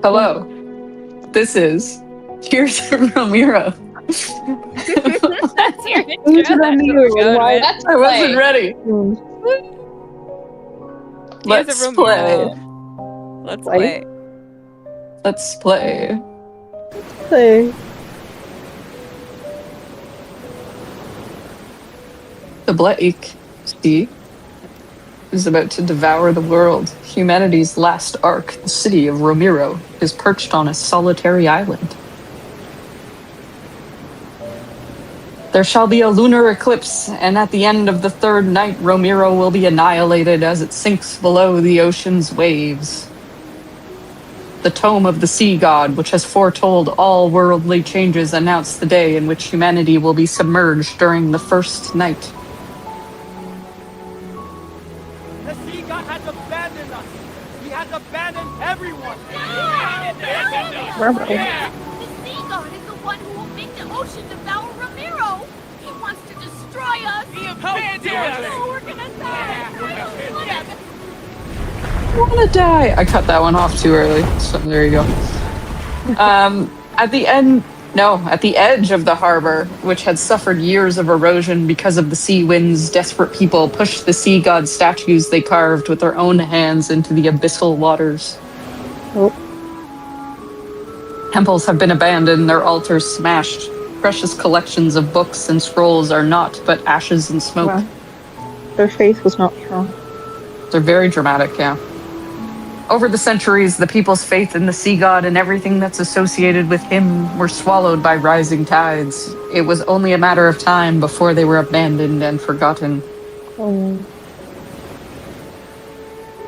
Hello. This is Tears of Romirro. That's your Tears of Romirro. Why? Let's I wasn't play. ready. Let's Tears of play. Romirro. Let's play. Let's play. Play. The Black Sea is about to devour the world. Humanity's last ark, the city of Romirro, is perched on a solitary island. There shall be a lunar eclipse, and at the end of the third night, Romirro will be annihilated as it sinks below the ocean's waves. The Tome of the Sea God, which has foretold all worldly changes, announced the day in which humanity will be submerged during the first night. The Sea God has abandoned us! He has abandoned everyone! Rubber. The Sea God is the one who will make the ocean devour Romirro! He wants to destroy us! He abandoned us! Oh, we're gonna die! I wanna die. I cut that one off too early, so there you go. At the edge of the harbor, which had suffered years of erosion because of the sea winds, desperate people pushed the sea god statues they carved with their own hands into the abyssal waters. Oh. Temples have been abandoned, their altars smashed. Precious collections of books and scrolls are naught but ashes and smoke. Well, their faith was not strong. They're very dramatic, yeah. Over the centuries, the people's faith in the sea god and everything that's associated with him were swallowed by rising tides. It was only a matter of time before they were abandoned and forgotten. Oh.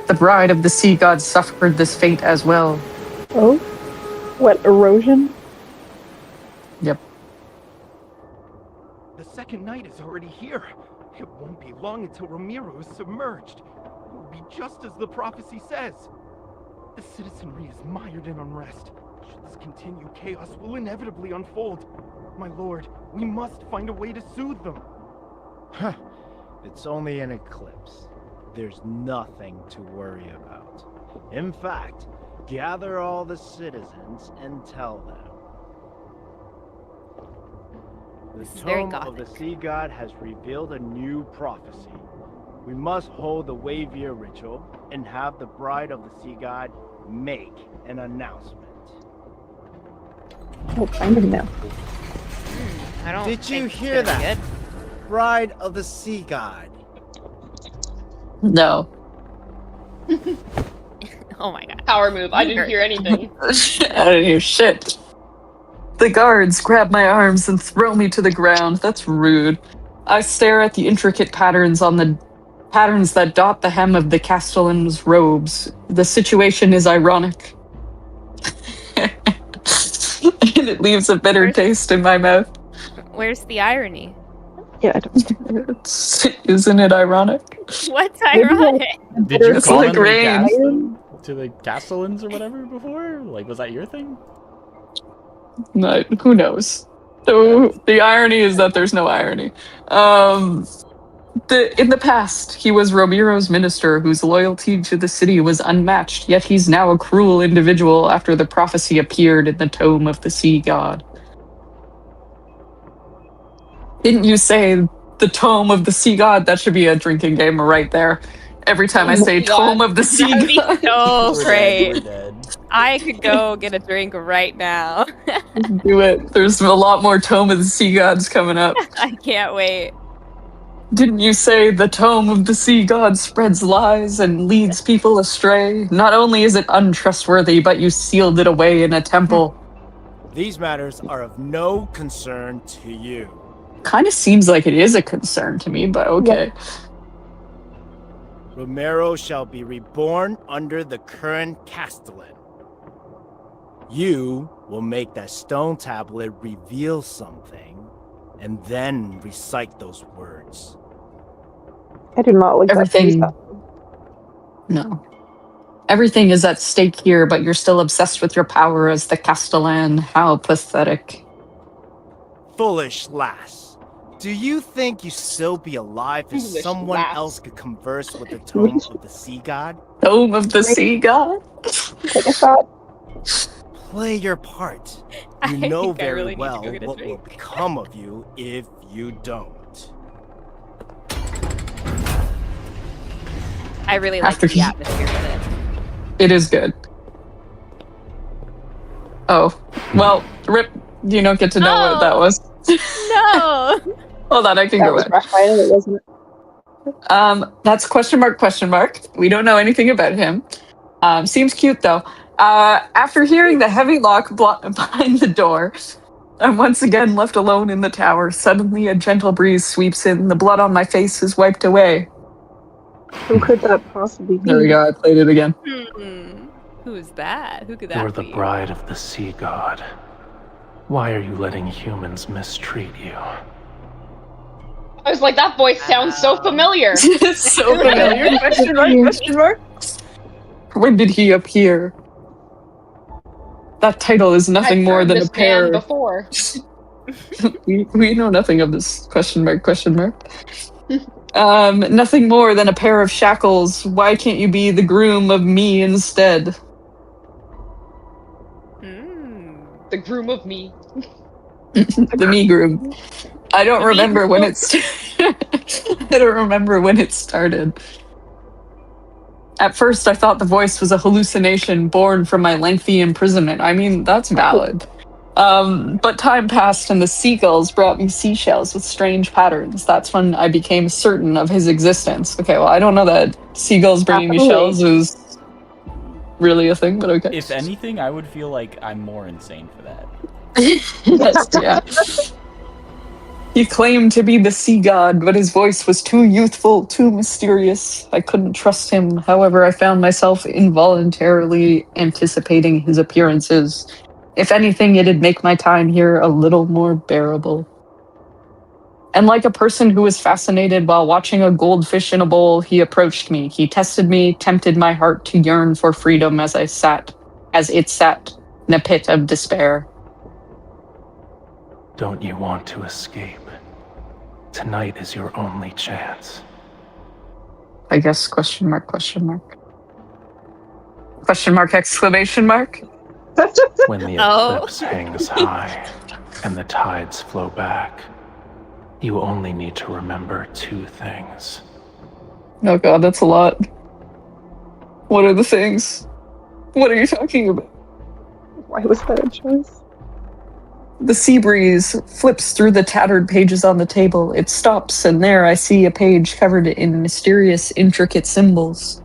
The bride of the sea god suffered this fate as well. Oh? What, erosion? Yep. The second night is already here. It won't be long until Romirro is submerged. It will be just as the prophecy says. The citizenry is mired in unrest. Should this continue, chaos will inevitably unfold. My lord, we must find a way to soothe them. Huh. It's only an eclipse. There's nothing to worry about. In fact, gather all the citizens and tell them. This is The very Tome of the gothic. Sea God has revealed a new prophecy. We must hold the Wavier ritual and have the bride of the Sea God make an announcement. Oh, kind of now. I don't Did you think it's hear gonna be that? Bride of the Sea God. No. good. Oh my god. Power move. I didn't hear anything. I didn't hear shit. The guards grab my arms and throw me to the ground. That's rude. I stare at the intricate patterns that dot the hem of the Castellan's robes. The situation is ironic. And it leaves a bitter taste in my mouth. Where's the irony? Yeah, I don't Isn't it ironic? What's ironic? Did you It's call like them rain. to the Castellans or whatever before? Like, was that your thing? No, who knows? So the irony is that there's no irony. In the past, he was Romirro's minister whose loyalty to the city was unmatched, yet he's now a cruel individual after the prophecy appeared in the Tome of the Sea God. Didn't you say the Tome of the Sea God? That should be a drinking game right there. Every time I say Tome of the Sea That'd be God, so We're great. dead. I could go get a drink right now. do it. There's a lot more Tome of the Sea Gods coming up. I can't wait. Didn't you say the Tome of the Sea God spreads lies and leads people astray? Not only is it untrustworthy, but you sealed it away in a temple. These matters are of no concern to you. Kind of seems like it is a concern to me, but okay. Romirro shall be reborn under the current Castellan. You will make that stone tablet reveal something, and then recite those words. I do not like Everything. that. No. Everything is at stake here, but you're still obsessed with your power as the Castellan. How pathetic. Foolish lass. Do you think you still be alive if Foolish someone lass. else could converse with the Tome of the Sea God? Tome of the Sea God? Take a shot. Play your part. I You know think I very really need to well go get a what will drink. become of you if you don't. I really like After the he- atmosphere of it. It is good. Oh, well, Rip, you don't get to know what that No. was. No. Hold on, I can That go was back. Rafayel, wasn't it? That's question mark, question mark. We don't know anything about him. Seems cute, though. After hearing the heavy lock behind the door, I'm once again left alone in the tower. Suddenly, a gentle breeze sweeps in. The blood on my face is wiped away. Who could that possibly be? There we go, I played it again. Who's that? Who could that You're the be? bride of the sea god. Why are you letting humans mistreat you? I was like, that voice sounds so familiar. So familiar? Question mark, question mark? When did he appear? That title is nothing I've more heard than a this pair. man before. we know nothing of this question mark, question mark. Nothing more than a pair of shackles. Why can't you be the groom of me instead? The groom of me. The me groom. I don't remember when it's. I don't remember when it started. At first, I thought the voice was a hallucination born from my lengthy imprisonment. I mean, that's valid. But time passed and the seagulls brought me seashells with strange patterns. That's when I became certain of his existence. Okay, well, I don't know that seagulls bringing me shells is really a thing, but okay. If anything, I would feel like I'm more insane for that. Yes, yeah. He claimed to be the sea god, but his voice was too youthful, too mysterious. I couldn't trust him. However, I found myself involuntarily anticipating his appearances. If anything, it'd make my time here a little more bearable. And like a person who was fascinated while watching a goldfish in a bowl, he approached me. He tested me, tempted my heart to yearn for freedom as it sat in a pit of despair. Don't you want to escape? Tonight is your only chance. I guess question mark, question mark. Question mark, exclamation mark? When the Oh. eclipse hangs high and the tides flow back, you only need to remember two things. Oh god, that's a lot. What are the things? What are you talking about? Why was that a choice? The sea breeze flips through the tattered pages on the table. It stops, and there I see a page covered in mysterious, intricate symbols.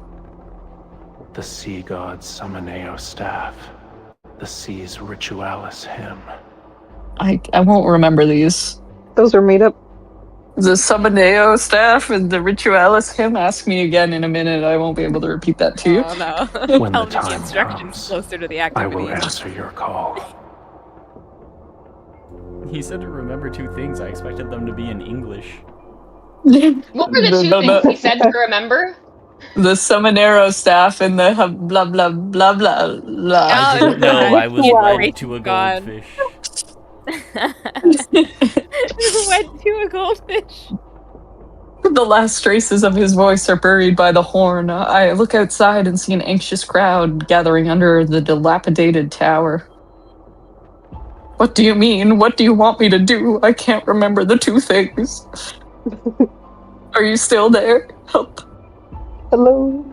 The sea god's Summoneo staff. The sea's Ritualis hymn. I won't remember these. Those are made up. The Summoneo staff and the Ritualis hymn. Ask me again in a minute. I won't be able to repeat that to you. Oh no. When Tell the me the time instructions comes, closer to the I activity. will answer your call. He said to remember two things. I expected them to be in English. What were the two things he said to remember? The Summonero staff and the blah blah blah blah blah. I didn't know I was Wow. led to a God. goldfish. Went to a goldfish. The last traces of his voice are buried by the horn. I look outside and see an anxious crowd gathering under the dilapidated tower. What do you mean? What do you want me to do? I can't remember the two things. Are you still there? Help. Hello?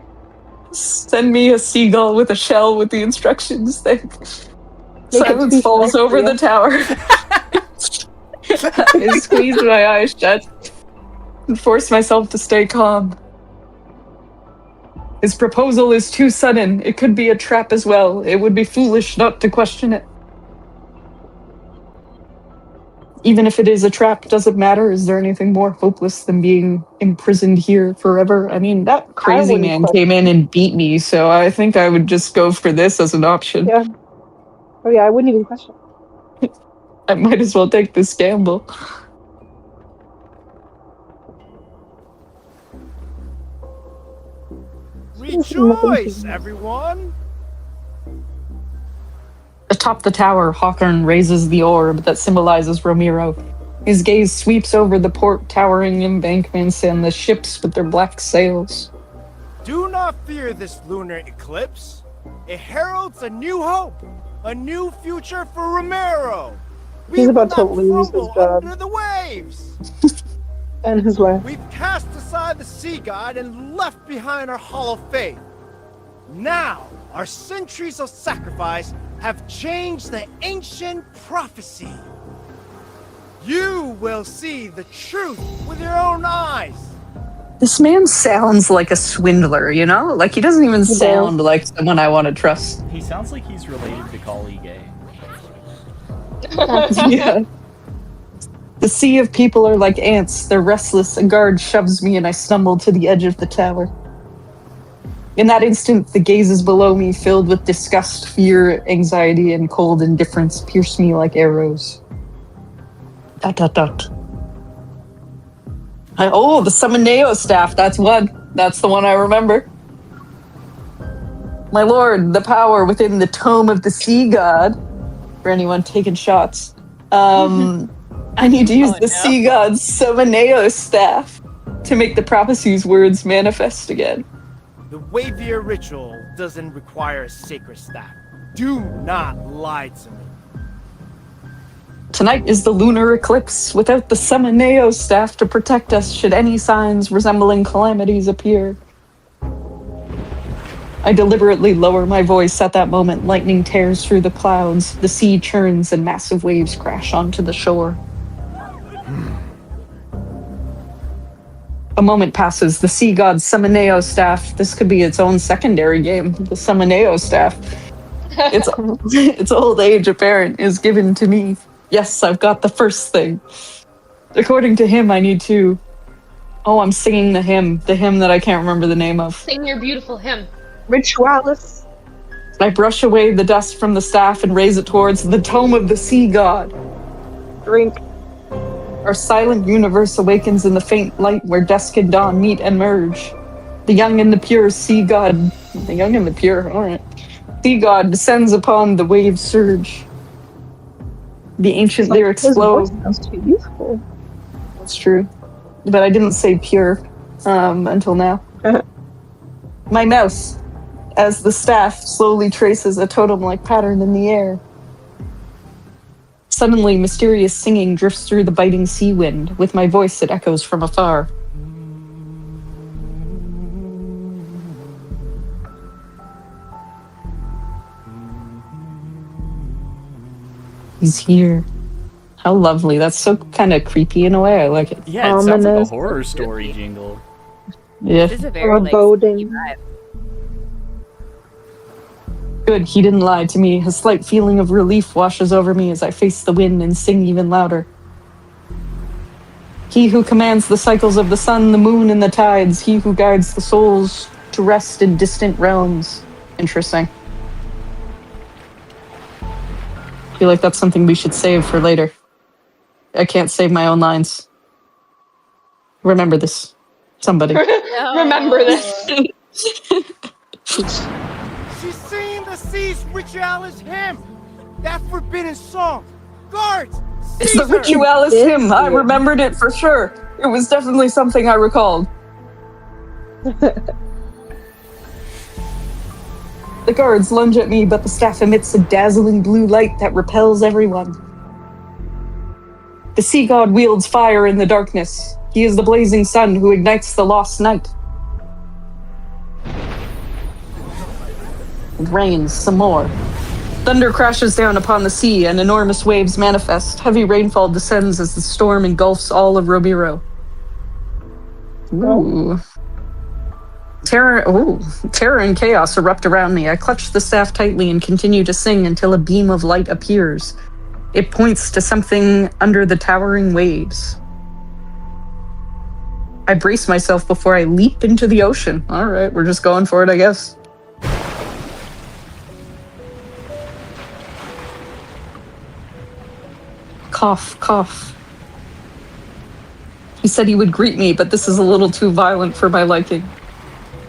Send me a seagull with a shell with the instructions. Silence speak falls back over for the you. tower. I squeeze my eyes shut and force myself to stay calm. His proposal is too sudden. It could be a trap as well. It would be foolish not to question it. Even if it is a trap, does it matter? Is there anything more hopeless than being imprisoned here forever? I mean, that crazy wouldn't man question came in and beat me, so I think I would just go for this as an option. Yeah. Oh yeah, I wouldn't even question. I might as well take this gamble. Rejoice, everyone! Atop the tower, Hawthorne raises the orb that symbolizes Romirro. His gaze sweeps over the port towering embankments and the ships with their black sails. Do not fear this lunar eclipse. It heralds a new hope, A new future for Romirro! We He's will about to not lose his crumble job. under the waves! And his wife. We've cast aside the sea god and left behind our hollow faith. Now, our centuries of sacrifice have changed the ancient prophecy. You will see the truth with your own eyes. This man sounds like a swindler, you know? Like, he doesn't even does. sound like someone I want to trust. He sounds like he's related to Kali Gay. Yeah. The sea of people are like ants. They're restless. A guard shoves me and I stumble to the edge of the tower. In that instant, the gazes below me, filled with disgust, fear, anxiety, and cold indifference, pierce me like arrows. ... The Summoneo staff. That's one. That's the one I remember. My lord, the power within the Tome of the Sea God. For anyone taking shots. I need to use the Sea God's Summoneo staff to make the prophecy's words manifest again. The Wavier ritual doesn't require a sacred staff. Do not lie to me. Tonight is the lunar eclipse. Without the Summoneo staff to protect us should any signs resembling calamities appear. I deliberately lower my voice at that moment. Lightning tears through the clouds. The sea churns and massive waves crash onto the shore. A moment passes. The sea god's Summoneo staff. This could be its own secondary game. The Summoneo staff. Its old age apparent is given to me. Yes, I've got the first thing. According to him, I need to... Oh, I'm singing the hymn that I can't remember the name of. Sing your beautiful hymn. Ritualis. I brush away the dust from the staff and raise it towards the Tome of the Sea God. Drink. Our silent universe awakens in the faint light where dusk and dawn meet and merge. The young and the pure sea god... The young and the pure, alright. Sea god descends upon the waves surge. The ancient lyrics flow. His voice sounds too youthful. That's true. But I didn't say pure until now. My mouth, as the staff slowly traces a totem-like pattern in the air. Suddenly, mysterious singing drifts through the biting sea wind. With my voice, it echoes from afar. He's here. How lovely. That's so kind of creepy in a way. I like it. Yeah, it sounds like a Ominous. horror story jingle. Yeah. It is a very like Foreboding. spooky vibe. Good, he didn't lie to me. A slight feeling of relief washes over me as I face the wind and sing even louder. He who commands the cycles of the sun, the moon, and the tides. He who guides the souls to rest in distant realms. Interesting. I feel like that's something we should save for later. I can't save my own lines. Remember this. Somebody. Remember this. She's singing the sea's ritualis hymn. That forbidden song. Guards! It's the Caesar! Ritualis hymn. I remembered it for sure. It was definitely something I recalled. The guards lunge at me, but the staff emits a dazzling blue light that repels everyone. The sea god wields fire in the darkness. He is the blazing sun who ignites the lost night. It rains some more. Thunder crashes down upon the sea and enormous waves manifest. Heavy rainfall descends as the storm engulfs all of Romirro. Ooh. Terror and chaos erupt around me. I clutch the staff tightly and continue to sing until a beam of light appears. It points to something under the towering waves. I brace myself before I leap into the ocean. All right, we're just going for it, I guess. Cough, cough. He said he would greet me, but this is a little too violent for my liking.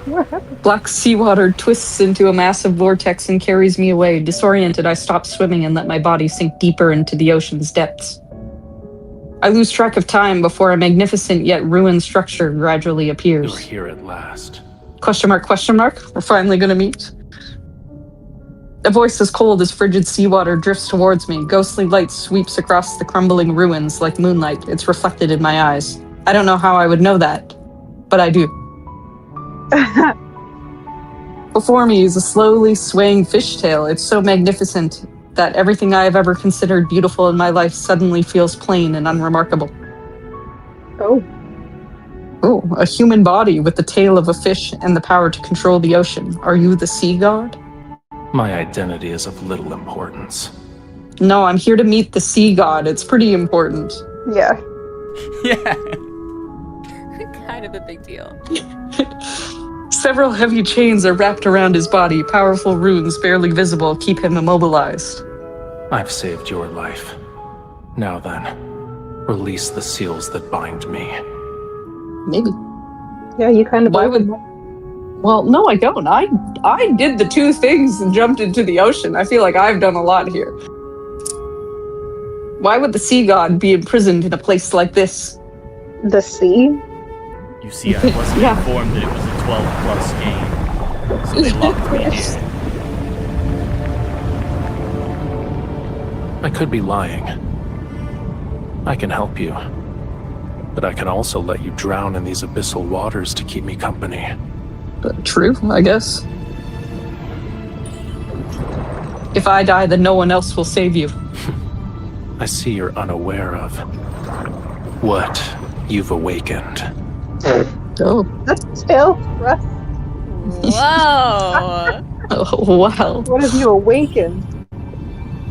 What happened? Black seawater twists into a massive vortex and carries me away. Disoriented, I stop swimming and let my body sink deeper into the ocean's depths. I lose track of time before a magnificent yet ruined structure gradually appears. You're here at last. Question mark, question mark? We're finally gonna meet. A voice as cold as frigid seawater drifts towards me. Ghostly light sweeps across the crumbling ruins like moonlight. It's reflected in my eyes. I don't know how I would know that, but I do. Before me is a slowly swaying fishtail. It's so magnificent that everything I have ever considered beautiful in my life suddenly feels plain and unremarkable. Oh. Oh, a human body with the tail of a fish and the power to control the ocean. Are you the sea god? My identity is of little importance. No, I'm here to meet the sea god. It's pretty important. Yeah. Yeah. Kind of a big deal. Several heavy chains are wrapped around his body. Powerful runes, barely visible, keep him immobilized. I've saved your life. Now then, release the seals that bind me. Maybe. Yeah, you kind of. Why would... Well, no, I don't. I did the two things and jumped into the ocean. I feel like I've done a lot here. Why would the sea god be imprisoned in a place like this? The sea? You see, I wasn't Yeah. informed that it was a 12-plus game, so they locked me here. I could be lying. I can help you. But I can also let you drown in these abyssal waters to keep me company. True, I guess. If I die, then no one else will save you. I see you're unaware of what you've awakened. Oh. That's still rough. Whoa! Oh, wow. What have you awakened?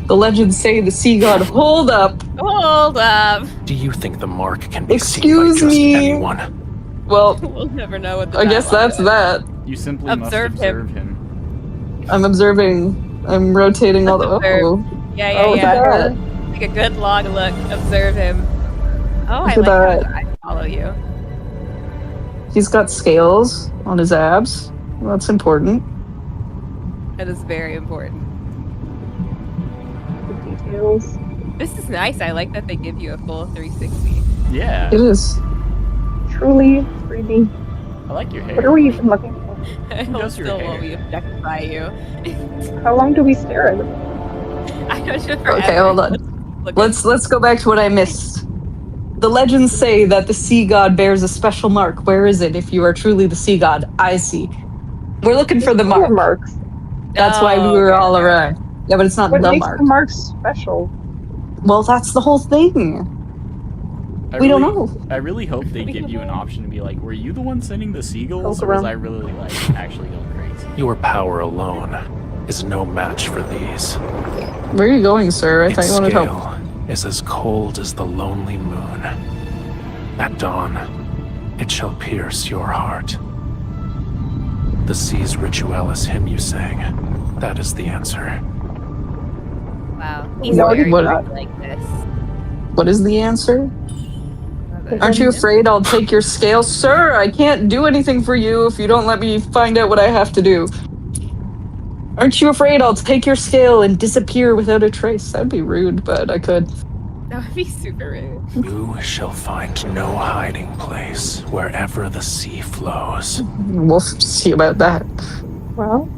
The legends say the sea god. Hold up. Hold up. Do you think the mark can be Excuse seen by just me. anyone? Well, We'll never know what the I guess dialogue that's is. that. You simply Observe must him. observe him. I'm observing. I'm rotating all the... Observe. Oh. Yeah, Oh, yeah, yeah. that. Take a good long look. Observe him. Oh, I Look like at how I follow you. He's got scales on his abs. Well, that's important. That is very important. The details. This is nice. I like that they give you a full 360. Yeah, It is. Truly 3D. I like your hair. What are we even looking for? I does your still hair? won't be objectify you. How long do we stare at it? I know just forever. Okay, hold on. Look Let's go back to what I missed. The legends say that the sea god bears a special mark. Where is it? If you are truly the sea god, I see. We're looking for the Color mark. marks. That's why we were okay, all okay. around. Yeah, but it's not What the makes mark. the marks special? Well, that's the whole thing. I We don't really- know. I really hope they give you an option to be like, were you the one sending the seagulls, Poke or was around. I really like actually going crazy? Your power alone is no match for these. Where are you going, sir? I thought Its you wanted help. scale is as cold as the lonely moon. At dawn, it shall pierce your heart. The sea's ritualis hymn you sang, that is the answer. Wow. He's What- very what- much like this. What is the answer? Aren't you afraid I'll take your scale? Sir, I can't do anything for you if you don't let me find out what I have to do. Aren't you afraid I'll take your scale and disappear without a trace? That'd be rude, but I could. That would be super rude. You shall find no hiding place wherever the sea flows. We'll see about that. Well,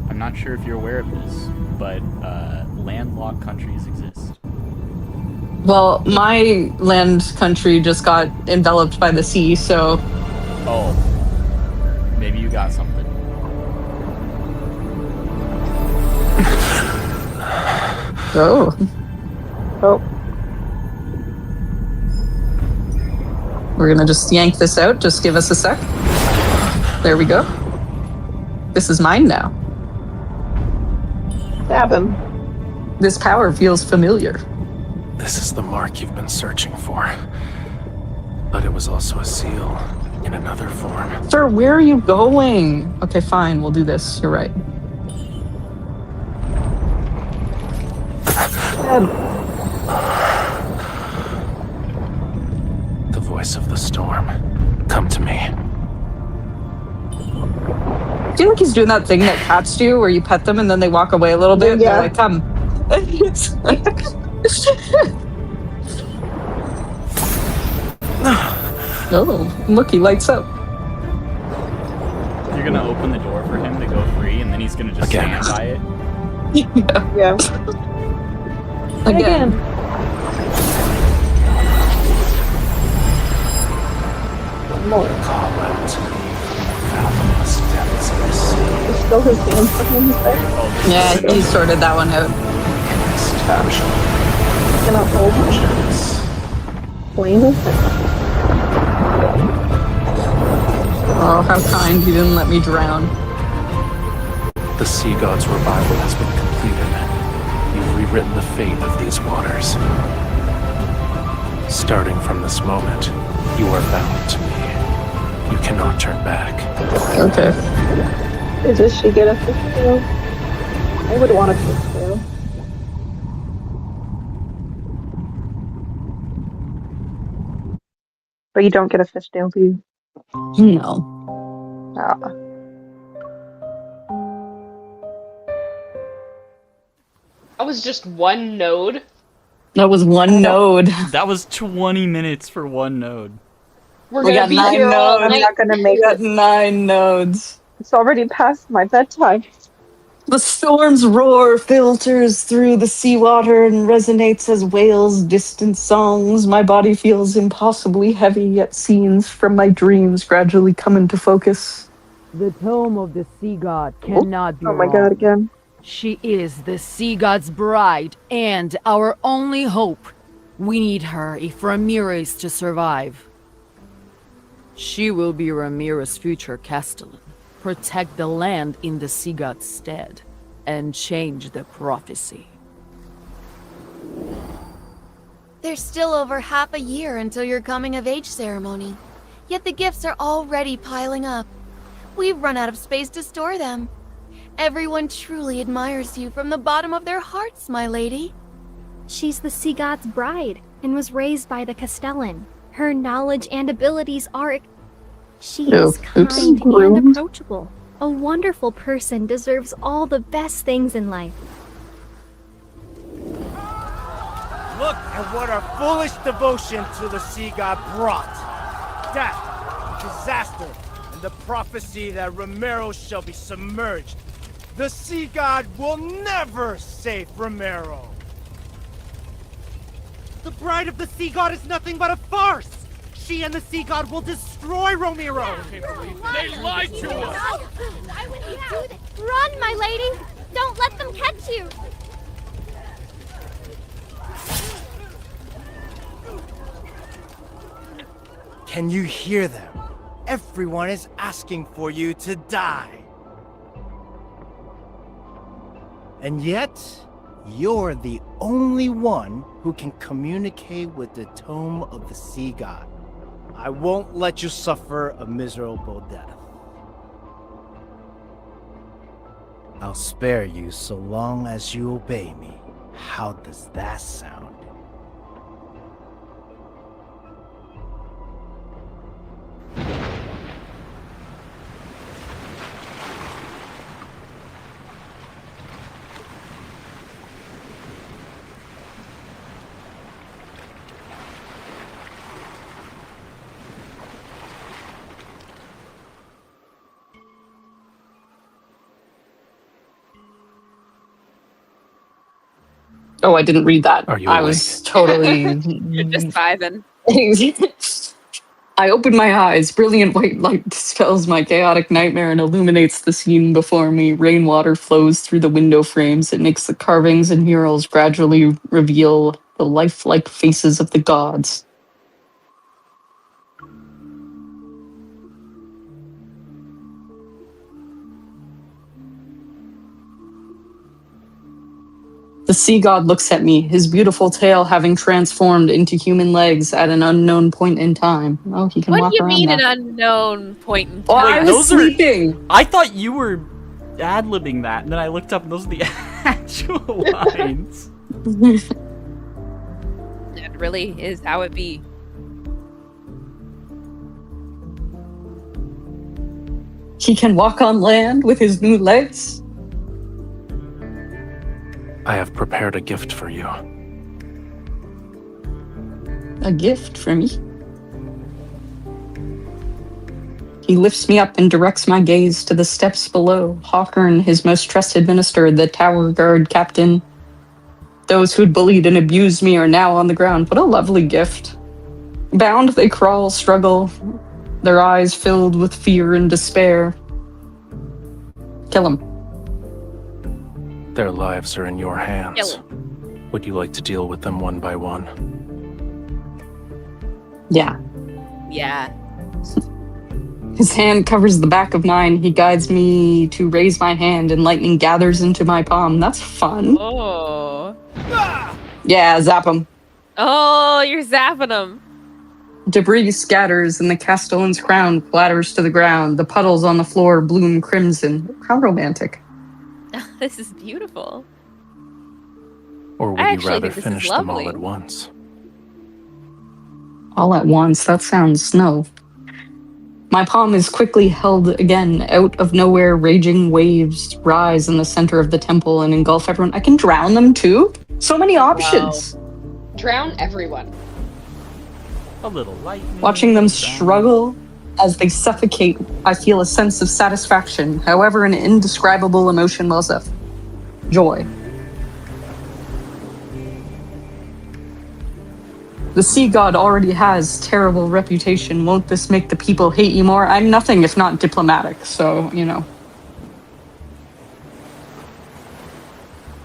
I'm not sure if you're aware of this, but landlocked countries exist. Well, my land country just got enveloped by the sea, so Oh, maybe you got something. oh. oh, We're gonna just yank this out. Just give us a sec. There we go. This is mine now. stab him. This power feels familiar. This is the mark you've been searching for. But it was also a seal in another form. Sir, where are you going? Okay, fine. We'll do this. You're right. Stab. The voice of the storm. Come to me. I feel like he's doing that thing that cats do where you pet them and then they walk away a little bit. Yeah. They're like, come. Oh, look, he lights up. You're gonna open the door for him to go free, and then he's gonna just Again. stand by it. Yeah. Again. More. Call out to me from the fathomless depths of the sea. There's still his hands behind his back. Yeah, he sorted that one out. Cannot hold him. Flame his back. Oh, how kind he didn't let me drown. The sea god's revival has been completed. You've rewritten the fate of these waters. Starting from this moment, you are bound to me. You cannot turn back. Okay. Does she get a fish tail? I would want a fish tail. But you don't get a fish tail, do you? No. Ah. That was just one node. That was one node. That was 20 minutes for one node. We're We gonna got be 9 here all nodes. I'm night. not gonna We make got it. 9 nodes. It's already past my bedtime. The storm's roar filters through the seawater and resonates as whales' distant songs. My body feels impossibly heavy, yet scenes from my dreams gradually come into focus. The Tome of the Sea God cannot be Oh my wrong. god, again. She is the Sea God's bride and our only hope. We need her if Ramiro is to survive. She will be Ramiro's future castellan, protect the land in the Sea God's stead, and change the prophecy. There's still over half a year until your coming-of-age ceremony. Yet the gifts are already piling up. We've run out of space to store them. Everyone truly admires you from the bottom of their hearts, my lady. She's the Sea God's bride and was raised by the Castellan. Her knowledge and abilities are... She Oh, is kind oops. and approachable. A wonderful person deserves all the best things in life. Look at what our foolish devotion to the sea god brought. Death, disaster, and the prophecy that Ramiro shall be submerged. The sea god will never save Ramiro. The bride of the sea god is nothing but a farce! She and the sea god will destroy Romero! They lied to us! Why would he do this? Run, my lady! Don't let them catch you! Can you hear them? Everyone is asking for you to die. And yet, you're the only one who can communicate with the Tome of the Sea God. I won't let you suffer a miserable death. I'll spare you so long as you obey me. How does that sound? Oh, I didn't read that. Are you I awake? was totally. You're just vibing. I open my eyes. Brilliant white light dispels my chaotic nightmare and illuminates the scene before me. Rainwater flows through the window frames. It makes the carvings and murals gradually reveal the lifelike faces of the gods. The sea god looks at me, his beautiful tail having transformed into human legs at an unknown point in time. Oh, he can What walk do you around mean now. an unknown point in Oh, time? I Wait, was those are- sleeping. I thought you were ad-libbing that, and then I looked up and those are the actual lines. It really is how it be. He can walk on land with his new legs. I have prepared a gift for you. A gift for me. He lifts me up and directs my gaze to the steps below. Hawkern, his most trusted minister, the tower guard captain. Those who'd bullied and abused me are now on the ground. What a lovely gift. Bound, they crawl, struggle, their eyes filled with fear and despair. Kill him. Their lives are in your hands. Kill Would you like to deal with them one by one? Yeah. Yeah. His hand covers the back of mine. He guides me to raise my hand, and lightning gathers into my palm. That's fun. Oh. Yeah, zap him. Oh, you're zapping him. Debris scatters, and the Castellan's crown clatters to the ground. The puddles on the floor bloom crimson. How romantic. This is beautiful. Or would I you actually rather think this is finish them all lovely. at once? All at once. That sounds no. My palm is quickly held again. Out of nowhere, raging waves rise in the center of the temple and engulf everyone. I can drown them too? So many options. Drown everyone. A little lightning. Watching them struggle as they suffocate, I feel a sense of satisfaction. However, an indescribable emotion wells up. Joy. The sea god already has terrible reputation. Won't this make the people hate you more? I'm nothing if not diplomatic, so, you know.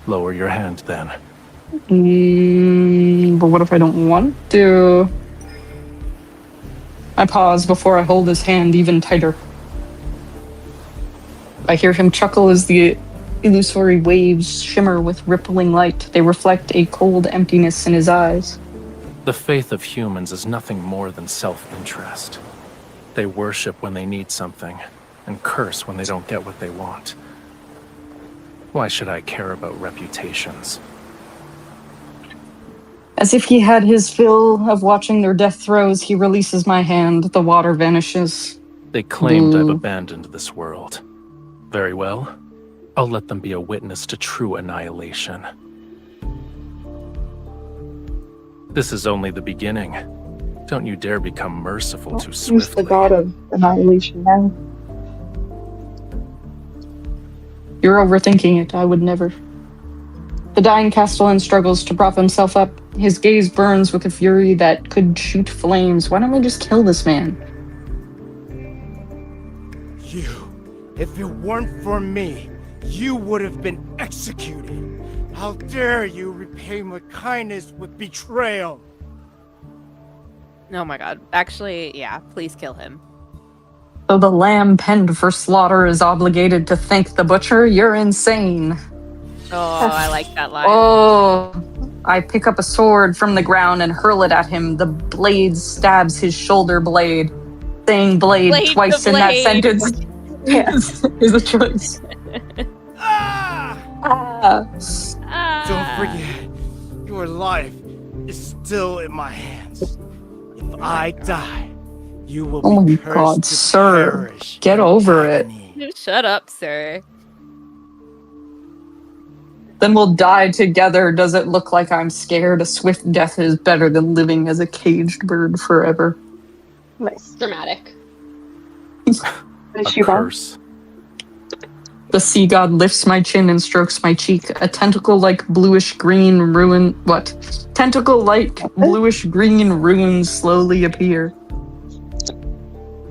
Lower your hand then. But what if I don't want to? I pause before I hold his hand even tighter. I hear him chuckle as the illusory waves shimmer with rippling light. They reflect a cold emptiness in his eyes. The faith of humans is nothing more than self-interest. They worship when they need something, and curse when they don't get what they want. Why should I care about reputations? As if he had his fill of watching their death throes, he releases my hand. The water vanishes. They claimed I've abandoned this world. Very well. I'll let them be a witness to true annihilation. This is only the beginning. Don't you dare become merciful too swiftly. Who's the god of annihilation now? You're overthinking it. I would never. The dying Castellan struggles to prop himself up. His gaze burns with a fury that could shoot flames. Why don't we just kill this man? You, if it weren't for me, you would have been executed. How dare you repay my kindness with betrayal? Oh my god. Actually, yeah, please kill him. So the lamb penned for slaughter is obligated to thank the butcher? You're insane. Oh, I like that line. Oh, I pick up a sword from the ground and hurl it at him. The blade stabs his shoulder blade. Saying blade twice in that sentence is a choice. Don't forget, your life is still in my hands. If I die, you will Oh be my cursed god, to sir. perish Get in over it. agony. Shut up, sir. Then we'll die together. Does it look like I'm scared? A swift death is better than living as a caged bird forever. Nice. Dramatic. A curse. The sea god lifts my chin and strokes my cheek. A tentacle-like bluish-green ruin... What? Tentacle-like bluish-green ruins slowly appear.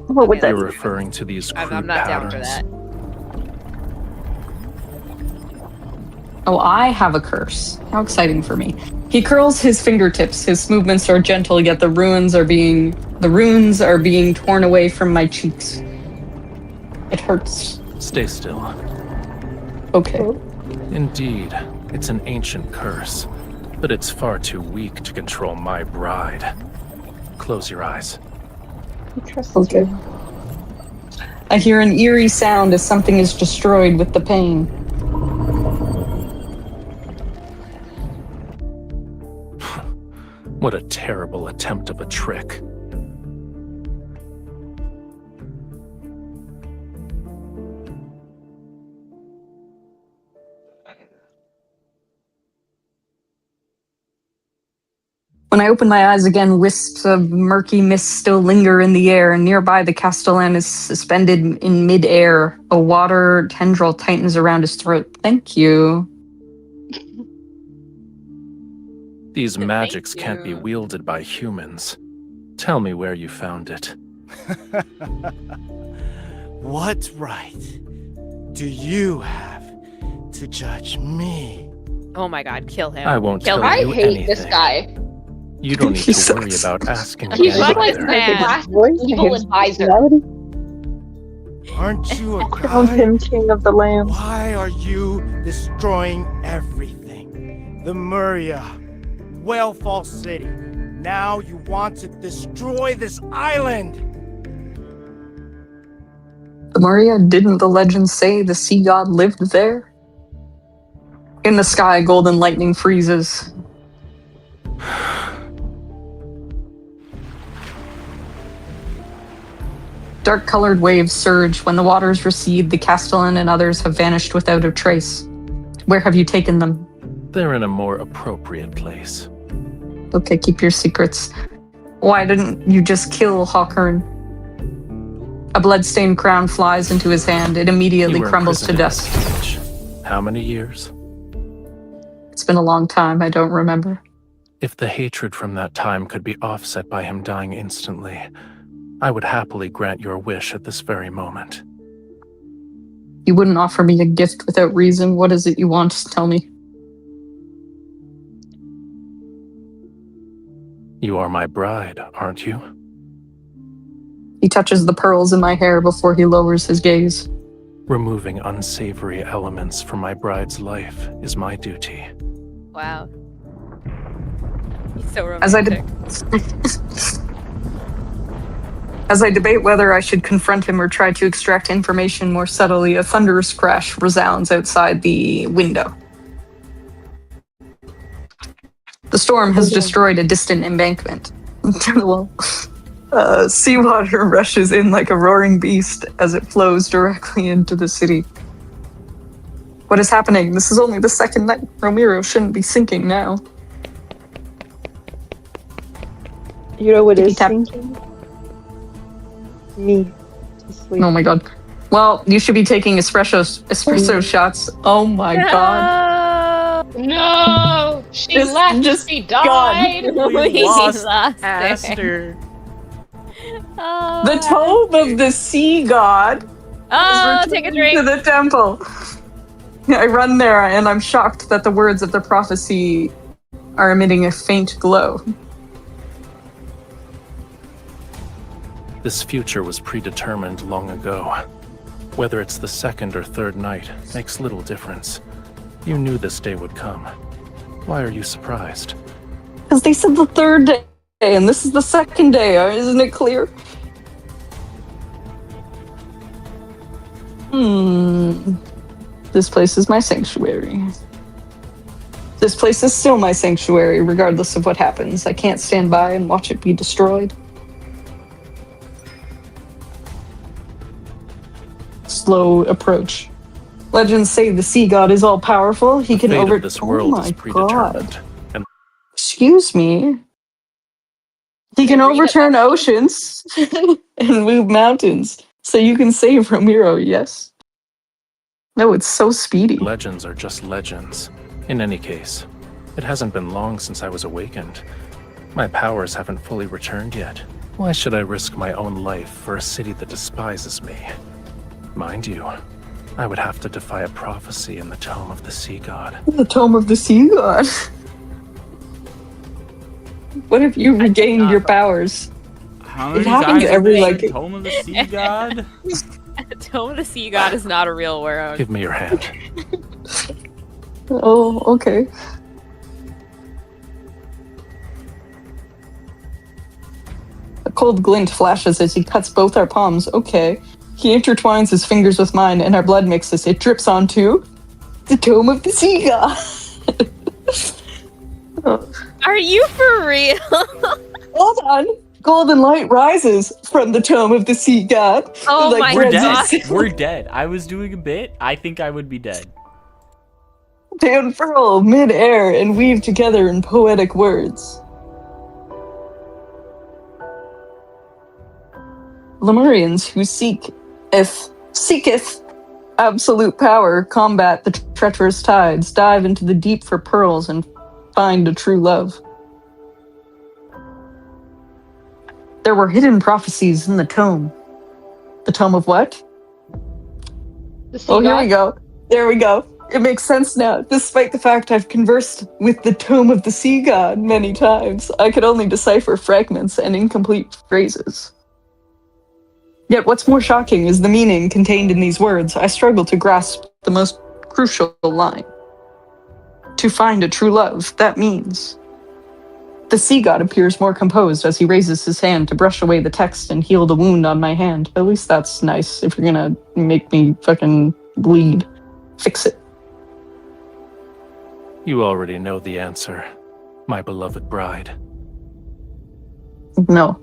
What would that You're be? referring to these crude I'm not down patterns. for that. Oh, I have a curse. How exciting for me. He curls his fingertips. His movements are gentle, yet the runes are being torn away from my cheeks. It hurts. Stay still. Okay. Indeed, it's an ancient curse, but it's far too weak to control my bride. Close your eyes. Okay. I hear an eerie sound as something is destroyed with the pain. What a terrible attempt of a trick. When I open my eyes again, wisps of murky mist still linger in the air, and nearby the Castellan is suspended in mid-air. A water tendril tightens around his throat. Thank you. These magics Thank can't be you. wielded by humans. Tell me where you found it. What right do you have to judge me? Oh my god, kill him. I won't kill tell him. I you hate anything. this guy. You don't need He to worry sucks. about asking He's again like either. man. classic Voice, evil his advisor. personality. Aren't you a Crowned god? him king of the land. Why are you destroying everything? The Muria, Whalefall City. Now you want to destroy this island. Maria, didn't the legend say the sea god lived there? In the sky, golden lightning freezes. Dark-colored waves surge. When the waters recede, the Castellan and others have vanished without a trace. Where have you taken them? They're in a more appropriate place. Okay, keep your secrets. Why didn't you just kill Hawkern? A blood-stained crown flies into his hand. It immediately You were crumbles to imprisoned in dust. this cage. How many years? It's been a long time. I don't remember. If the hatred from that time could be offset by him dying instantly, I would happily grant your wish at this very moment. You wouldn't offer me a gift without reason. What is it you want? Tell me. You are my bride, aren't you? He touches the pearls in my hair before he lowers his gaze. Removing unsavory elements from my bride's life is my duty. Wow. He's so As I romantic. As I debate whether I should confront him or try to extract information more subtly, a thunderous crash resounds outside the window. The storm has destroyed a distant embankment. Well, seawater rushes in like a roaring beast as it flows directly into the city. What is happening? This is only the second night. Romero shouldn't be sinking now. You know what Tippy is tap. thinking? Me. To sleep. Oh my god. Well, you should be taking espresso shots. Oh my god. No, she Just- left. just She died. We lost lost Aster. Oh, The tome of the sea god Oh, is take a returned to drink. the temple. I run there and I'm shocked that the words of the prophecy are emitting a faint glow. This future was predetermined long ago. Whether it's the second or third night makes little difference. You knew this day would come. Why are you surprised? Because they said the third day, and this is the second day, isn't it clear? This place is my sanctuary. This place is still my sanctuary, regardless of what happens. I can't stand by and watch it be destroyed. Slow approach. Legends say the sea god is all powerful. He The can fate over. of this Oh world my is god! predetermined. And Excuse me. He can Read it overturn back. oceans and move mountains, so you can save Ramiro. Yes. No, it's so speedy. legends are just legends. In any case, it hasn't been long since I was awakened. My powers haven't fully returned yet. Why should I risk my own life for a city that despises me? Mind you, I would have to defy a prophecy in the Tome of the Sea God. The Tome of the Sea God. What if you regained your powers? How It many happens times every, have they like- said Tome of the Sea God? Tome of the Sea God is not a real word. Give me your hand. Oh, okay. A cold glint flashes as he cuts both our palms. Okay. He intertwines his fingers with mine and our blood mixes. It drips onto the Tome of the Sea God. Are you for real? Hold on. Golden light rises from the Tome of the Sea God. Oh my We're God. dead. We're dead. I was doing a bit. I think I would be dead. They unfurl mid-air and weave together in poetic words. Lemurians who seeketh absolute power, combat the treacherous tides, dive into the deep for pearls, and find a true love. There were hidden prophecies in the tome. The tome of what? The sea Oh, here god? we go. There we go. It makes sense now. Despite the fact I've conversed with the tome of the sea god many times, I could only decipher fragments and incomplete phrases. Yet what's more shocking is the meaning contained in these words. I struggle to grasp the most crucial line. To find a true love, that means. The sea god appears more composed as he raises his hand to brush away the text and heal the wound on my hand. At least that's nice. If you're gonna make me fucking bleed, fix it. You already know the answer, my beloved bride. No.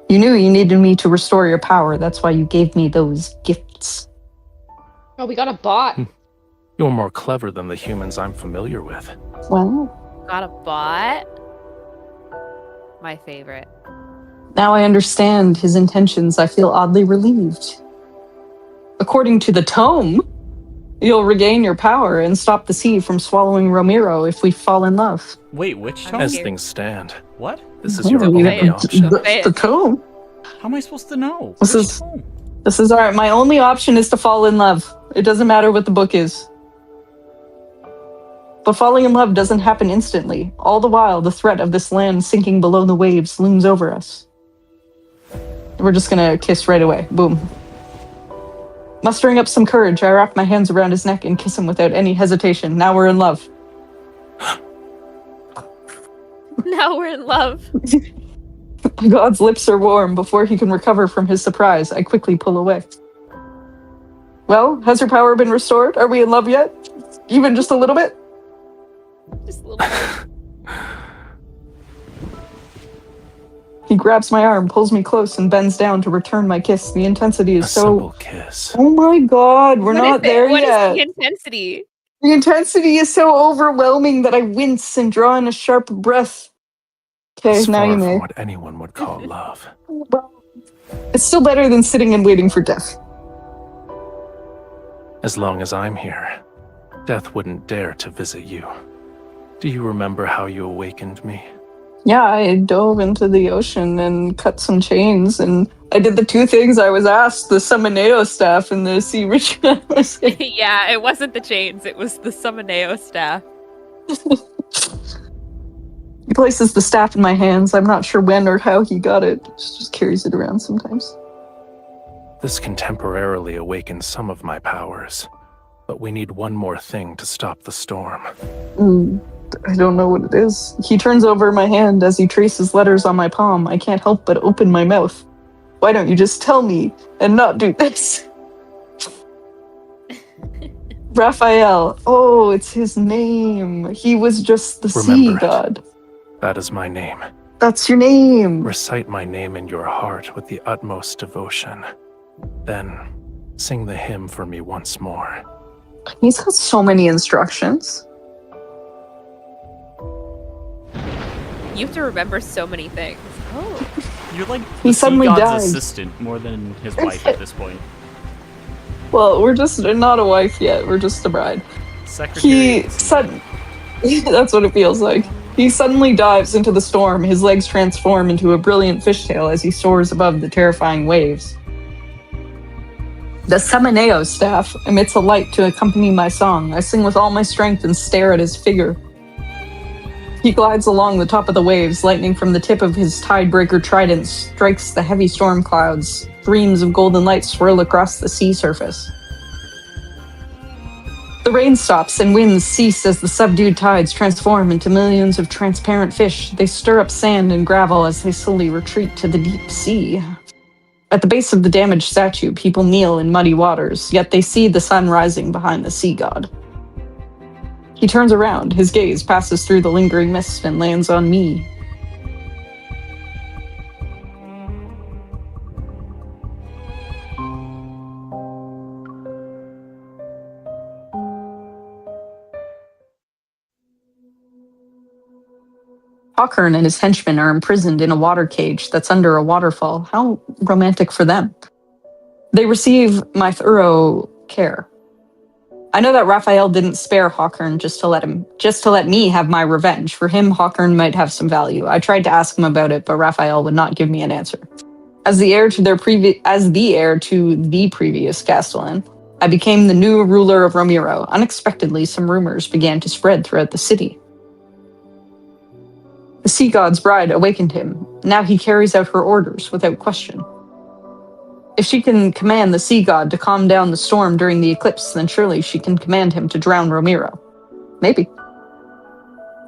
You knew you needed me to restore your power. That's why you gave me those gifts. Oh, we got a bot. You're more clever than the humans I'm familiar with. Well, Got a bot? My favorite. now I understand his intentions. I feel oddly relieved. According to the tome, you'll regain your power and stop the sea from swallowing Romiro if we fall in love. Wait, which I'm tome? As scared. things stand, What? this is your Oh, only yeah. option. The tome. How am I supposed to know? This Which is- tome? This is alright. My only option is to fall in love. It doesn't matter what the book is. But falling in love doesn't happen instantly. All the while, the threat of this land sinking below the waves looms over us. We're just gonna kiss right away. Boom. Mustering up some courage, I wrap my hands around his neck and kiss him without any hesitation. Now we're in love. Now we're in love. God's lips are warm. Before he can recover from his surprise, I quickly pull away. Well, has your power been restored? Are we in love yet? Even just a little bit? Just a little bit. He grabs my arm, pulls me close, and bends down to return my kiss. The intensity A is so... simple kiss. Oh my god, we're What not is it? there What yet. is the intensity? The intensity is so overwhelming that I wince and draw in a sharp breath. Okay, It's now far you from may. what anyone would call love. Well, it's still better than sitting and waiting for death. As long as I'm here, death wouldn't dare to visit you. Do you remember how you awakened me? Yeah, I dove into the ocean and cut some chains, and I did the two things I was asked, the Summoneo staff and the sea ritual. Yeah, it wasn't the chains, it was the Summoneo staff. He places the staff in my hands. I'm not sure when or how he got it. Just carries it around sometimes. This can temporarily awaken some of my powers, but we need one more thing to stop the storm. I don't know what it is. He turns over my hand as he traces letters on my palm. I can't help but open my mouth. Why don't you just tell me and not do this? Raphael. Oh, it's his name. He was just the sea Remember it. god. That is my name. That's your name. Recite my name in your heart with the utmost devotion. Then, sing the hymn for me once more. He's got so many instructions. You have to remember so many things. Oh. You're like He the sea suddenly god's died. assistant more than his wife at this point. Well, we're just not a wife yet. We're just a bride. Secretary. of the sea god. That's what it feels like. He suddenly dives into the storm. His legs transform into a brilliant fishtail as he soars above the terrifying waves. The Summoneo staff emits a light to accompany my song. I sing with all my strength and stare at his figure. He glides along the top of the waves. Lightning from the tip of his tidebreaker trident strikes the heavy storm clouds. Streams of golden light swirl across the sea surface. The rain stops and winds cease as the subdued tides transform into millions of transparent fish. They stir up sand and gravel as they slowly retreat to the deep sea. At the base of the damaged statue, people kneel in muddy waters, yet they see the sun rising behind the sea god. He turns around, his gaze passes through the lingering mist and lands on me. Hawkern and his henchmen are imprisoned in a water cage that's under a waterfall. How romantic for them. They receive my thorough care. I know that Rafayel didn't spare Hawkern just to let me have my revenge. For him, Hawkern might have some value. I tried to ask him about it, but Rafayel would not give me an answer. As the heir to the previous Castellan, I became the new ruler of Romirro. Unexpectedly, some rumors began to spread throughout the city. The sea god's bride awakened him. Now he carries out her orders without question. If she can command the sea god to calm down the storm during the eclipse, then surely she can command him to drown Romirro. Maybe.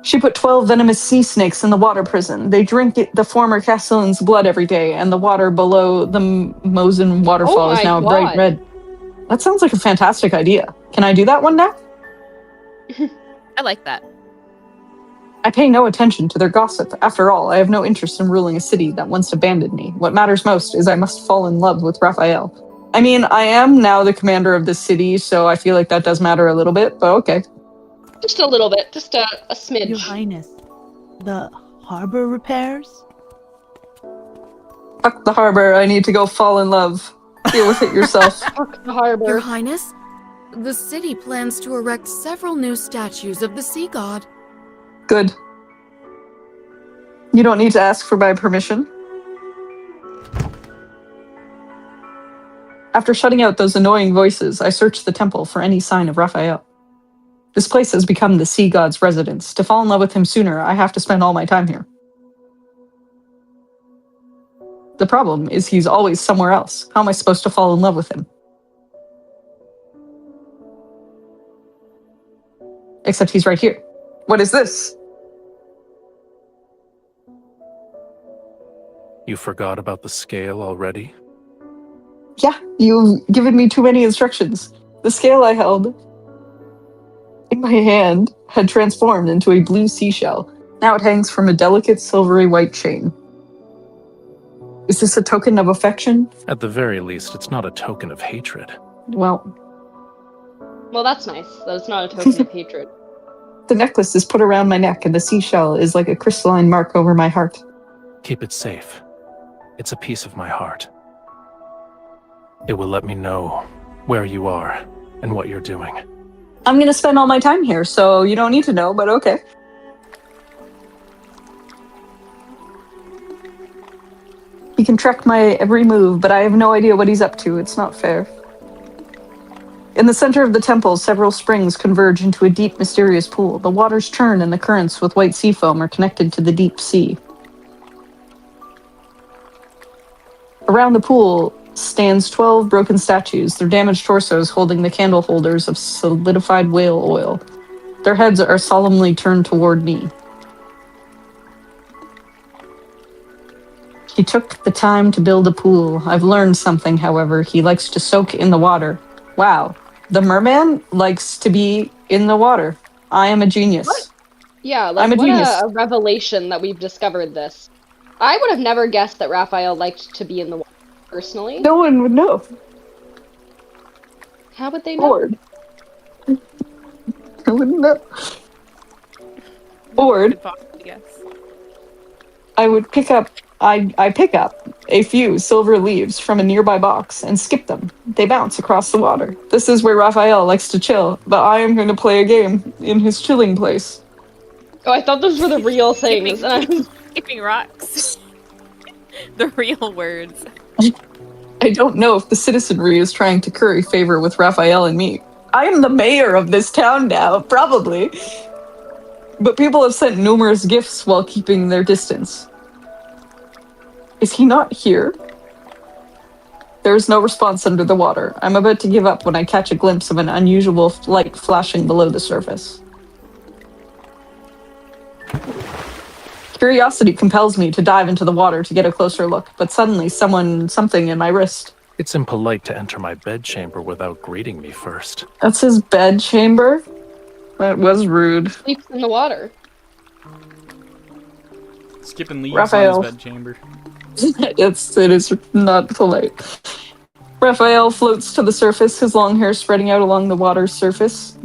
She put 12 venomous sea snakes in the water prison. They drink the former Castellan's blood every day, and the water below the Mosin waterfall is now a bright red. That sounds like a fantastic idea. Can I do that one now? I like that. I pay no attention to their gossip. After all, I have no interest in ruling a city that once abandoned me. What matters most is I must fall in love with Rafayel. I mean, I am now the commander of this city, so I feel like that does matter a little bit, but okay. Just a little bit, just a smidge. Your Highness, the harbor repairs? Fuck the harbor, I need to go fall in love. Deal with it yourself. Fuck the harbor. Your Highness, the city plans to erect several new statues of the sea god. Good. You don't need to ask for my permission. After shutting out those annoying voices, I searched the temple for any sign of Rafayel. This place has become the sea god's residence. To fall in love with him sooner, I have to spend all my time here. The problem is he's always somewhere else. How am I supposed to fall in love with him? Except he's right here. What is this? You forgot about the scale already? Yeah, you've given me too many instructions. The scale I held in my hand had transformed into a blue seashell. Now it hangs from a delicate silvery white chain. Is this a token of affection? At the very least, it's not a token of hatred. Well, that's nice. That's not a token of hatred. The necklace is put around my neck, and the seashell is like a crystalline mark over my heart. Keep it safe. It's a piece of my heart. It will let me know where you are and what you're doing. I'm gonna spend all my time here, so you don't need to know, but okay. He can track my every move, but I have no idea what he's up to. It's not fair. In the center of the temple, several springs converge into a deep, mysterious pool. The waters churn, and the currents with white sea foam are connected to the deep sea. Around the pool stands 12 broken statues, their damaged torsos holding the candle holders of solidified whale oil. Their heads are solemnly turned toward me. He took the time to build a pool. I've learned something, however. He likes to soak in the water. Wow. The merman likes to be in the water. I am a genius. What? Yeah, I'm a what genius. a revelation that we've discovered this. I would have never guessed that Rafayel liked to be in the water, personally. No one would know. How would they know? Bored. I wouldn't know. Bored. Yes. I would pick up I pick up a few silver leaves from a nearby box and skip them. They bounce across the water. This is where Rafayel likes to chill, but I am going to play a game in his chilling place. Oh, I thought those were the real things. Skipping rocks. The real words. I don't know if the citizenry is trying to curry favor with Rafayel and me. I am the mayor of this town now, probably. But people have sent numerous gifts while keeping their distance. Is he not here? There is no response under the water. I'm about to give up when I catch a glimpse of an unusual light flashing below the surface. Curiosity compels me to dive into the water to get a closer look, but suddenly something in my wrist. It's impolite to enter my bedchamber without greeting me first. That's his bedchamber? That was rude. Sleeps in the water. Skipping leaves Rafayel. on his bedchamber. It is not polite. Rafayel floats to the surface, his long hair spreading out along the water's surface,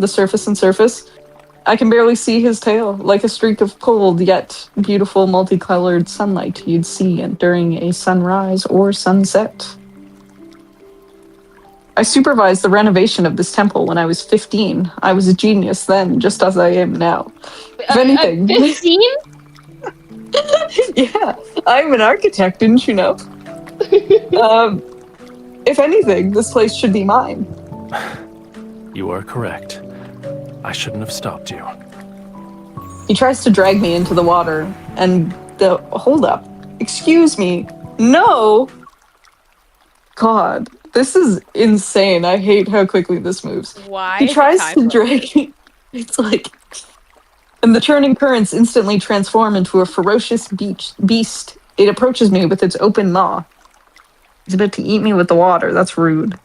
I can barely see his tail, like a streak of cold yet beautiful multicolored sunlight you'd see during a sunrise or sunset. I supervised the renovation of this temple when I was 15. I was a genius then, just as I am now. If anything... 15? Yeah, I'm an architect, didn't you know? If anything, this place should be mine. You are correct. I shouldn't have stopped you. He tries to drag me into the water, and hold up. Excuse me. No! God, this is insane. I hate how quickly this moves. Why? He tries to drag me. It's like... And the churning currents instantly transform into a ferocious beast. It approaches me with its open maw. He's about to eat me with the water. That's rude.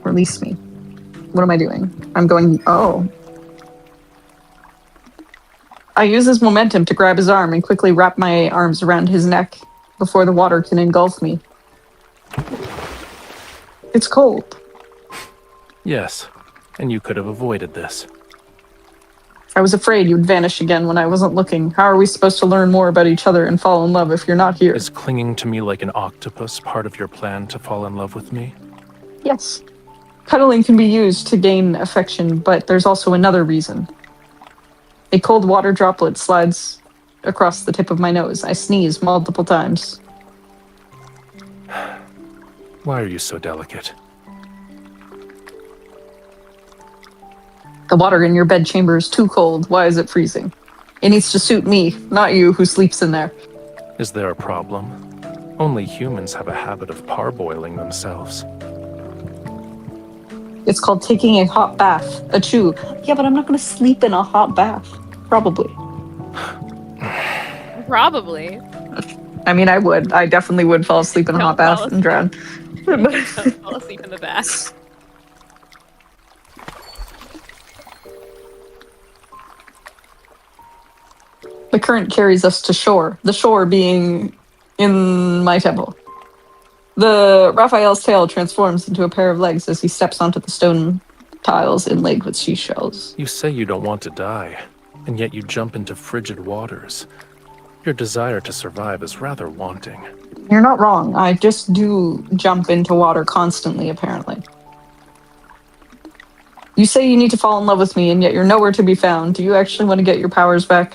Release me. What am I doing? I'm going... Oh. I use his momentum to grab his arm and quickly wrap my arms around his neck before the water can engulf me. It's cold. Yes, and you could have avoided this. I was afraid you'd vanish again when I wasn't looking. How are we supposed to learn more about each other and fall in love if you're not here? Is clinging to me like an octopus part of your plan to fall in love with me? Yes. Cuddling can be used to gain affection, but there's also another reason. A cold water droplet slides across the tip of my nose. I sneeze multiple times. Why are you so delicate? The water in your bed chamber is too cold. Why is it freezing? It needs to suit me, not you who sleeps in there. Is there a problem? Only humans have a habit of parboiling themselves. It's called taking a hot bath. Achoo. Yeah, but I'm not going to sleep in a hot bath. Probably. Probably. I mean, I would. I definitely would fall asleep in a hot bath and drown. Don't fall asleep in the bath. The current carries us to shore, the shore being in my temple. The Raphael's tail transforms into a pair of legs as he steps onto the stone tiles inlaid with seashells. You say you don't want to die, and yet you jump into frigid waters. Your desire to survive is rather wanting. You're not wrong. I just do jump into water constantly, apparently. You say you need to fall in love with me, and yet you're nowhere to be found. Do you actually want to get your powers back?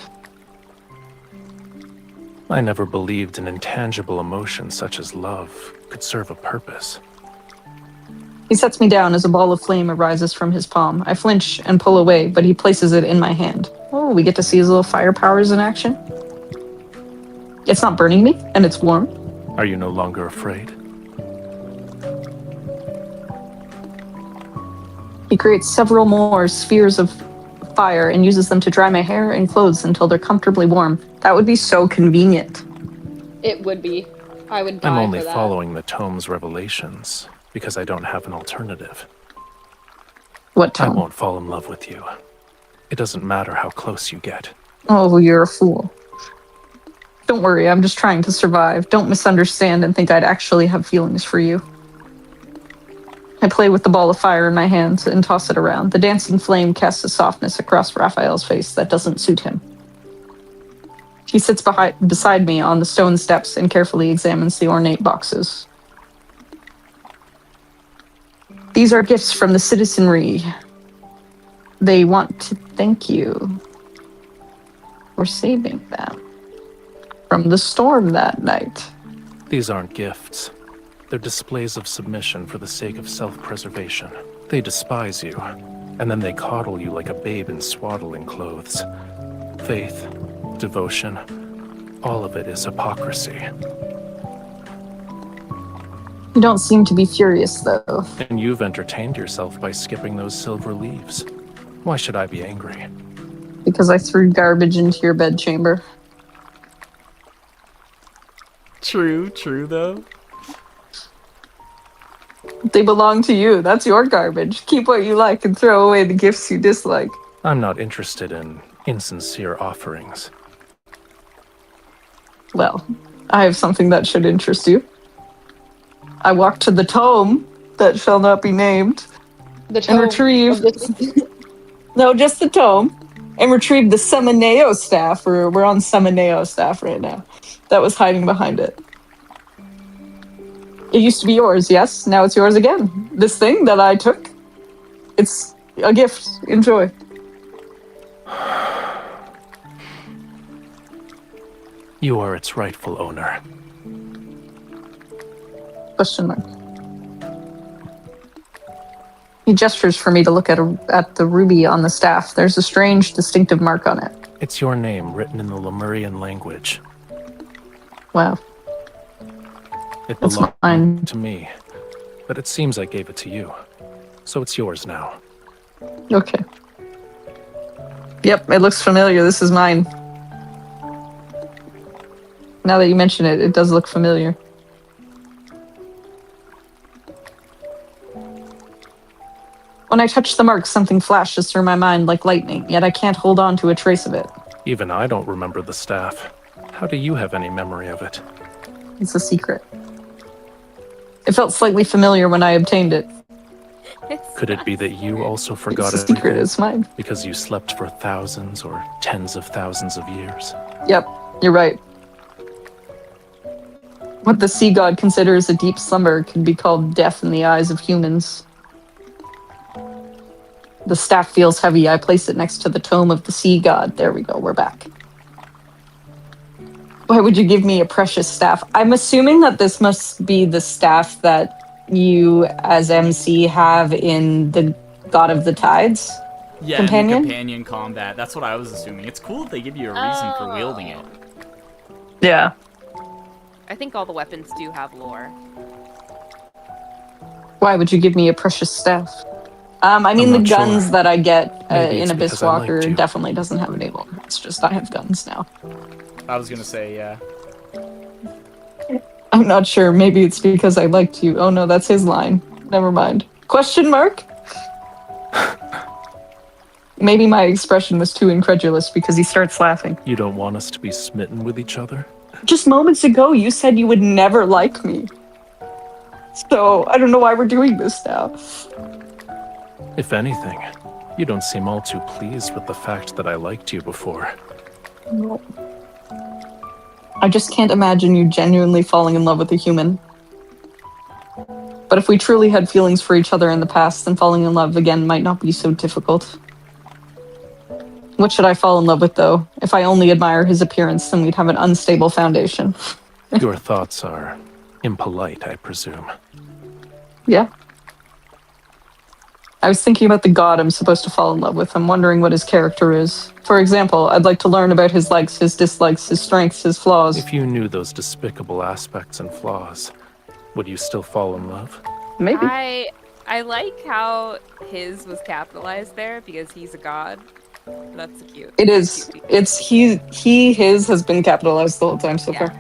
I never believed an intangible emotion such as love could serve a purpose. He sets me down as a ball of flame arises from his palm. I flinch and pull away, but he places it in my hand. Oh, we get to see his little fire powers in action. It's not burning me, and it's warm. Are you no longer afraid? He creates several more spheres of fire and uses them to dry my hair and clothes until they're comfortably warm. That would be so convenient. It would be. I would die I'm only for that. following the Tome's revelations because I don't have an alternative. What I Tome? won't fall in love with you. It doesn't matter how close you get. Oh, you're a fool. Don't worry, I'm just trying to survive. Don't misunderstand and think I'd actually have feelings for you. I play with the ball of fire in my hands and toss it around. The dancing flame casts a softness across Raphael's face that doesn't suit him. He sits beside me on the stone steps and carefully examines the ornate boxes. These are gifts from the citizenry. They want to thank you for saving them from the storm that night. These aren't gifts. They're displays of submission for the sake of self-preservation. They despise you, and then they coddle you like a babe in swaddling clothes. Faith, devotion, all of it is hypocrisy. You don't seem to be furious, though. And you've entertained yourself by skipping those silver leaves. Why should I be angry? Because I threw garbage into your bedchamber. True though. They belong to you. That's your garbage. Keep what you like and throw away the gifts you dislike. I'm not interested in insincere offerings. Well, I have something that should interest you. I walked to the tome that shall not be named The tome and retrieved... No, just the tome. And retrieve the Summoneo staff. We're on Summoneo staff right now. That was hiding behind it. It used to be yours, yes. Now it's yours again. This thing that I took, it's a gift. Enjoy. You are its rightful owner. Question mark. He gestures for me to look at the ruby on the staff. There's a strange, distinctive mark on it. It's your name written in the Lemurian language. Wow. It That's belonged mine. to me, but it seems I gave it to you. So it's yours now. Okay. Yep, it looks familiar. This is mine. Now that you mention it, it does look familiar. When I touch the mark, something flashes through my mind like lightning, yet I can't hold on to a trace of it. Even I don't remember the staff. How do you have any memory of it? It's a secret. It felt slightly familiar when I obtained it. Could it be that you also forgot It's a secret, everything? it's mine. Because you slept for thousands or tens of thousands of years? Yep, you're right. What the sea god considers a deep slumber can be called death in the eyes of humans. The staff feels heavy. I place it next to the tome of the sea god. There we go, we're back. Why would you give me a precious staff? I'm assuming that this must be the staff that you, as MC, have in the God of the Tides Yeah, companion? in the companion combat. That's what I was assuming. It's cool if they give you a reason for wielding it. Yeah. I think all the weapons do have lore. Why would you give me a precious staff? I mean, I'm the not guns sure. that I get Maybe in it's Abyss because I liked Walker you. definitely doesn't have any lore. It's just I have guns now. I was gonna say, yeah. I'm not sure. Maybe it's because I liked you. Oh no, that's his line. Never mind. Question mark? Maybe my expression was too incredulous because he starts laughing. You don't want us to be smitten with each other? Just moments ago, you said you would never like me. So, I don't know why we're doing this now. If anything, you don't seem all too pleased with the fact that I liked you before. No. I just can't imagine you genuinely falling in love with a human. But if we truly had feelings for each other in the past, then falling in love again might not be so difficult. What should I fall in love with, though? If I only admire his appearance, then we'd have an unstable foundation. Your thoughts are impolite, I presume. Yeah. I was thinking about the god I'm supposed to fall in love with. I'm wondering what his character is. For example, I'd like to learn about his likes, his dislikes, his strengths, his flaws. If you knew those despicable aspects and flaws, would you still fall in love? Maybe. I like how his was capitalized there because he's a god. That's cute. It is. It's his has been capitalized the whole time so far.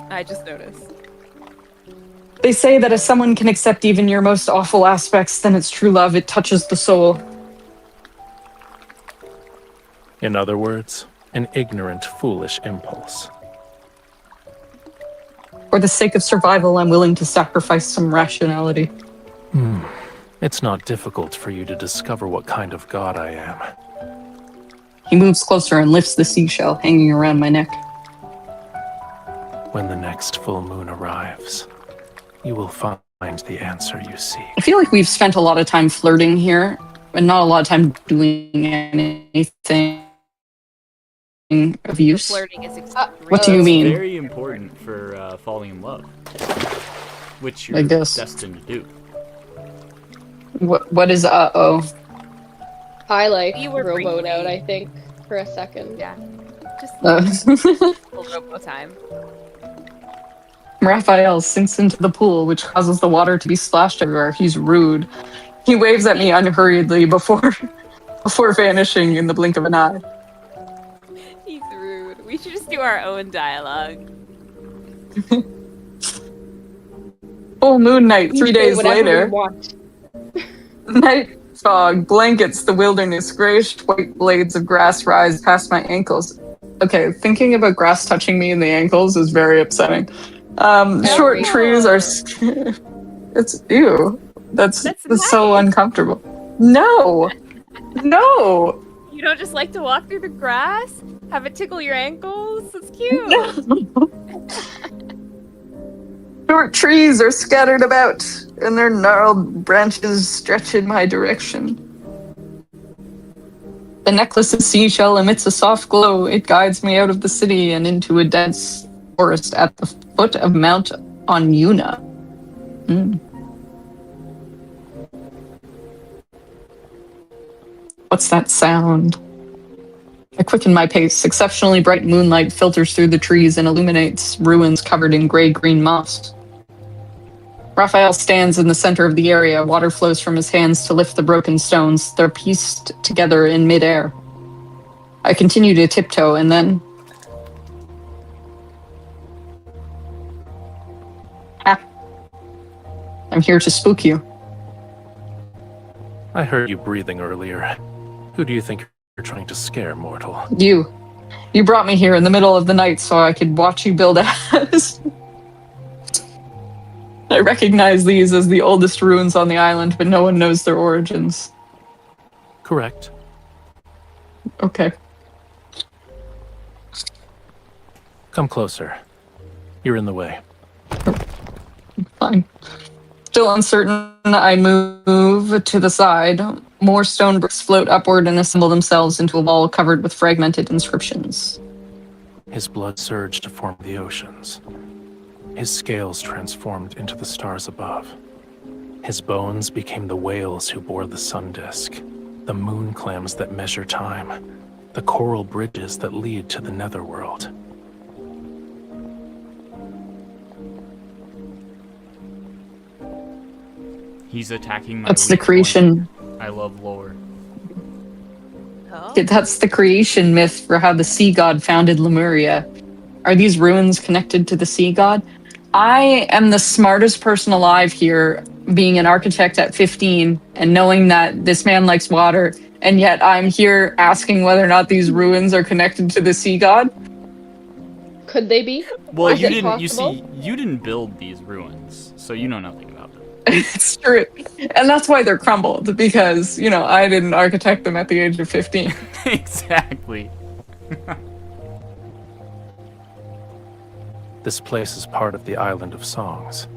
I just noticed. They say that if someone can accept even your most awful aspects, then it's true love. It touches the soul. In other words, an ignorant, foolish impulse. For the sake of survival, I'm willing to sacrifice some rationality. It's not difficult for you to discover what kind of god I am. He moves closer and lifts the seashell hanging around my neck. When the next full moon arrives, you will find the answer you seek. I feel like we've spent a lot of time flirting here, and not a lot of time doing anything of use. Flirting is What do you mean? Very important for falling in love, which I you're guess. destined to do. What is uh-oh? I like You were rowboat briefly- out, I think, for a second. Yeah. Just Uh, a little time. Raphael sinks into the pool, which causes the water to be splashed everywhere. He's rude. He waves at me unhurriedly before vanishing in the blink of an eye. He's rude. We should just do our own dialogue. Full moon night, You 3 say days whatever later. you want. Night fog blankets the wilderness. Grayish white blades of grass rise past my ankles. Okay, thinking about grass touching me in the ankles is very upsetting. Short trees are... It's... Ew. That's so uncomfortable. No! No! You don't just like to walk through the grass? Have it tickle your ankles? It's cute. No! Short trees are scattered about, and their gnarled branches stretch in my direction. The necklace's seashell emits a soft glow. It guides me out of the city and into a dense forest at the foot of Mount Onuna. What's that sound? I quicken my pace. Exceptionally bright moonlight filters through the trees and illuminates ruins covered in gray-green moss. Rafayel stands in the center of the area. Water flows from his hands to lift the broken stones. They're pieced together in midair. I continue to tiptoe, and then... I'm here to spook you. I heard you breathing earlier. Who do you think you're trying to scare, mortal? You. You brought me here in the middle of the night so I could watch you build a house. I recognize these as the oldest ruins on the island, but no one knows their origins. Correct. Okay. Come closer. You're in the way. Fine. Still uncertain, I move to the side. More stone bricks float upward and assemble themselves into a wall covered with fragmented inscriptions. His blood surged to form the oceans. His scales transformed into the stars above. His bones became the whales who bore the sun disk, the moon clams that measure time, the coral bridges that lead to the netherworld. He's attacking my That's the weak creation. point. I love lore. Oh. That's the creation myth for how the sea god founded Lemuria. Are these ruins connected to the sea god? I am the smartest person alive here, being an architect at 15 and knowing that this man likes water, and yet I'm here asking whether or not these ruins are connected to the sea god. Could they be? Well, Is you it didn't. You possible? see, you didn't build these ruins, so you know nothing about them. It's true. And that's why they're crumbled, because, you know, I didn't architect them at the age of 15. Exactly. This place is part of the Island of Songs.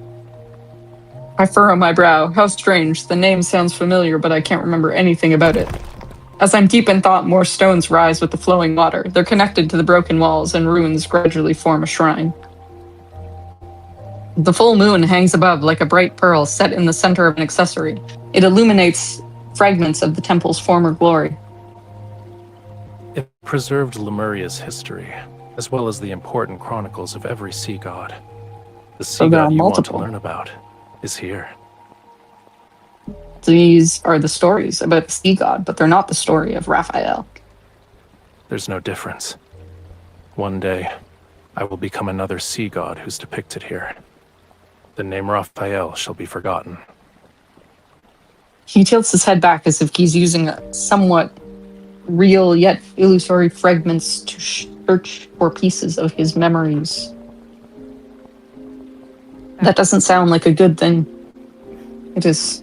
I furrow my brow. How strange. The name sounds familiar, but I can't remember anything about it. As I'm deep in thought, more stones rise with the flowing water. They're connected to the broken walls, and ruins gradually form a shrine. The full moon hangs above like a bright pearl set in the center of an accessory. It illuminates fragments of the temple's former glory. It preserved Lemuria's history, as well as the important chronicles of every sea god. The sea there are god you want to multiple. learn about is here. These are the stories about the sea god, but they're not the story of Rafayel. There's no difference. One day, I will become another sea god who's depicted here. The name Rafayel shall be forgotten. He tilts his head back as if he's using somewhat real yet illusory fragments to search for pieces of his memories. That doesn't sound like a good thing. It is.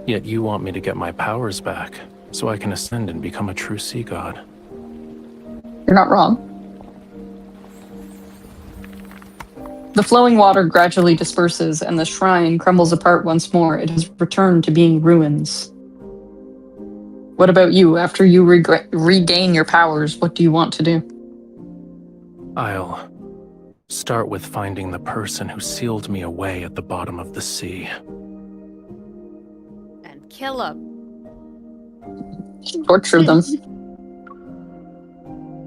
Yet you want me to get my powers back, so I can ascend and become a true sea god. You're not wrong. The flowing water gradually disperses, and the shrine crumbles apart once more. It has returned to being ruins. What about you? After you regain your powers, what do you want to do? I'll start with finding the person who sealed me away at the bottom of the sea. And kill him. Torture them.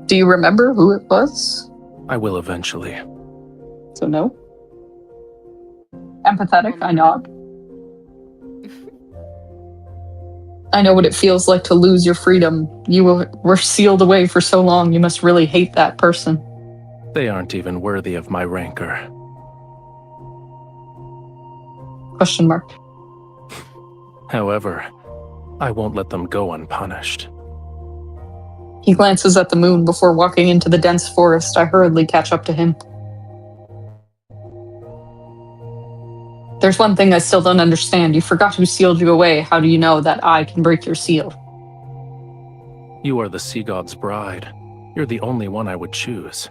Do you remember who it was? I will eventually. So no. Empathetic, I nod. I know what it feels like to lose your freedom. You were sealed away for so long, you must really hate that person. They aren't even worthy of my rancor. Question mark. However, I won't let them go unpunished. He glances at the moon before walking into the dense forest. I hurriedly catch up to him. There's one thing I still don't understand. You forgot who sealed you away. How do you know that I can break your seal? You are the sea god's bride. You're the only one I would choose.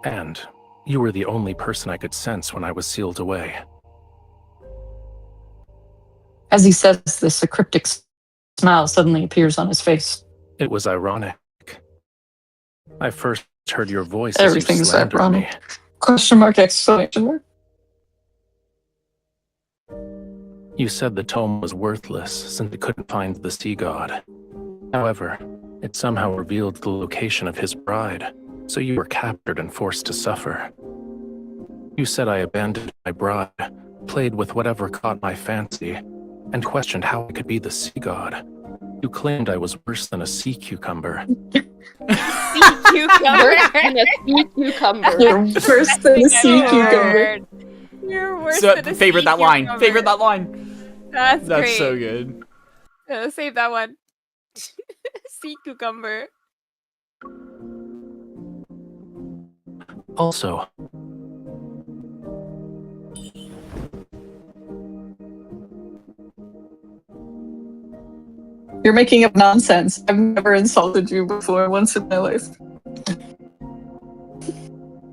And you were the only person I could sense when I was sealed away. As he says this, a cryptic smile suddenly appears on his face. It was ironic. I first heard your voice as you Everything's slandered me. ironic. Question mark, exclamation mark. You said the tome was worthless since it couldn't find the sea god. However, it somehow revealed the location of his bride, so you were captured and forced to suffer. You said I abandoned my bride, played with whatever caught my fancy, and questioned how I could be the sea god. You claimed I was worse than a sea cucumber. Sea cucumber. Worse than a sea cucumber. You're worse than a sea cucumber. You're worse So, than a favorite sea that line. cucumber. Favorite that line. That's That's great. so good. Save that one. Sea cucumber. Also, You're making up nonsense. I've never insulted you before once in my life.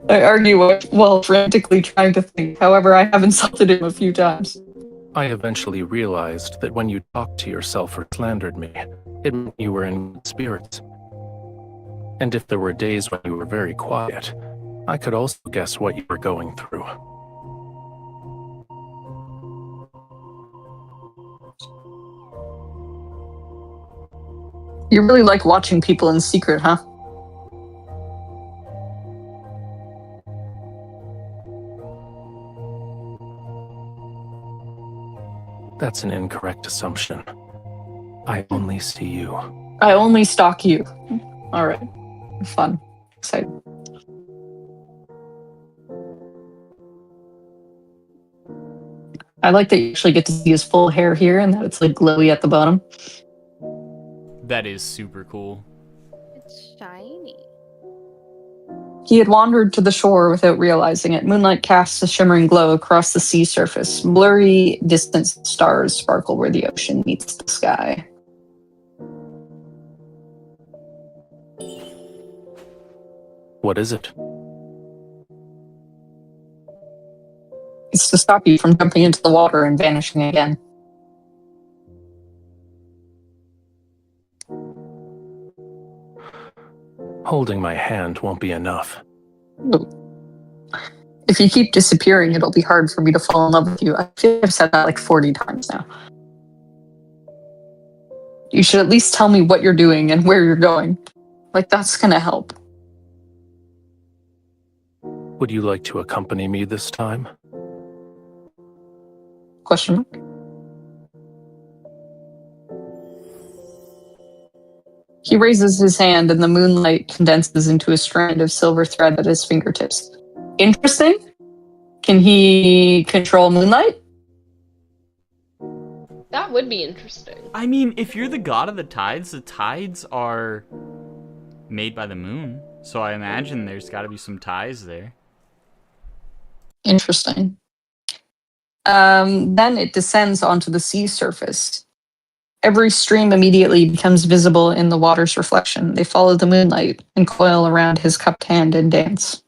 I argue while frantically trying to think. However, I have insulted him a few times. I eventually realized that when you talked to yourself or slandered me, it meant you were in good spirits. And if there were days when you were very quiet, I could also guess what you were going through. You really like watching people in secret, huh? That's an incorrect assumption. I only see you. I only stalk you. Alright. Fun. Exciting. I like that you actually get to see his full hair here and that it's like glowy at the bottom. That is super cool. It's shiny. He had wandered to the shore without realizing it. Moonlight casts a shimmering glow across the sea surface. Blurry, distant stars sparkle where the ocean meets the sky. What is it? It's to stop you from jumping into the water and vanishing again. Holding my hand won't be enough. If you keep disappearing, it'll be hard for me to fall in love with you. I feel like I've said that like 40 times now. You should at least tell me what you're doing and where you're going. Like, that's gonna help. Would you like to accompany me this time? Question mark? He raises his hand and the moonlight condenses into a strand of silver thread at his fingertips. Interesting. Can he control moonlight? That would be interesting. I mean, if you're the god of the tides are made by the moon. So I imagine there's got to be some ties there. Interesting. Then it descends onto the sea surface. Every stream immediately becomes visible in the water's reflection. They follow the moonlight and coil around his cupped hand and dance.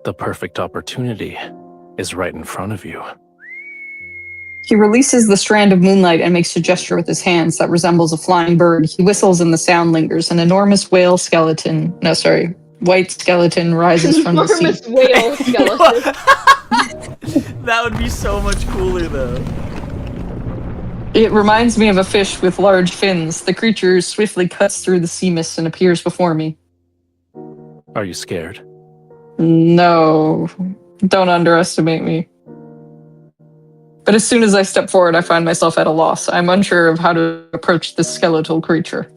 The perfect opportunity is right in front of you. He releases the strand of moonlight and makes a gesture with his hands that resembles a flying bird. He whistles and the sound lingers. An enormous white skeleton rises from the sea. Enormous whale skeleton. That would be so much cooler, though. It reminds me of a fish with large fins. The creature swiftly cuts through the sea mist and appears before me. Are you scared? No, don't underestimate me. But as soon as I step forward, I find myself at a loss. I'm unsure of how to approach this skeletal creature.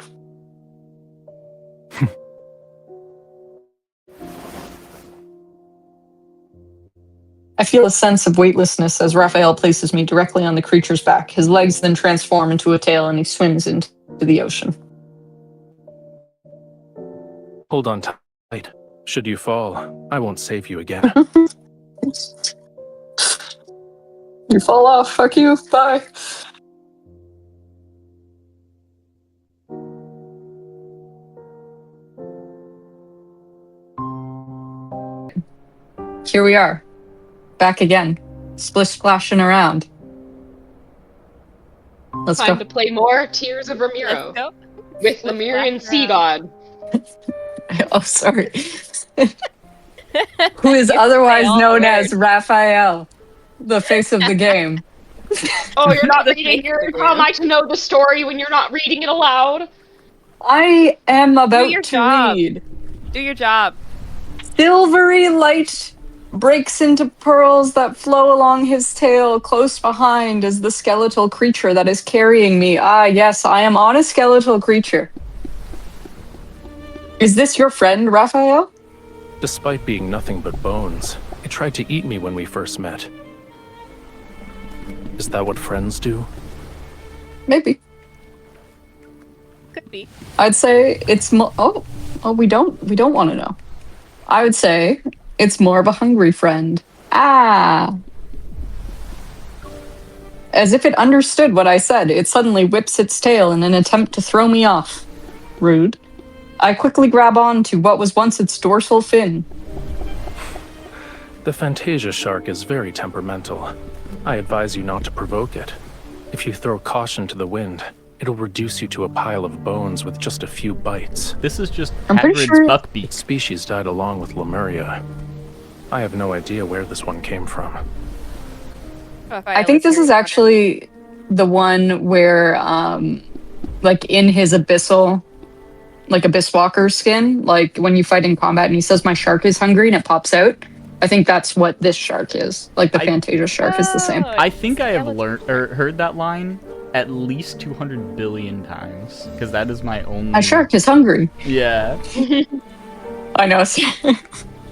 I feel a sense of weightlessness as Raphael places me directly on the creature's back. His legs then transform into a tail and he swims into the ocean. Hold on tight. Should you fall, I won't save you again. You fall off. Fuck you. Bye. Here we are. Back again. Splish splashing around. Let's Time go. to play more Tears of Let's Romirro go. with Let's Lemurian flash sea around. god. Oh, sorry. Who is You play otherwise all the known as words. Raphael, the face of the game. Oh, you're not The reading face your. of the How am game. I to know the story when you're not reading it aloud? I am Do about your to job. read. Do your job. Silvery light breaks into pearls that flow along his tail. Close behind is the skeletal creature that is carrying me. Ah, yes, I am on a skeletal creature. Is this your friend, Raphael? Despite being nothing but bones, it tried to eat me when we first met. Is that what friends do? Maybe. Could be. I'd say it's more. Oh, we don't want to know. I would say it's more of a hungry friend. Ah. As if it understood what I said, it suddenly whips its tail in an attempt to throw me off. Rude. I quickly grab on to what was once its dorsal fin. The Fantasia shark is very temperamental. I advise you not to provoke it. If you throw caution to the wind, it'll reduce you to a pile of bones with just a few bites. This is just I'm pretty Hagrid's sure- buckbeak. Its species died along with Lemuria. I have no idea where this one came from. I think this is actually the one where, like, in his abyssal, like, Abyss Walker skin, like, when you fight in combat and he says, my shark is hungry, and it pops out. I think that's what this shark is. Like, the Fantasia shark is the same. I think I have learned or heard that line at least 200 billion times, because that is my only. My shark is hungry. Yeah. I know.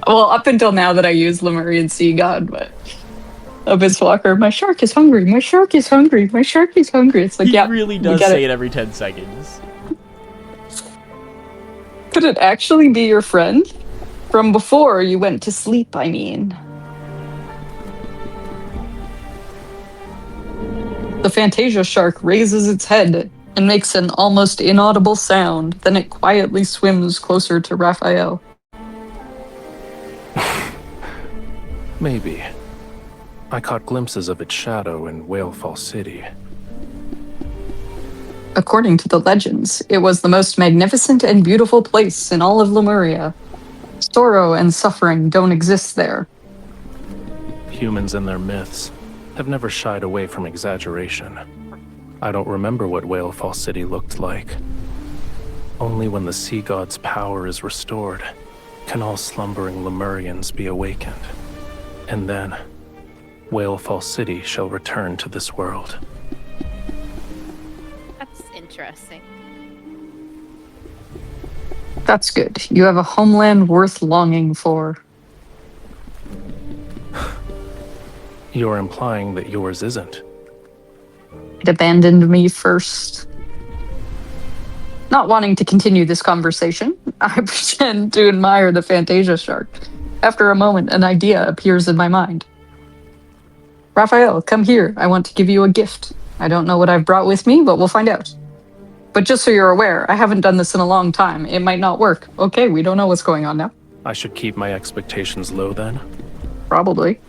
Well, up until now that I use Lemurian Sea God, but Abyss Walker, my shark is hungry. My shark is hungry. My shark is hungry. It's like, He yeah, really we does get say it every 10 seconds. Could it actually be your friend? From before you went to sleep, I mean. The Fantasia shark raises its head and makes an almost inaudible sound. Then it quietly swims closer to Raphael. Maybe. I caught glimpses of its shadow in Whalefall City. According to the legends, it was the most magnificent and beautiful place in all of Lemuria. Sorrow and suffering don't exist there. Humans and their myths have never shied away from exaggeration. I don't remember what Whalefall City looked like. Only when the sea god's power is restored can all slumbering Lemurians be awakened. And then, Whalefall City shall return to this world. That's interesting. That's good. You have a homeland worth longing for. You're implying that yours isn't. It abandoned me first. Not wanting to continue this conversation, I pretend to admire the Fantasia shark. After a moment, an idea appears in my mind. Raphael, come here. I want to give you a gift. I don't know what I've brought with me, but we'll find out. But just so you're aware, I haven't done this in a long time. It might not work. Okay, we don't know what's going on now. I should keep my expectations low then? Probably.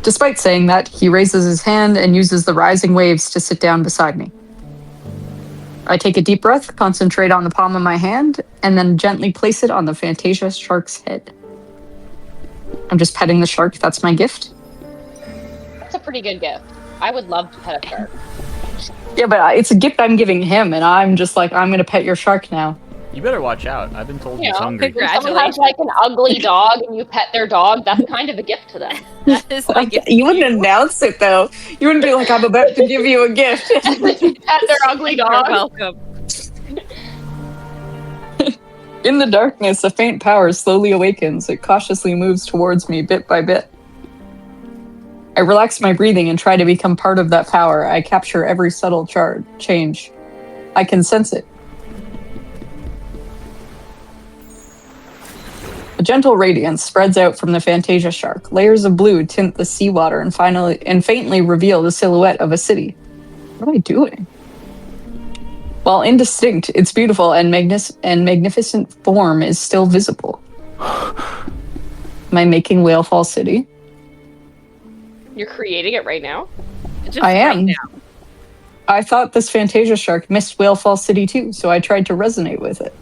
Despite saying that, he raises his hand and uses the rising waves to sit down beside me. I take a deep breath, concentrate on the palm of my hand, and then gently place it on the Fantasia shark's head. I'm just petting the shark. That's my gift. That's a pretty good gift. I would love to pet a shark. Yeah, but it's a gift I'm giving him, and I'm just like, I'm going to pet your shark now. You better watch out. I've been told he's hungry. When someone has like an ugly dog and you pet their dog, that's kind of a gift to them. That is my gift. You wouldn't announce it, though. You wouldn't be like, I'm about to give you a gift. You pet their ugly You're dog. welcome. In the darkness, a faint power slowly awakens. It cautiously moves towards me bit by bit. I relax my breathing and try to become part of that power. I capture every subtle change. I can sense it. A gentle radiance spreads out from the Fantasia shark. Layers of blue tint the seawater and faintly reveal the silhouette of a city. What am I doing? While indistinct, its beautiful and magnificent form is still visible. Am I making Whalefall City? You're creating it right now? Just I am. Right now. I thought this Fantasia shark missed Whalefall City too, so I tried to resonate with it.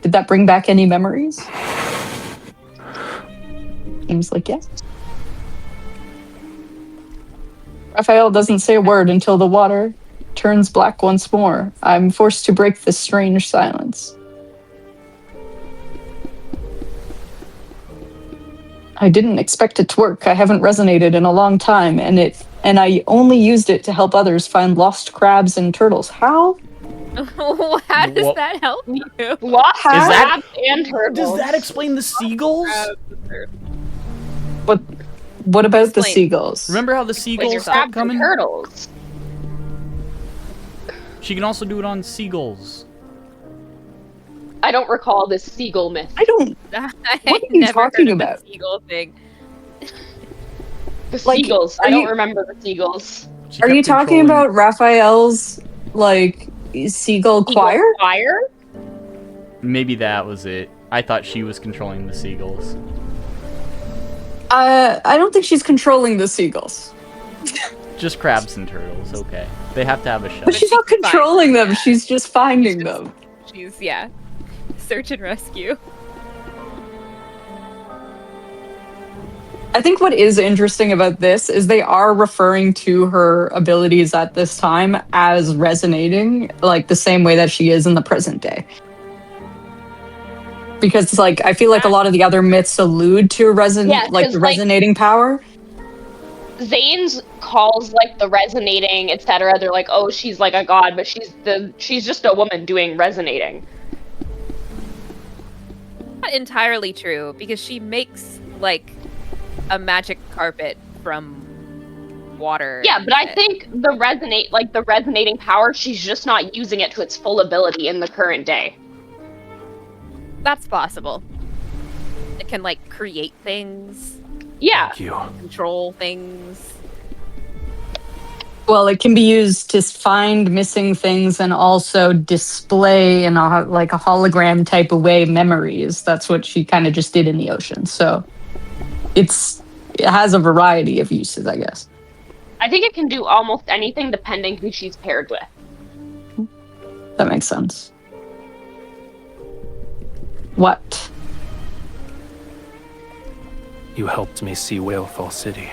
Did that bring back any memories? Seems like yes. Raphael doesn't say a word until the water turns black once more. I'm forced to break this strange silence. I didn't expect it to work. I haven't resonated in a long time, and I only used it to help others find lost crabs and turtles. How? How does that help you? Lost crabs and turtles. Does that explain the seagulls? What about the seagulls? Remember how the seagulls stopped coming? Turtles. She can also do it on seagulls. I don't recall this seagull myth. I don't. What are you talking about? The seagull thing. The seagulls. I don't remember the seagulls. Are you talking about Raphael's seagull choir? Choir? Maybe that was it. I thought she was controlling the seagulls. I don't think she's controlling the seagulls. Just crabs and turtles, okay. They have to have a shell. But she's not controlling them, she's just finding them. She's, search and rescue. I think what is interesting about this is they are referring to her abilities at this time as resonating, like the same way that she is in the present day. Because I feel like a lot of the other myths allude to the resonating power. Zane's calls the resonating, etc. They're like, oh, she's like a god, but she's just a woman doing resonating. Not entirely true, because she makes a magic carpet from water. Yeah, but I think the resonating power, she's just not using it to its full ability in the current day. That's possible. It can create things. Yeah. Thank you. Control things. Well, it can be used to find missing things and also display in a hologram type of way memories. That's what she kind of just did in the ocean. So it has a variety of uses, I guess. I think it can do almost anything depending who she's paired with. That makes sense. What? You helped me see Whalefall City.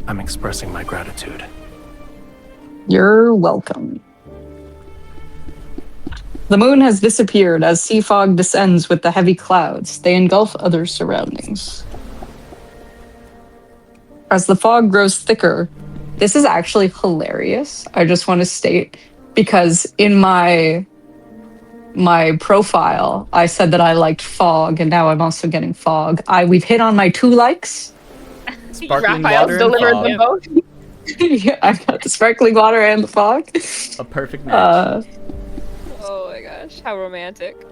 I'm expressing my gratitude. You're welcome. The moon has disappeared as sea fog descends with the heavy clouds. They engulf other surroundings. As the fog grows thicker, this is actually hilarious. I just want to state, because in my profile, I said that I liked fog, and now I'm also getting fog. We've hit on my 2 likes. Sparkling Raphael's water delivered and them fog. both. Yeah, I've got the sparkling water and the fog. A perfect match. Oh my gosh, how romantic.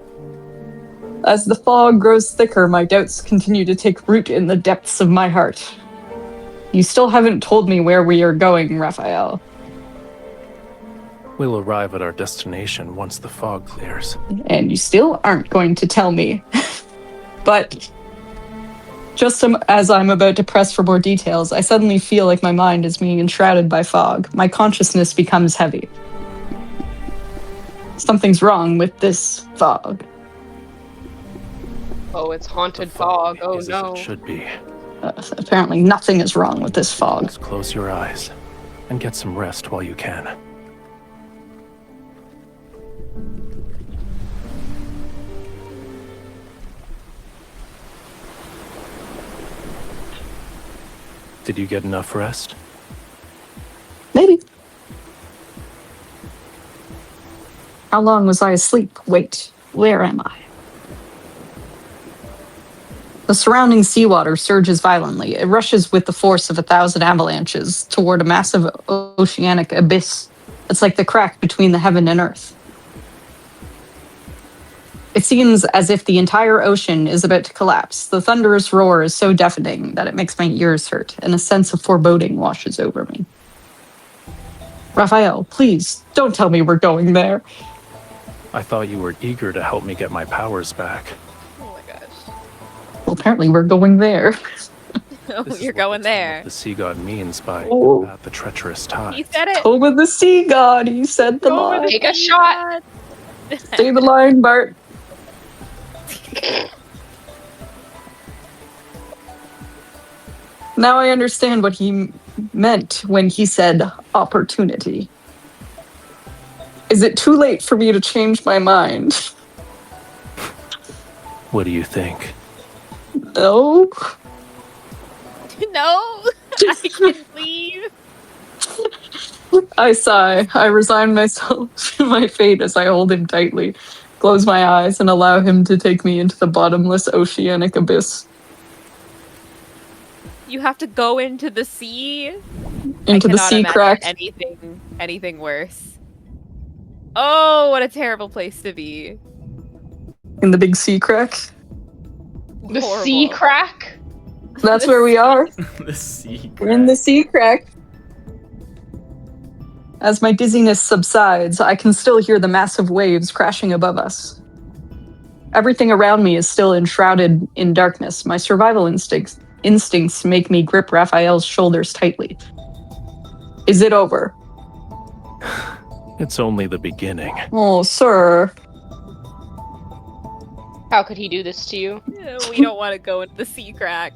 As the fog grows thicker, my doubts continue to take root in the depths of my heart. You still haven't told me where we are going, Raphael. We'll arrive at our destination once the fog clears. And you still aren't going to tell me. But just as I'm about to press for more details, I suddenly feel like my mind is being enshrouded by fog. My consciousness becomes heavy. Something's wrong with this fog. Oh, it's haunted fog. Oh is no. as it should be. Apparently nothing is wrong with this fog. Just close your eyes and get some rest while you can. Did you get enough rest? Maybe. How long was I asleep? Wait, where am I? The surrounding seawater surges violently. It rushes with the force of 1,000 avalanches toward a massive oceanic abyss. It's like the crack between the heaven and earth. It seems as if the entire ocean is about to collapse. The thunderous roar is so deafening that it makes my ears hurt, and a sense of foreboding washes over me. Raphael, please, don't tell me we're going there. I thought you were eager to help me get my powers back. Oh my gosh. Well, apparently we're going there. Oh, This is you're what going the Tome there. of the sea god means by Oh. the treacherous tide. He said it. Tome the sea god, he said the Tome the line. Take a sea shot. god. Say the line, Bart. Now I understand what he meant when he said opportunity. Is it too late for me to change my mind? What do you think? No. No, I can leave. I sigh. I resign myself to my fate as I hold him tightly, close my eyes, and allow him to take me into the bottomless oceanic abyss. You have to go into the sea. Into the I cannot sea imagine crack. anything worse. Oh, what a terrible place to be. In the big sea crack. The Horrible. sea crack? That's The where we are. The sea. We're in the sea crack. As my dizziness subsides, I can still hear the massive waves crashing above us. Everything around me is still enshrouded in darkness. My survival instincts make me grip Raphael's shoulders tightly. Is it over? It's only the beginning. Oh, sir. How could he do this to you? We don't want to go into the sea crack.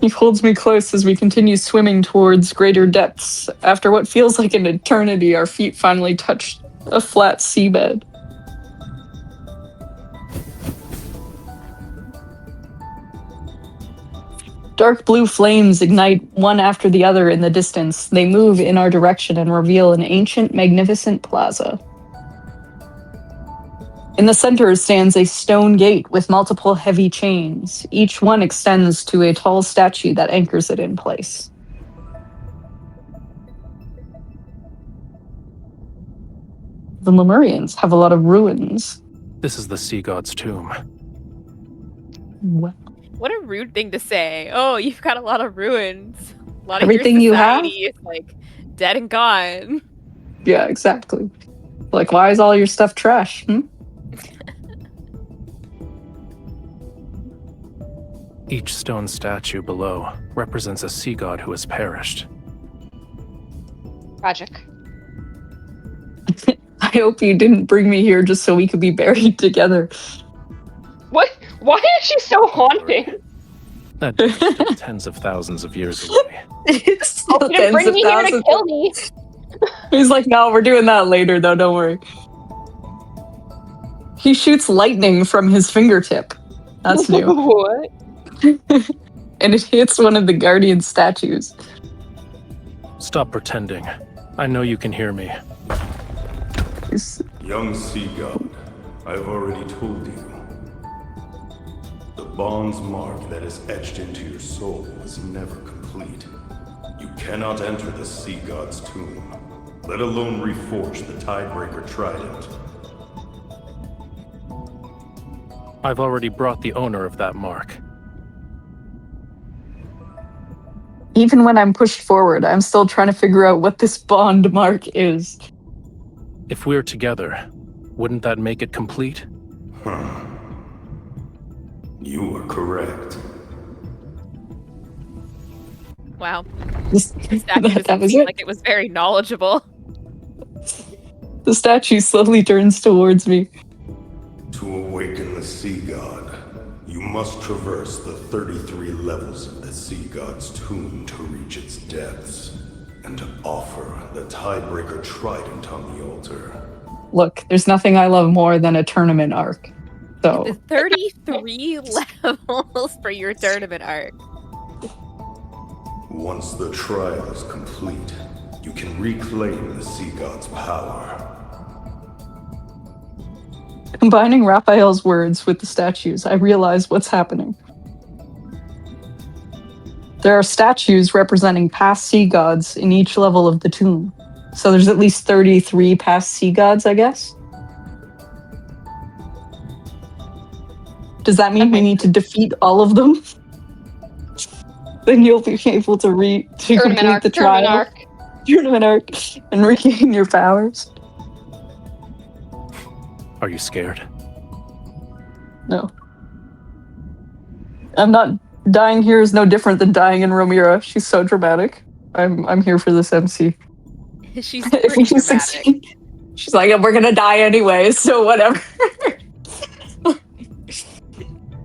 He holds me close as we continue swimming towards greater depths. After what feels like an eternity, our feet finally touch a flat seabed. Dark blue flames ignite one after the other in the distance. They move in our direction and reveal an ancient, magnificent plaza. In the center stands a stone gate with multiple heavy chains. Each one extends to a tall statue that anchors it in place. The Lemurians have a lot of ruins. This is the sea god's tomb. Well, What a rude thing to say. Oh, you've got a lot of ruins. A lot Everything of you your have? society is like dead and gone. yeah, exactly. Like, why is all your stuff trash? Each stone statue below represents a sea god who has perished. Tragic. I hope you didn't bring me here just so we could be buried together. What? Why is she so haunting? That deed is still tens of thousands of years away. It's still You didn't tens bring of me here to thousands. kill me. He's like, no, we're doing that later, though. Don't worry. He shoots lightning from his fingertip. That's new. What? And it hits one of the guardian statues. Stop pretending. I know you can hear me. It's- Young sea god, I've already told you. The bond's mark that is etched into your soul was never complete. You cannot enter the sea god's tomb, let alone reforge the Tidebreaker trident. I've already brought the owner of that mark. Even when I'm pushed forward, I'm still trying to figure out what this bond mark is. If we're together, wouldn't that make it complete? Huh. You are correct. Wow. This- The statue that doesn't was seem it. like it was very knowledgeable. The statue slowly turns towards me. To awaken the sea god, you must traverse the 33 levels of the sea god's tomb to reach its depths, and to offer the Tidebreaker trident on the altar. Look, there's nothing I love more than a tournament arc. So, The 33 levels for your tournament arc. Once the trial is complete, you can reclaim the sea god's power. combining Raphael's words with the statues, I realize what's happening. There are statues representing past sea gods in each level of the tomb. So there's at least 33 past sea gods, I guess? Does that mean we need to defeat all of them? Then you'll be able to complete the trial. Tournament arc. And regain your powers. Are you scared? No. I'm not. Dying here is no different than dying in Romirro. She's so dramatic. I'm here for this MC. She's If pretty we dramatic. succeed, she's like, we're gonna die anyway, so whatever.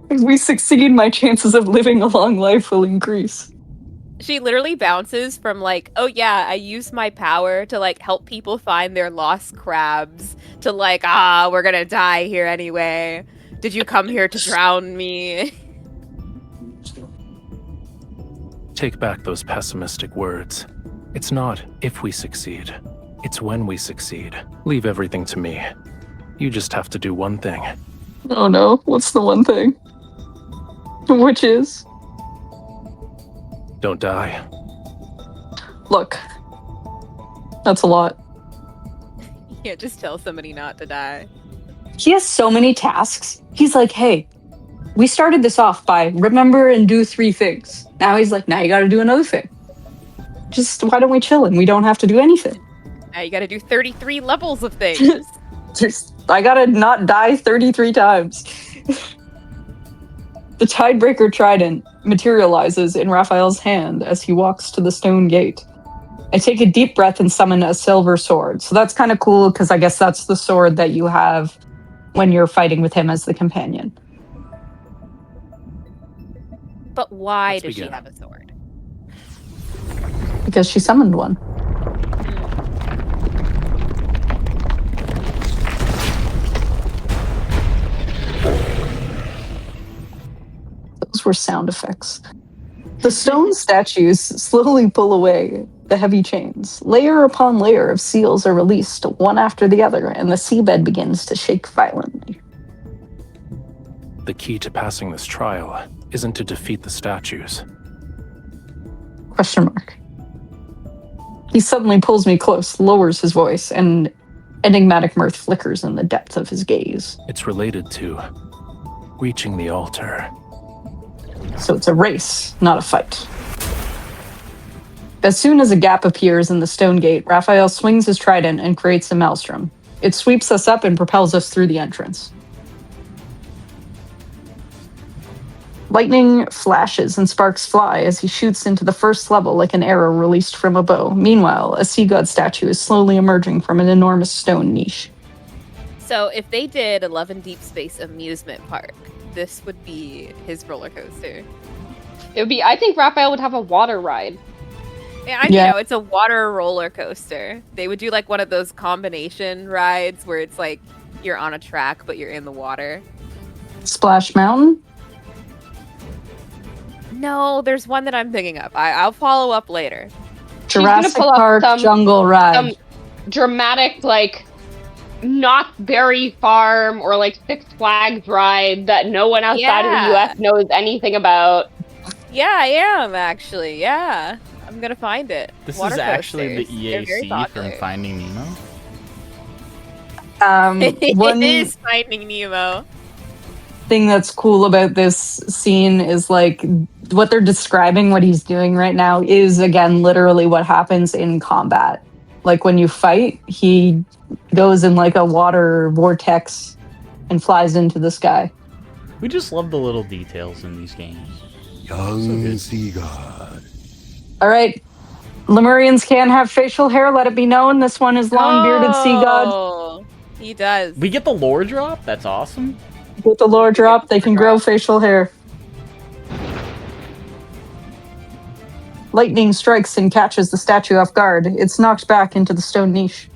If we succeed, my chances of living a long life will increase. She literally bounces from like, oh yeah, I use my power to like help people find their lost crabs, to like, we're gonna die here anyway. Did you come here to drown me? Take back those pessimistic words. It's not if we succeed. It's when we succeed. Leave everything to me. You just have to do one thing. Oh no, what's the one thing? Which is? Don't die. Look. That's a lot. You can't just tell somebody not to die. He has so many tasks. He's like, hey, we started this off by remember and do 3 things. Now he's like, now you gotta do another thing. Just, why don't we chill and we don't have to do anything? Now you gotta do 33 levels of things. I gotta not die 33 times. The Tidebreaker Trident materializes in Raphael's hand as he walks to the stone gate. I take a deep breath and summon a silver sword. So that's kind of cool, because I guess that's the sword that you have when you're fighting with him as the companion. But why Let's does begin. she have a sword? Because she summoned one. Those were sound effects. The stone statues slowly pull away the heavy chains. Layer upon layer of seals are released, one after the other, and the seabed begins to shake violently. The key to passing this trial isn't to defeat the statues. Question mark. He suddenly pulls me close, lowers his voice, and enigmatic mirth flickers in the depth of his gaze. It's related to reaching the altar. So it's a race, not a fight. As soon as a gap appears in the stone gate, Raphael swings his trident and creates a maelstrom. It sweeps us up and propels us through the entrance. Lightning flashes and sparks fly as he shoots into the first level like an arrow released from a bow. Meanwhile, a sea god statue is slowly emerging from an enormous stone niche. So if they did a Love and Deepspace amusement park, this would be his roller coaster. It would be. I think Raphael would have a water ride. Yeah, you know, it's a water roller coaster. They would do like one of those combination rides where it's like you're on a track but you're in the water. Splash Mountain? No, there's one that I'm thinking of. I'll follow up later. Jurassic Park Jungle Ride. Some dramatic, like, not very farm or like Six Flags ride that no one outside of the US knows anything about. Yeah, I am actually. Yeah. I'm gonna find it. This Water is actually the coasters. They're very EAC from popular. Finding Nemo. One It is Finding Nemo. thing that's cool about this scene is like what they're describing, what he's doing right now is again literally what happens in combat. Like when you fight, he goes in like a water vortex and flies into the sky. We just love the little details in these games. Young sea god. All right, Lemurians can have facial hair, let it be known. This one is long-bearded sea god. Oh, he does. We get the lore drop? That's awesome. With the lore drop, they can grow facial hair. Lightning strikes and catches the statue off guard. It's knocked back into the stone niche.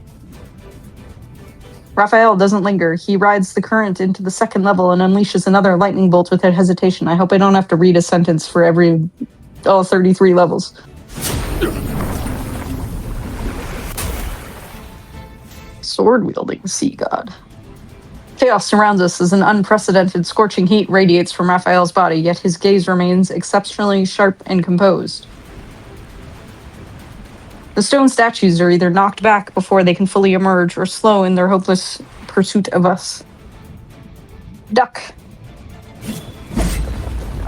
Raphael doesn't linger. He rides the current into the second level and unleashes another lightning bolt without hesitation. I hope I don't have to read a sentence for all 33 levels. Sword-wielding sea god. Chaos surrounds us as an unprecedented scorching heat radiates from Raphael's body, yet his gaze remains exceptionally sharp and composed. The stone statues are either knocked back before they can fully emerge or slow in their hopeless pursuit of us. Duck.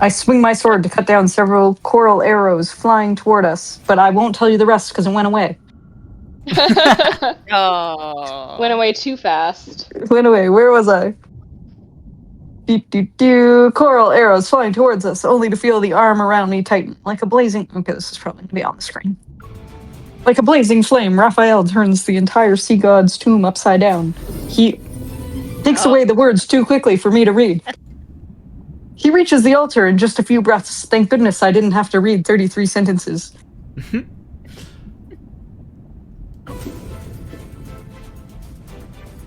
I swing my sword to cut down several coral arrows flying toward us, but I won't tell you the rest because it went away. Oh. Went away too fast. It went away. Where was I? Coral arrows flying towards us, only to feel the arm around me tighten. Like a blazing... Okay, this is probably going to be on the screen. Like a blazing flame, Raphael turns the entire sea god's tomb upside down. He takes away the words too quickly for me to read. He reaches the altar in just a few breaths. Thank goodness I didn't have to read 33 sentences.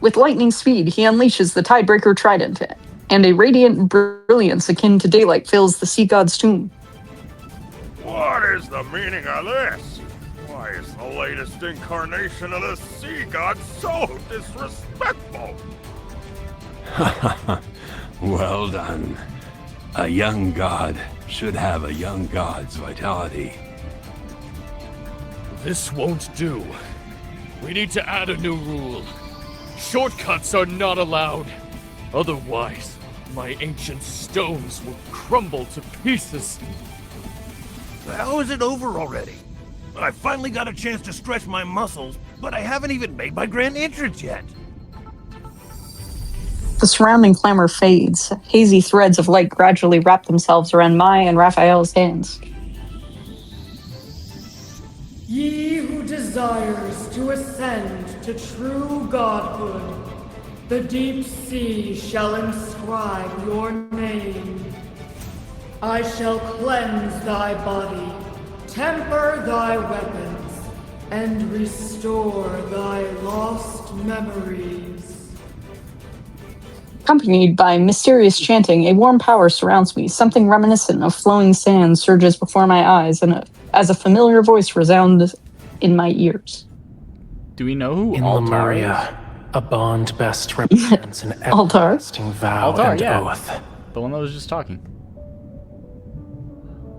With lightning speed, he unleashes the Tidebreaker Trident, and a radiant brilliance akin to daylight fills the sea god's tomb. What is the meaning of this? Why is the latest incarnation of the sea god so disrespectful? Well done. A young god should have a young god's vitality. This won't do. We need to add a new rule. Shortcuts are not allowed. Otherwise, my ancient stones will crumble to pieces. How is it over already? I finally got a chance to stretch my muscles, but I haven't even made my grand entrance yet. The surrounding clamor fades. Hazy threads of light gradually wrap themselves around my and Raphael's hands. Ye who desires to ascend to true godhood, the deep sea shall inscribe your name. I shall cleanse thy body, temper thy weapons, and restore thy lost memories. Accompanied by mysterious chanting, a warm power surrounds me. Something reminiscent of flowing sand surges before my eyes, and as a familiar voice resounds in my ears. Do we know who In Altar Lemuria, is? a bond best represents an everlasting vow Altar, and yeah. oath. The one that was just talking.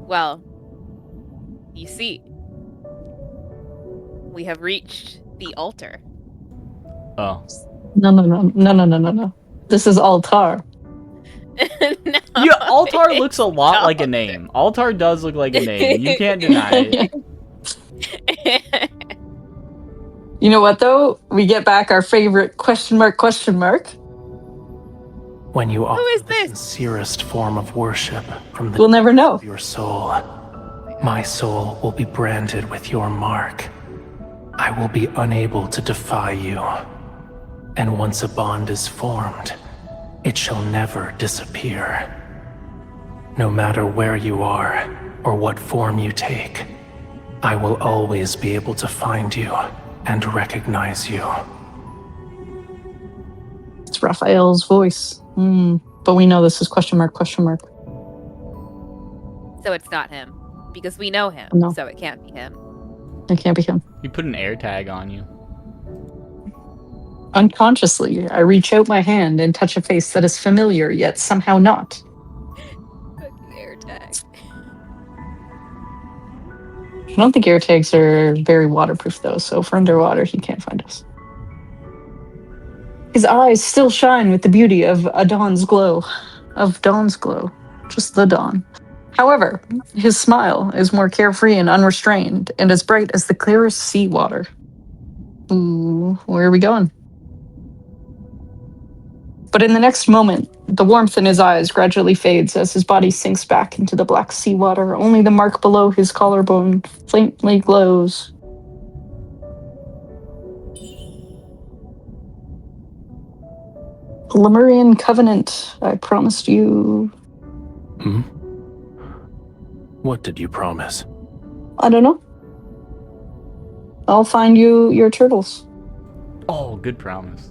Well, you see, we have reached the altar. Oh. No. This is Altar. No, Altar looks a lot like a name. Altar does look like a name. You can't deny it. You know what, though? We get back our favorite question mark. When you offer is the this? sincerest form of worship from the We'll never know. depths of your soul, my soul will be branded with your mark. I will be unable to defy you. And once a bond is formed, it shall never disappear. No matter where you are or what form you take, I will always be able to find you and recognize you. It's Raphael's voice. But we know this is question mark. So it's not him. Because we know him, No. so it can't be him. It can't be him. He put an air tag on you. Unconsciously, I reach out my hand and touch a face that is familiar, yet somehow not. Fucking air tag. I don't think air tags are very waterproof, though, so if we're underwater, he can't find us. His eyes still shine with the beauty of dawn's glow. Just the dawn. However, his smile is more carefree and unrestrained, and as bright as the clearest sea water. Ooh, where are we going? But in the next moment, the warmth in his eyes gradually fades as his body sinks back into the black seawater. Only the mark below his collarbone faintly glows. Lemurian covenant, I promised you. What did you promise? I don't know. I'll find you your turtles. Oh, good promise.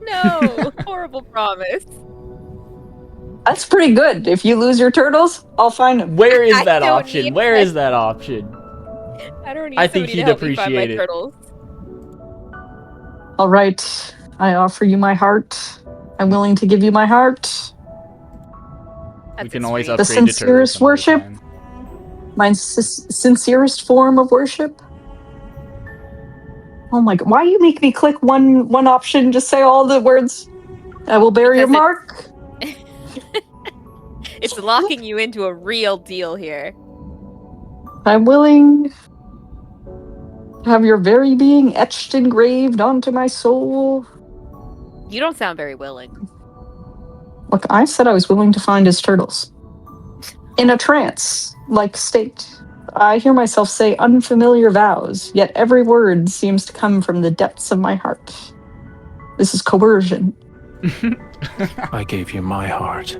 No, horrible promise. That's pretty good. If you lose your turtles, I'll find them. Where is I that don't option? need Where that. is that option? I don't need I think somebody he'd to help me find my appreciate it. turtles. All right, I offer you my heart. I'm willing to give you my heart. We can always The upgrade to turtles sincerest some other worship. time. My sincerest form of worship. Oh my god! Why you make me click one option? Just say all the words. I will bear your Because mark. It's locking you into a real deal here. I'm willing to have your very being etched engraved onto my soul. You don't sound very willing. Look, I said I was willing to find his turtles. In a trance-like state, I hear myself say unfamiliar vows, yet every word seems to come from the depths of my heart. This is coercion. I gave you my heart.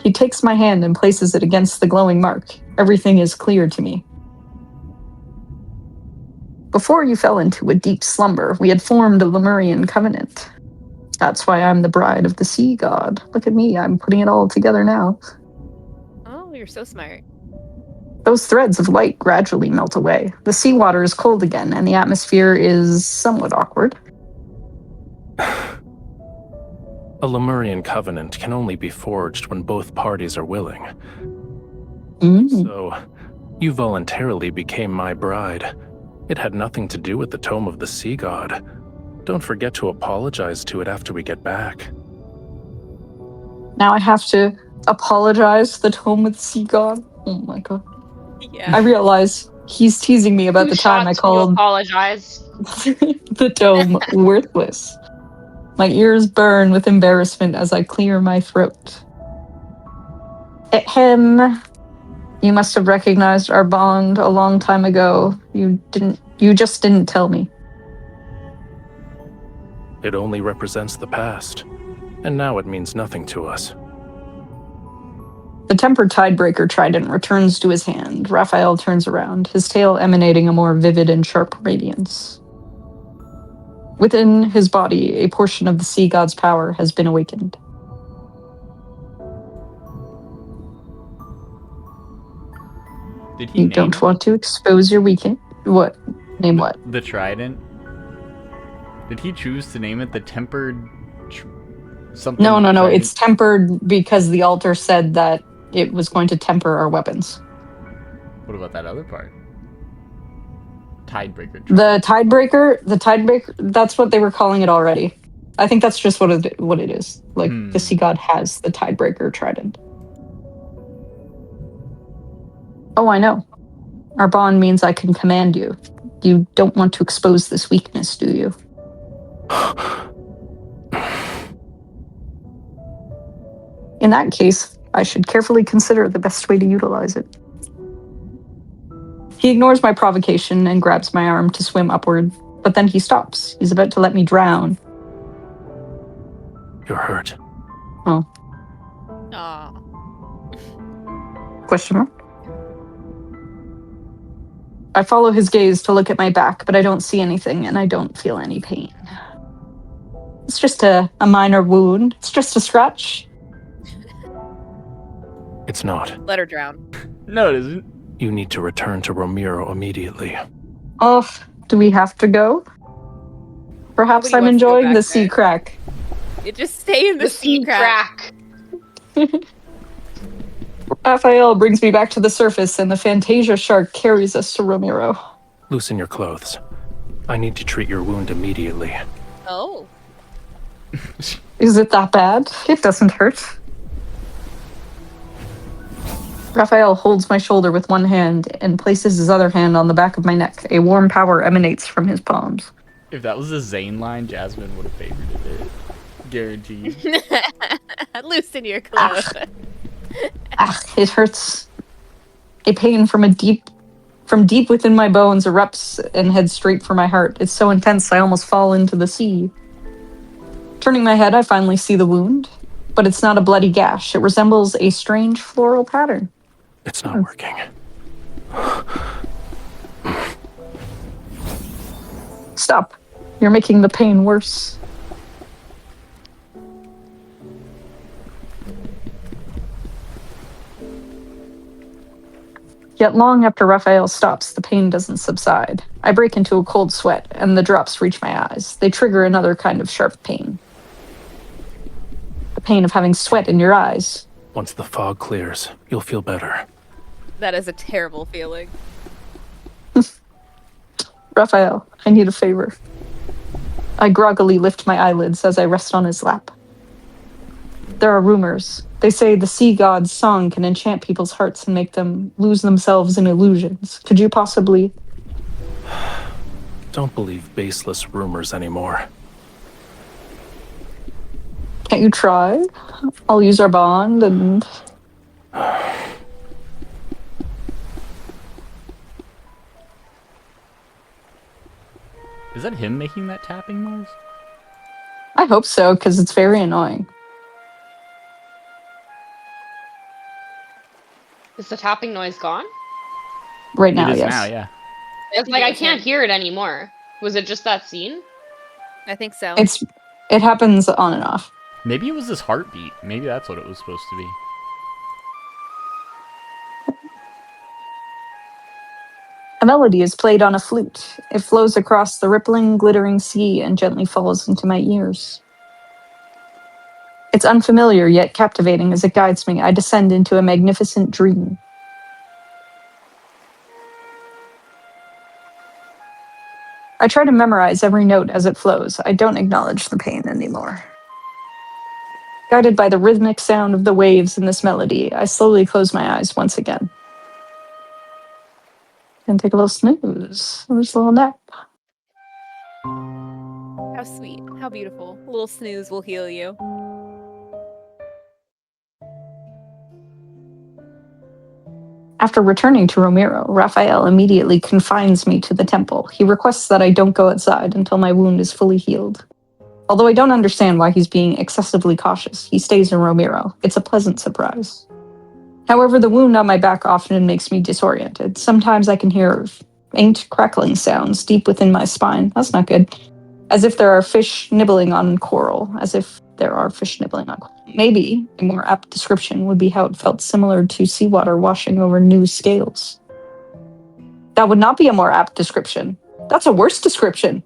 He takes my hand and places it against the glowing mark. Everything is clear to me. Before you fell into a deep slumber, we had formed a Lemurian covenant. That's why I'm the bride of the sea god. Look at me, I'm putting it all together now. Oh, you're so smart. Those threads of light gradually melt away. The seawater is cold again, and the atmosphere is somewhat awkward. A Lemurian covenant can only be forged when both parties are willing. So, you voluntarily became my bride. It had nothing to do with the Tome of the Sea God. Don't forget to apologize to it after we get back. Now I have to apologize to the Tome of the Sea God? Oh my god. Yeah. I realize he's teasing me about the time I called apologize. the Tome worthless. My ears burn with embarrassment as I clear my throat. Ahem. You must have recognized our bond a long time ago. You just didn't tell me. It only represents the past, and now it means nothing to us. The tempered tidebreaker trident returns to his hand. Rafayel turns around, his tail emanating a more vivid and sharp radiance. Within his body, a portion of the sea god's power has been awakened. Did he You name don't it? want to expose your weekend? What? Name what? The trident? Did he choose to name it the tempered something? No. trident? It's tempered because the altar said that it was going to temper our weapons. What about that other part? Tidebreaker. The tidebreaker, that's what they were calling it already. I think that's just what it is. Like, the sea god has the tidebreaker trident. Oh, I know. Our bond means I can command you. You don't want to expose this weakness, do you? In that case, I should carefully consider the best way to utilize it. He ignores my provocation and grabs my arm to swim upward, but then he stops. He's about to let me drown. You're hurt. Oh. Aw. Question mark? I follow his gaze to look at my back, but I don't see anything, and I don't feel any pain. It's just a minor wound. It's just a scratch. It's not. Let her drown. No, it isn't. You need to return to Romirro immediately. Oh, do we have to go? Perhaps Nobody I'm wants to go enjoying back the sea there. crack. You just stay in the sea crack. Rafayel brings me back to the surface, and the Fantasia shark carries us to Romirro. Loosen your clothes. I need to treat your wound immediately. Oh. Is it that bad? It doesn't hurt. Rafayel holds my shoulder with one hand and places his other hand on the back of my neck. A warm power emanates from his palms. If that was a Zane line, Jasmine would have favorited it. Guaranteed. Loosen your clothes. It hurts. A pain from deep within my bones erupts and heads straight for my heart. It's so intense I almost fall into the sea. Turning my head, I finally see the wound, but it's not a bloody gash. It resembles a strange floral pattern. It's not working. Stop. You're making the pain worse. Yet long after Rafayel stops, the pain doesn't subside. I break into a cold sweat, and the drops reach my eyes. They trigger another kind of sharp pain. The pain of having sweat in your eyes. Once the fog clears, you'll feel better. That is a terrible feeling. Rafayel, I need a favor. I groggily lift my eyelids as I rest on his lap. There are rumors They say the sea god's song can enchant people's hearts and make them lose themselves in illusions. Could you possibly... Don't believe baseless rumors anymore. Can't you try? I'll use our bond and... Is that him making that tapping noise? I hope so, because it's very annoying. Is the tapping noise gone? Right now, it is yes. now, yeah. It's like I can't hear it anymore. Was it just that scene? I think so. It happens on and off. Maybe it was his heartbeat. Maybe that's what it was supposed to be. A melody is played on a flute. It flows across the rippling, glittering sea and gently falls into my ears. It's unfamiliar yet captivating as it guides me. I descend into a magnificent dream. I try to memorize every note as it flows. I don't acknowledge the pain anymore. Guided by the rhythmic sound of the waves in this melody, I slowly close my eyes once again. And take a little snooze. A little nap. How sweet. How beautiful. A little snooze will heal you. After returning to Romirro, Rafayel immediately confines me to the temple. He requests that I don't go outside until my wound is fully healed. Although I don't understand why he's being excessively cautious, he stays in Romirro. It's a pleasant surprise. However, the wound on my back often makes me disoriented. Sometimes I can hear faint crackling sounds deep within my spine. That's not good. As if there are fish nibbling on coral. Maybe a more apt description would be how it felt similar to seawater washing over new scales. That would not be a more apt description. That's a worse description.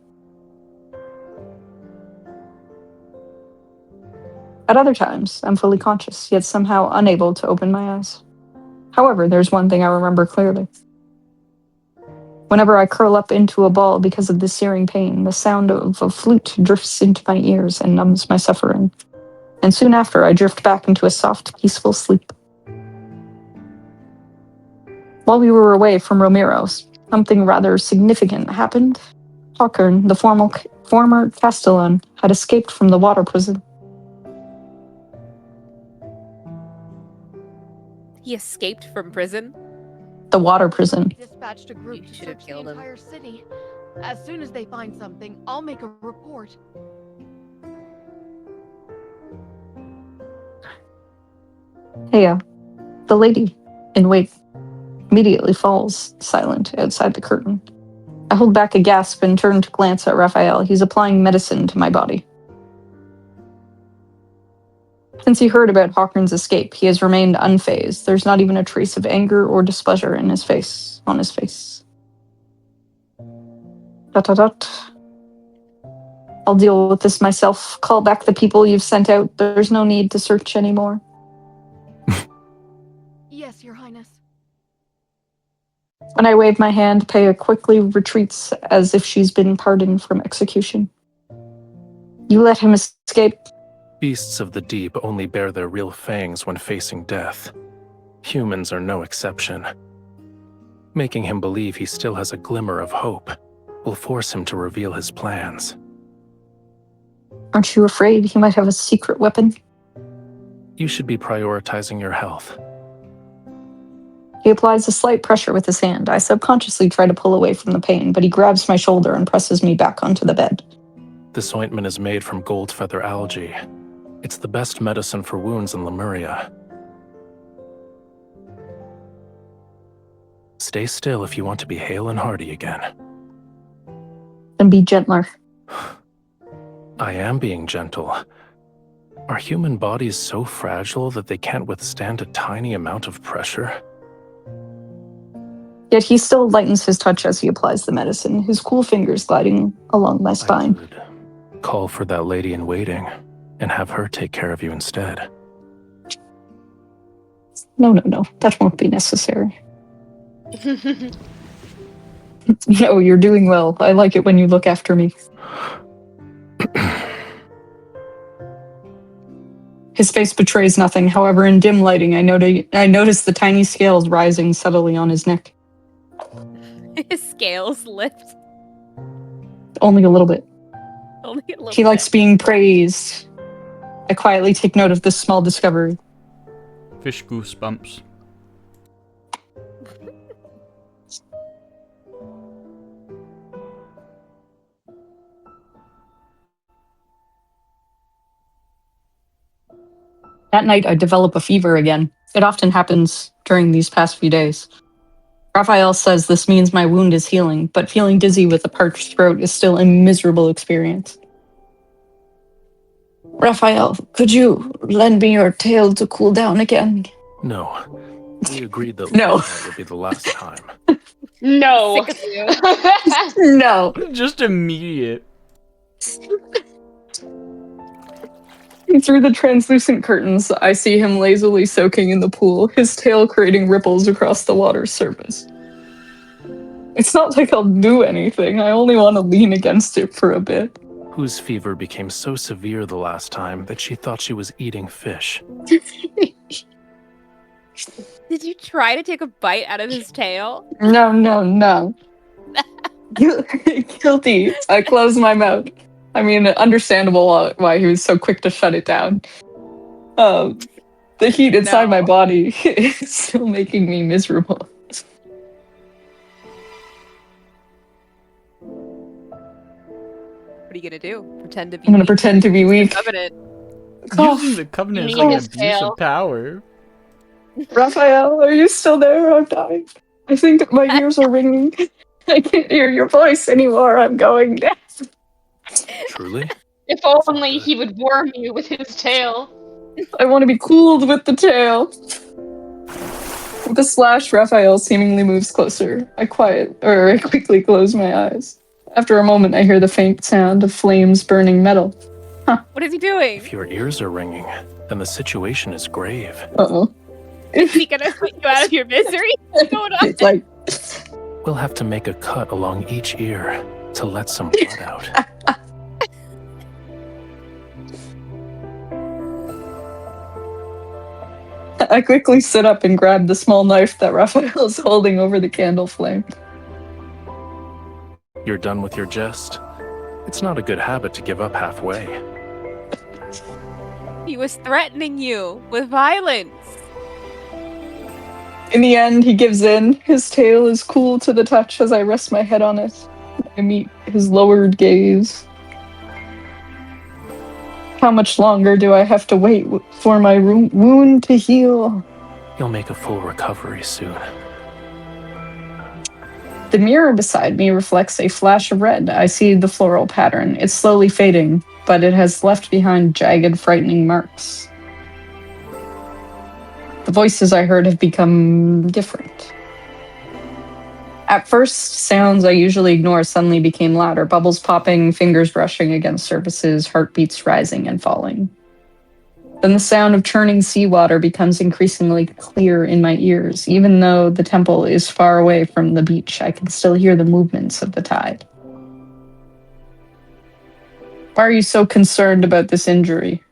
At other times, I'm fully conscious, yet somehow unable to open my eyes. However, there's one thing I remember clearly. Whenever I curl up into a ball because of the searing pain, the sound of a flute drifts into my ears and numbs my suffering. And soon after, I drift back into a soft, peaceful sleep. While we were away from Romirro, something rather significant happened. Hawkern, the former Castellan, had escaped from the water prison. He escaped from prison? The water prison. Dispatched a group to search the entire city. As soon as they find something, I'll make a report. Hey, the lady in wait immediately falls silent outside the curtain. I hold back a gasp and turn to glance at Rafayel. He's applying medicine to my body. Since he heard about Hawkern's escape, he has remained unfazed. There's not even a trace of anger or displeasure on his face. Dot. I'll deal with this myself. Call back the people you've sent out. There's no need to search anymore. Yes, Your Highness. When I wave my hand, Peya quickly retreats as if she's been pardoned from execution. You let him escape. Beasts of the deep only bare their real fangs when facing death. Humans are no exception. Making him believe he still has a glimmer of hope will force him to reveal his plans. Aren't you afraid he might have a secret weapon? You should be prioritizing your health. He applies a slight pressure with his hand. I subconsciously try to pull away from the pain, but he grabs my shoulder and presses me back onto the bed. This ointment is made from gold feather algae. It's the best medicine for wounds in Lemuria. Stay still if you want to be hale and hearty again. And be gentler. I am being gentle. Are human bodies so fragile that they can't withstand a tiny amount of pressure? Yet he still lightens his touch as he applies the medicine, his cool fingers gliding along my spine. Call for that lady in waiting and have her take care of you instead. No. That won't be necessary. No, you're doing well. I like it when you look after me. His face betrays nothing. However, in dim lighting, I notice the tiny scales rising subtly on his neck. His scales lift. Only a little bit. Only a little He likes being praised. I quietly take note of this small discovery. Fish goosebumps. That night, I develop a fever again. It often happens during these past few days. Rafayel says this means my wound is healing, but feeling dizzy with a parched throat is still a miserable experience. Rafayel, could you lend me your tail to cool down again? No. We agreed that No. last night would be the last time. No. Sick of you. No. Just immediate. Through the translucent curtains, I see him lazily soaking in the pool, his tail creating ripples across the water's surface. It's not like I'll do anything. I only want to lean against it for a bit. Whose fever became so severe the last time that she thought she was eating fish. Did you try to take a bite out of his tail? No. Guilty. I close my mouth. I mean, understandable why he was so quick to shut it down. The heat inside my body is still making me miserable. What are you gonna do? Pretend to be I'm gonna weak? pretend to be weak. Covenant. Using the Covenant is like his abuse tail. of power. Raphael, are you still there? I'm dying. I think my ears are ringing. I can't hear your voice anymore. I'm going deaf. Truly? If only he would warm you with his tail. I want to be cooled with the tail. With a slash, Raphael seemingly moves closer. I quickly close my eyes. After a moment, I hear the faint sound of flames burning metal. What is he doing? If your ears are ringing, then the situation is grave. Uh-oh. Is he gonna put you out of your misery? What's going on? It's like... We'll have to make a cut along each ear to let some blood out. I quickly sit up and grab the small knife that Raphael is holding over the candle flame. You're done with your jest? It's not a good habit to give up halfway. He was threatening you with violence. In the end, he gives in. His tail is cool to the touch as I rest my head on it. I meet his lowered gaze. How much longer do I have to wait for my wound to heal? You'll make a full recovery soon. The mirror beside me reflects a flash of red. I see the floral pattern. It's slowly fading, but it has left behind jagged, frightening marks. The voices I heard have become different. At first, sounds I usually ignore suddenly became louder, bubbles popping, fingers brushing against surfaces, heartbeats rising and falling. Then the sound of churning seawater becomes increasingly clear in my ears. Even though the temple is far away from the beach, I can still hear the movements of the tide. Why are you so concerned about this injury?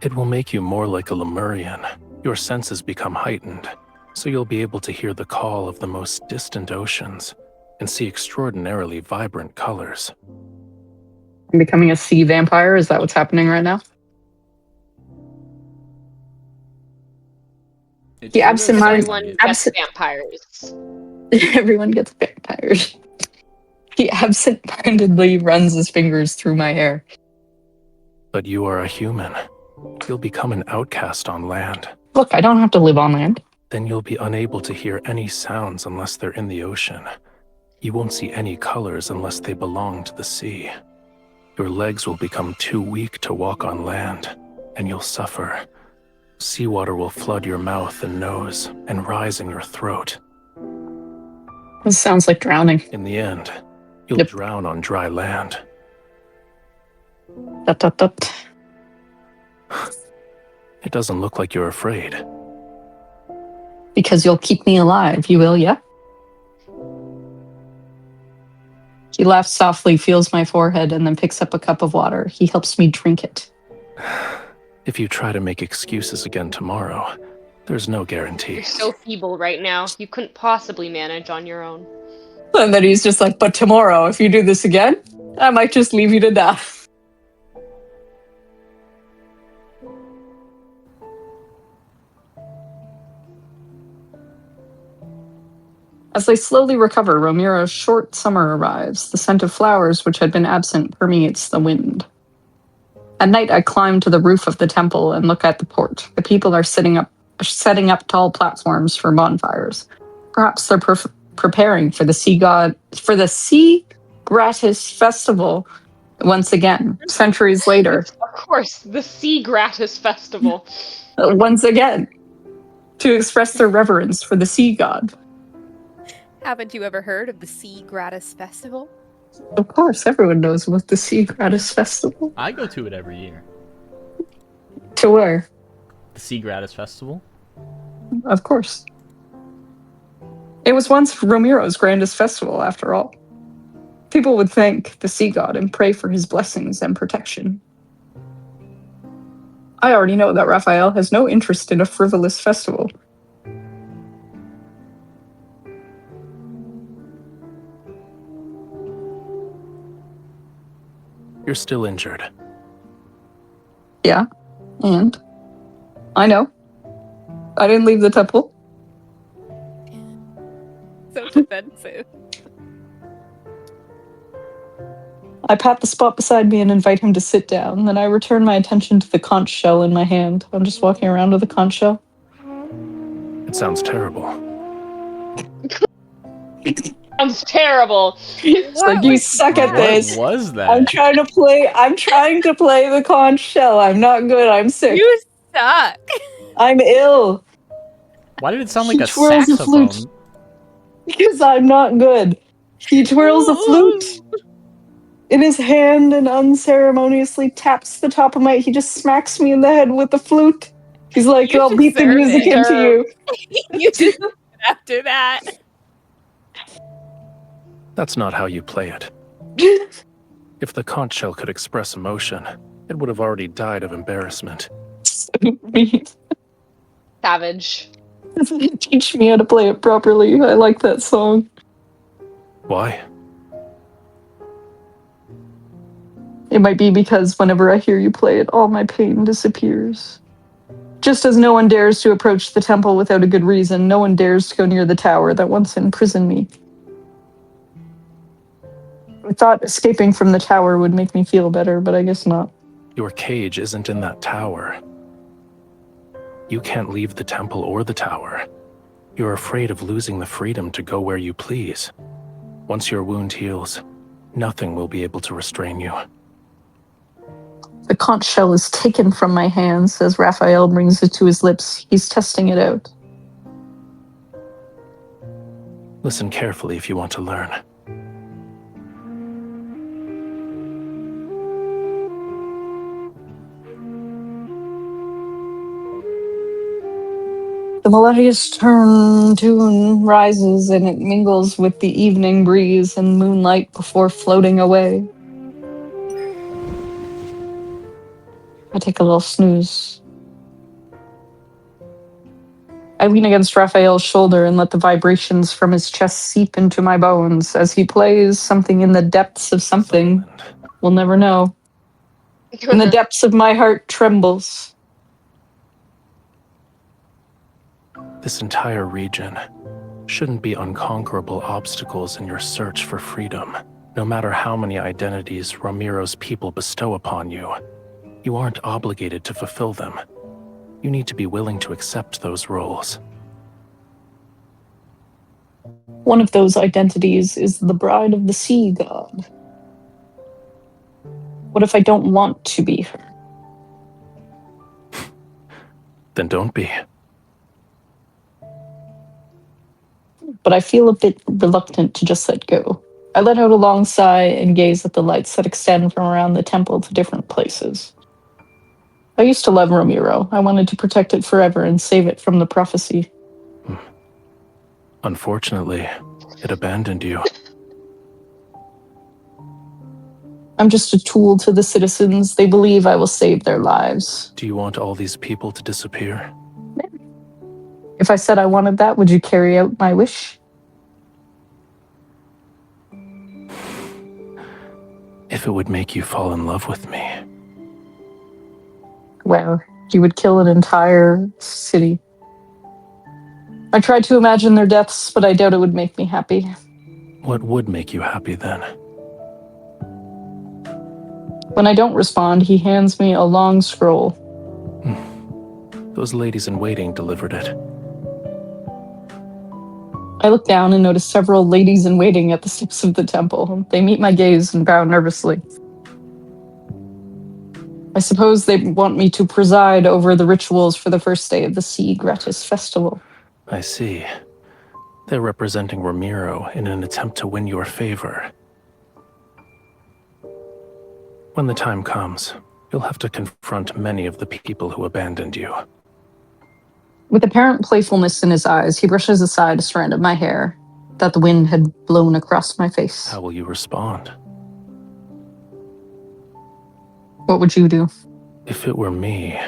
It will make you more like a Lemurian. Your senses become heightened, so you'll be able to hear the call of the most distant oceans and see extraordinarily vibrant colors. I'm becoming a sea vampire? Is that what's happening right now? The absent-minded... Everyone gets vampires. Everyone gets vampires. He absent-mindedly runs his fingers through my hair. But you are a human. You'll become an outcast on land. Look, I don't have to live on land. Then you'll be unable to hear any sounds unless they're in the ocean. You won't see any colors unless they belong to the sea. Your legs will become too weak to walk on land, and you'll suffer. Seawater will flood your mouth and nose and rise in your throat. This sounds like drowning. In the end, you'll drown on dry land. Dot. It doesn't look like you're afraid. Because you'll keep me alive, you will, yeah? He laughs softly, feels my forehead, and then picks up a cup of water. He helps me drink it. If you try to make excuses again tomorrow, there's no guarantee. You're so feeble right now. You couldn't possibly manage on your own. And then he's just like, but tomorrow, if you do this again, I might just leave you to die. As they slowly recover, Romiro's short summer arrives. The scent of flowers, which had been absent, permeates the wind. At night, I climb to the roof of the temple and look at the port. The people are setting up tall platforms for bonfires. Perhaps they're preparing for the sea gratis festival once again, centuries later. Of course, the Sea Gratis Festival. Once again, to express their reverence for the sea god. Haven't you ever heard of the Sea Gratis Festival? Of course, everyone knows about the Sea Gratis Festival. I go to it every year. To where? The Sea Gratis Festival? Of course. It was once Romiro's grandest festival, after all. People would thank the sea god and pray for his blessings and protection. I already know that Rafayel has no interest in a frivolous festival. You're still injured. Yeah, and I know. I didn't leave the temple. So defensive. I pat the spot beside me and invite him to sit down. Then I return my attention to the conch shell in my hand. I'm just walking around with a conch shell. It sounds terrible. Sounds terrible. It's like, you suck at this. What was that? I'm trying to play the conch shell. I'm not good. I'm sick. You suck. I'm ill. Why did it sound like He a twirls a saxophone? flute. Because I'm not good. He twirls a flute in his hand and unceremoniously taps the top of my... He just smacks me in the head with the flute. He's like, I'll beat the music into you. You deserve it after that. That's not how you play it. If the conch shell could express emotion, it would have already died of embarrassment. Savage. Teach me how to play it properly. I like that song. Why? It might be because whenever I hear you play it, all my pain disappears. Just as no one dares to approach the temple without a good reason, no one dares to go near the tower that once imprisoned me. I thought escaping from the tower would make me feel better, but I guess not. Your cage isn't in that tower. You can't leave the temple or the tower. You're afraid of losing the freedom to go where you please. Once your wound heals, nothing will be able to restrain you. The conch shell is taken from my hands as Rafayel brings it to his lips. He's testing it out. Listen carefully if you want to learn. The melodious tune rises and it mingles with the evening breeze and moonlight before floating away. I take a little snooze. I lean against Raphael's shoulder and let the vibrations from his chest seep into my bones as he plays something in the depths of something. We'll never know. In the depths of my heart trembles. This entire region shouldn't be unconquerable obstacles in your search for freedom. No matter how many identities Romiro's people bestow upon you, you aren't obligated to fulfill them. You need to be willing to accept those roles. One of those identities is the bride of the sea god. What if I don't want to be her? Then don't be. But I feel a bit reluctant to just let go. I let out a long sigh and gaze at the lights that extend from around the temple to different places. I used to love Romiro. I wanted to protect it forever and save it from the prophecy. Unfortunately, it abandoned you. I'm just a tool to the citizens. They believe I will save their lives. Do you want all these people to disappear? If I said I wanted that, would you carry out my wish? If it would make you fall in love with me. Well, you would kill an entire city. I tried to imagine their deaths, but I doubt it would make me happy. What would make you happy then? When I don't respond, he hands me a long scroll. Those ladies in waiting delivered it. I look down and notice several ladies in waiting at the steps of the temple. They meet my gaze and bow nervously. I suppose they want me to preside over the rituals for the first day of the Sea Gratis Festival. I see. They're representing Romirro in an attempt to win your favor. When the time comes, you'll have to confront many of the people who abandoned you. With apparent playfulness in his eyes, he brushes aside a strand of my hair that the wind had blown across my face. How will you respond? What would you do? If it were me...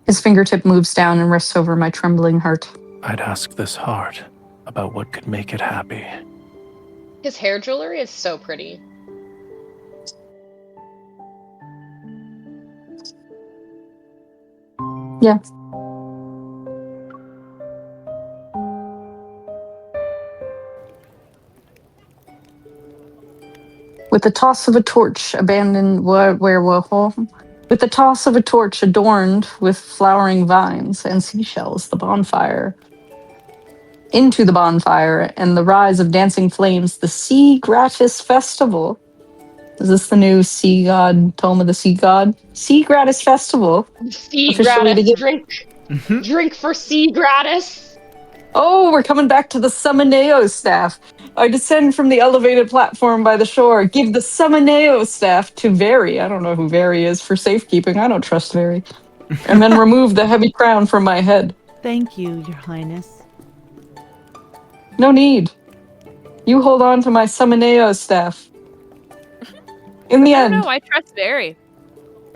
His fingertip moves down and rests over my trembling heart. I'd ask this heart about what could make it happy. His hair jewelry is so pretty. Yeah. With the toss of a torch abandoned with the toss of a torch adorned with flowering vines and seashells, into the bonfire and the rise of dancing flames, the Sea Gratis Festival. Is this the new sea god, Tome of the Sea God? Sea Gratis Festival. Sea gratis, drink for sea gratis. Oh, we're coming back to the Summoneo staff. I descend from the elevated platform by the shore. Give the Summoneo staff to Very. I don't know who Very is for safekeeping. I don't trust Very. And then remove the heavy crown from my head. Thank you, Your Highness. No need. You hold on to my Summoneo staff. In the end. No, I trust Barry.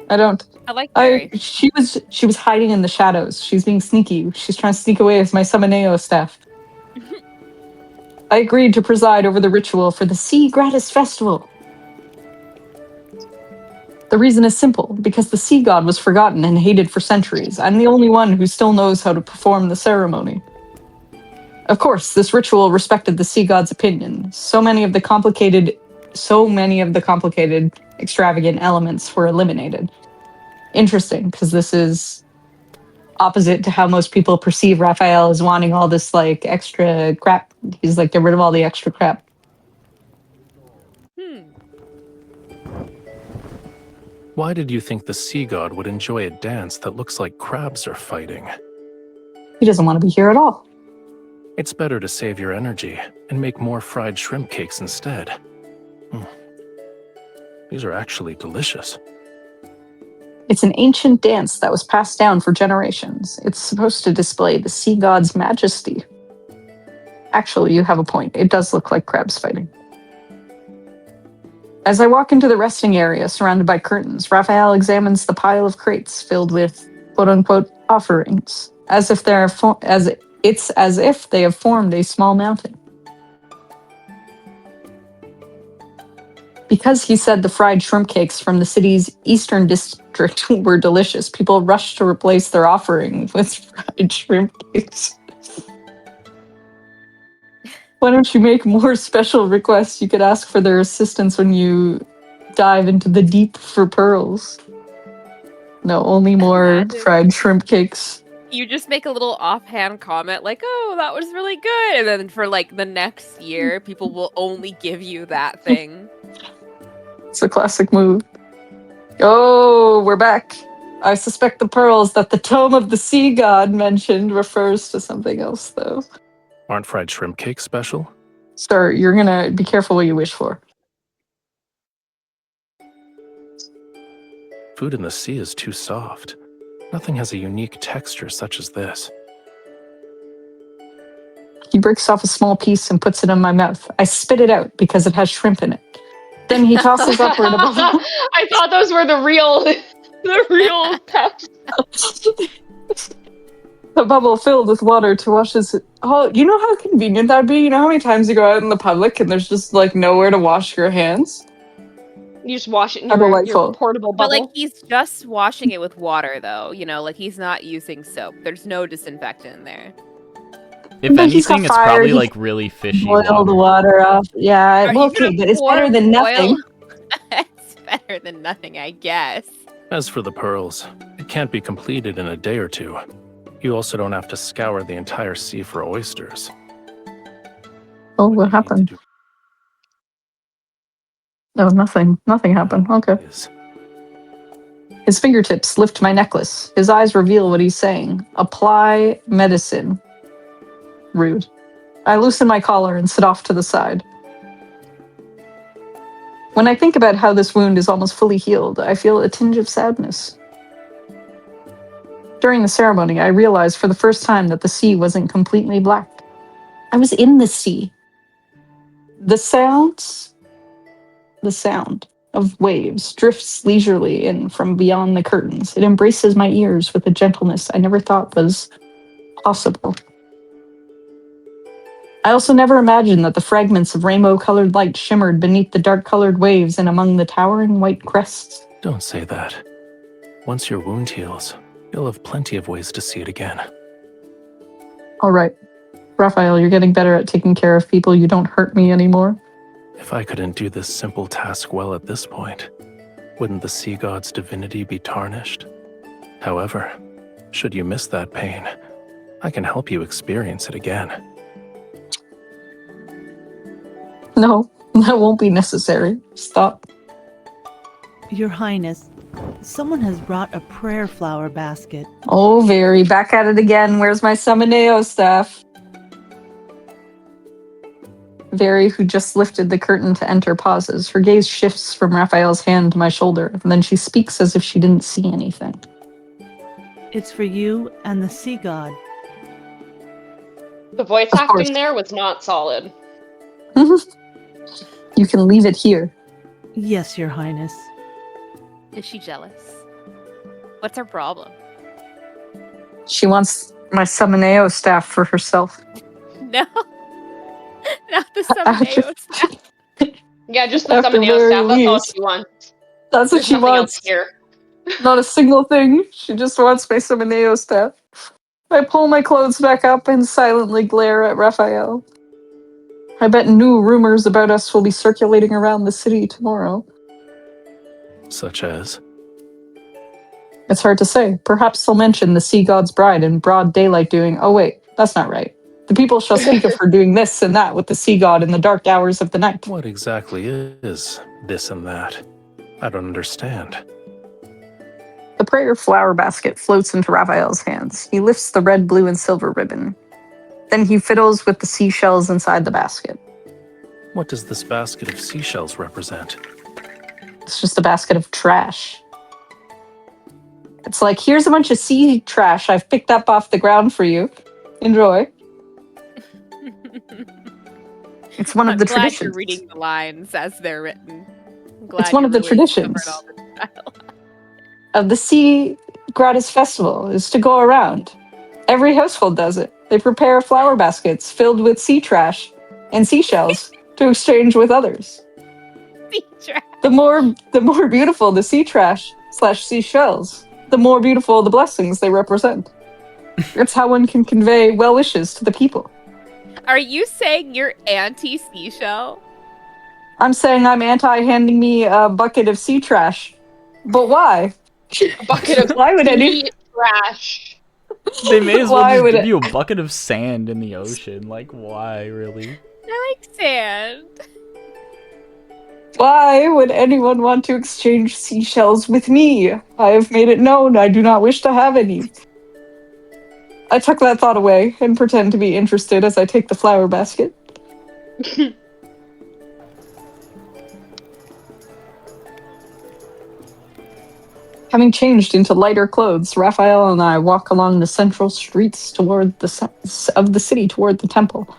I don't. I like Barry. She was hiding in the shadows. She's being sneaky. She's trying to sneak away as my Summoneo staff. I agreed to preside over the ritual for the Sea Gratis Festival. The reason is simple, because the sea god was forgotten and hated for centuries. I'm the only one who still knows how to perform the ceremony. Of course, this ritual respected the sea god's opinion. So many of the complicated, extravagant elements were eliminated. Interesting, because this is opposite to how most people perceive Rafayel as wanting all this, like, extra crap. He's like, get rid of all the extra crap. Why did you think the sea god would enjoy a dance that looks like crabs are fighting? He doesn't want to be here at all. It's better to save your energy and make more fried shrimp cakes instead. These are actually delicious. It's an ancient dance that was passed down for generations. It's supposed to display the sea god's majesty. Actually, you have a point. It does look like crabs fighting. As I walk into the resting area surrounded by curtains, Rafayel examines the pile of crates filled with quote-unquote offerings, as if they have formed a small mountain. Because he said the fried shrimp cakes from the city's eastern district were delicious, people rushed to replace their offering with fried shrimp cakes. Why don't you make more special requests? You could ask for their assistance when you dive into the deep for pearls. No, only more fried shrimp cakes. You just make a little offhand comment like, oh, that was really good. And then for like the next year, people will only give you that thing. It's a classic move. Oh, we're back. I suspect the pearls that the Tome of the Sea God mentioned refers to something else, though. Aren't fried shrimp cakes special? Sir, you're gonna be careful what you wish for. Food in the sea is too soft. Nothing has a unique texture such as this. He He breaks off a small piece and puts it in my mouth. I spit it out because it has shrimp in it. Then he tosses upward a bubble. I thought those were the real peps. A bubble filled with water to wash his... Oh, you know how convenient that'd be? You know how many times you go out in the public and there's just, like, nowhere to wash your hands? You just wash it in How your delightful. portable But bubble. like he's just washing it with water though, you know, like he's not using soap. There's no disinfectant in there. If But he's got anything, it's fire, probably he like really fishy Boil water. the water off. Yeah, Are well, you gonna okay, but it's pour better than nothing. oil? It's better than nothing, I guess. As for the pearls, it can't be completed in a day or two. You also don't have to scour the entire sea for oysters. Oh, what happened? No, nothing. Nothing happened. Okay. His fingertips lift my necklace. His eyes reveal what he's saying. Apply medicine. Rude. I loosen my collar and sit off to the side. When I think about how this wound is almost fully healed, I feel a tinge of sadness. During the ceremony, I realized for the first time that the sea wasn't completely black. I was in the sea. The sound of waves drifts leisurely in from beyond the curtains. It embraces my ears with a gentleness I never thought was possible. I also never imagined that the fragments of rainbow-colored light shimmered beneath the dark-colored waves and among the towering white crests. Don't say that. Once your wound heals, you'll have plenty of ways to see it again. All right. Raphael, you're getting better at taking care of people. You don't hurt me anymore. If I couldn't do this simple task well at this point, wouldn't the sea god's divinity be tarnished? However, should you miss that pain, I can help you experience it again. No, that won't be necessary. Stop. Your Highness, someone has brought a prayer flower basket. Oh, very. Back at it again. Where's my Summoneo staff? Very, who just lifted the curtain to enter, pauses. Her gaze shifts from Raphael's hand to my shoulder, and then she speaks as if she didn't see anything. It's for you and the sea god. The voice acting there was not solid. You can leave it here. Yes, Your Highness. Is she jealous? What's her problem? She wants my Summoneo staff for herself. No. Not the Summoneo staff. Yeah, just the At the Summoneo very staff. That's all least. she wants. That's what There's she nothing wants. else here. Not a single thing. She just wants my Summoneo staff. I pull my clothes back up and silently glare at Raphael. I bet new rumors about us will be circulating around the city tomorrow. Such as? It's hard to say. Perhaps they'll mention the sea god's bride in broad daylight doing, oh wait, that's not right. The people shall speak of her doing this and that with the sea god in the dark hours of the night. What exactly is this and that? I don't understand. The prayer flower basket floats into Raphael's hands. He lifts the red, blue, and silver ribbon. Then he fiddles with the seashells inside the basket. What does this basket of seashells represent? It's just a basket of trash. It's like, here's a bunch of sea trash I've picked up off the ground for you. Enjoy. It's one of the I'm glad traditions. you're reading the lines as they're written. I'm glad It's one of the you're really traditions covered all the style. of the Sea Gratis Festival is to go around. Every household does it. They prepare flower baskets filled with sea trash and seashells to exchange with others. Sea trash. The more beautiful the sea trash / seashells, the more beautiful the blessings they represent. It's how one can convey well wishes to the people. Are you saying you're anti-seashell? I'm saying I'm anti-handing me a bucket of sea trash. But why? A bucket of why would sea trash. They may as well Why just would give it- you a bucket of sand in the ocean. Like, why, really? I like sand. Why would anyone want to exchange seashells with me? I have made it known I do not wish to have any. I tuck that thought away and pretend to be interested as I take the flower basket. Having changed into lighter clothes, Raphael and I walk along the central streets toward of the city toward the temple.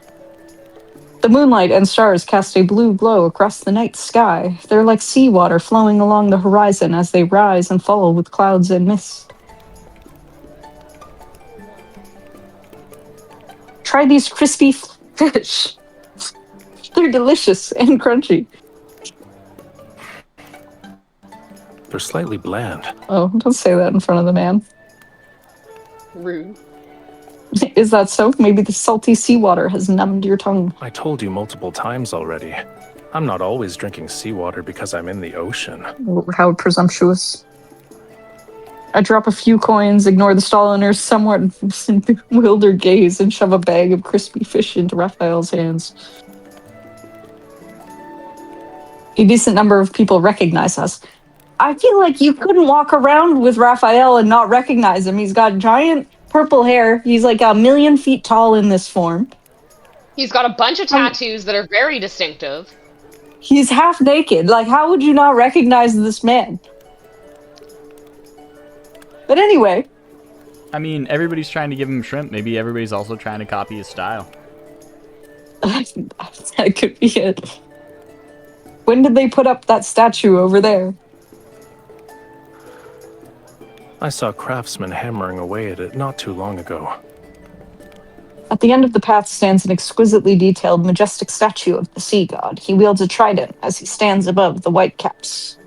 The moonlight and stars cast a blue glow across the night sky. They're like seawater flowing along the horizon as they rise and fall with clouds and mist. Try these crispy fish. They're delicious and crunchy. They're slightly bland. Oh, don't say that in front of the man. Rude. Is that so? Maybe the salty seawater has numbed your tongue. I told you multiple times already. I'm not always drinking seawater because I'm in the ocean. How presumptuous. I drop a few coins, ignore the stall owner's somewhat bewildered gaze, and shove a bag of crispy fish into Raphael's hands. A decent number of people recognize us. I feel like you couldn't walk around with Raphael and not recognize him. He's got giant purple hair. He's like 1,000,000 feet tall in this form. He's got a bunch of tattoos that are very distinctive. He's half naked. Like, how would you not recognize this man? But anyway. I mean, everybody's trying to give him shrimp. Maybe everybody's also trying to copy his style. That could be it. When did they put up that statue over there? I saw craftsmen hammering away at it not too long ago. At the end of the path stands an exquisitely detailed, majestic statue of the sea god. He wields a trident as he stands above the white caps.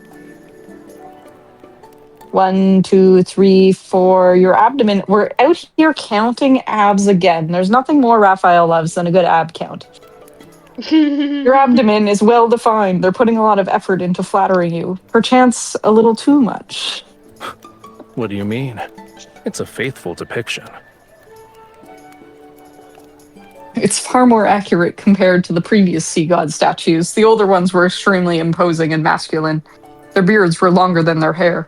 1, 2, 3, 4. Your abdomen. We're out here counting abs again. There's nothing more Raphael loves than a good ab count. Your abdomen is well defined. They're putting a lot of effort into flattering you. Perchance a little too much. What do you mean? It's a faithful depiction. It's far more accurate compared to the previous sea god statues. The older ones were extremely imposing and masculine. Their beards were longer than their hair.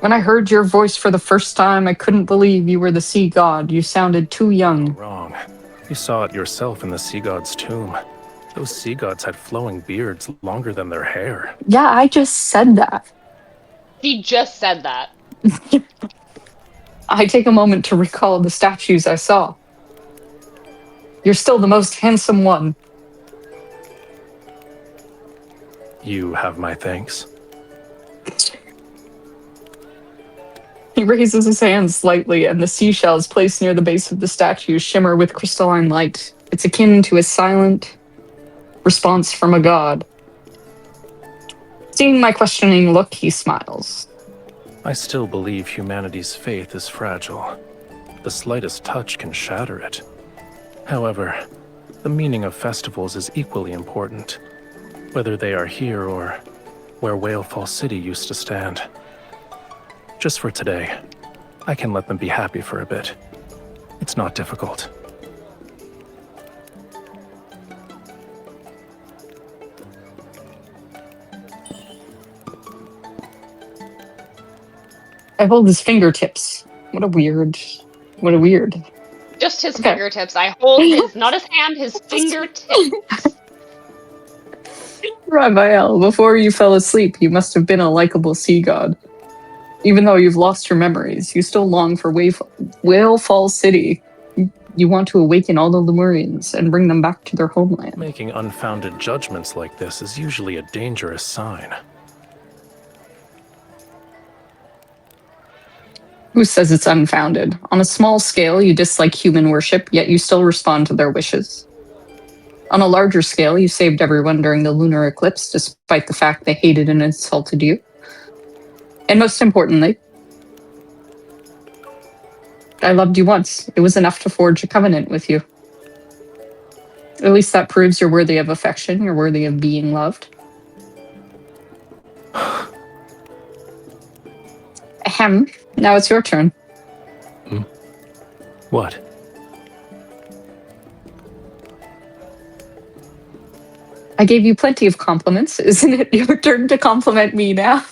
When I heard your voice for the first time, I couldn't believe you were the sea god. You sounded too young. Wrong. You saw it yourself in the sea god's tomb. Those sea gods had flowing beards longer than their hair. Yeah, I just said that. He just said that. I take a moment to recall the statues I saw. You're still the most handsome one. You have my thanks. He raises his hands slightly, and the seashells placed near the base of the statue shimmer with crystalline light. It's akin to a silent response from a god. Seeing my questioning look, he smiles. I still believe humanity's faith is fragile. The slightest touch can shatter it. However, the meaning of festivals is equally important, whether they are here or where Whalefall City used to stand. Just for today, I can let them be happy for a bit. It's not difficult. I hold his fingertips. What a weird. Just his fingertips. I hold his, not his hand, his fingertips. Raphael, before you fell asleep, you must have been a likable sea god. Even though you've lost your memories, you still long for Whalefall City. You want to awaken all the Lemurians and bring them back to their homeland. Making unfounded judgments like this is usually a dangerous sign. Who says it's unfounded? On a small scale, you dislike human worship, yet you still respond to their wishes. On a larger scale, you saved everyone during the lunar eclipse, despite the fact they hated and insulted you. And most importantly, I loved you once. It was enough to forge a covenant with you. At least that proves you're worthy of affection, you're worthy of being loved. Ahem. Now it's your turn. What? I gave you plenty of compliments. Isn't it your turn to compliment me now?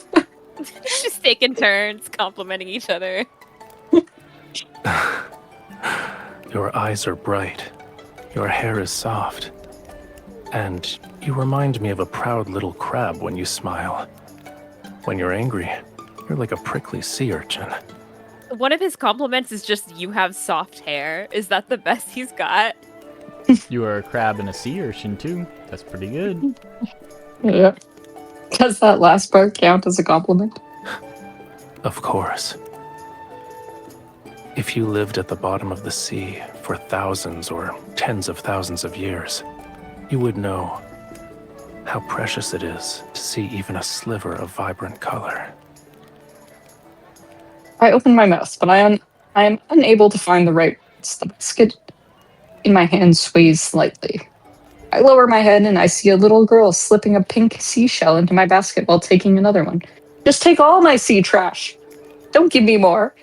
Just taking turns complimenting each other. Your eyes are bright. Your hair is soft. And you remind me of a proud little crab when you smile. When you're angry, you're like a prickly sea urchin. One of his compliments is just, you have soft hair. Is that the best he's got? You are a crab in a sea urchin too. That's pretty good. Yeah. Does that last part count as a compliment? Of course. If you lived at the bottom of the sea for thousands or tens of thousands of years, you would know how precious it is to see even a sliver of vibrant color. I open my mouth, but I am unable to find the right words. The basket in my hand sways slightly. I lower my head and I see a little girl slipping a pink seashell into my basket while taking another one. Just take all my sea trash. Don't give me more.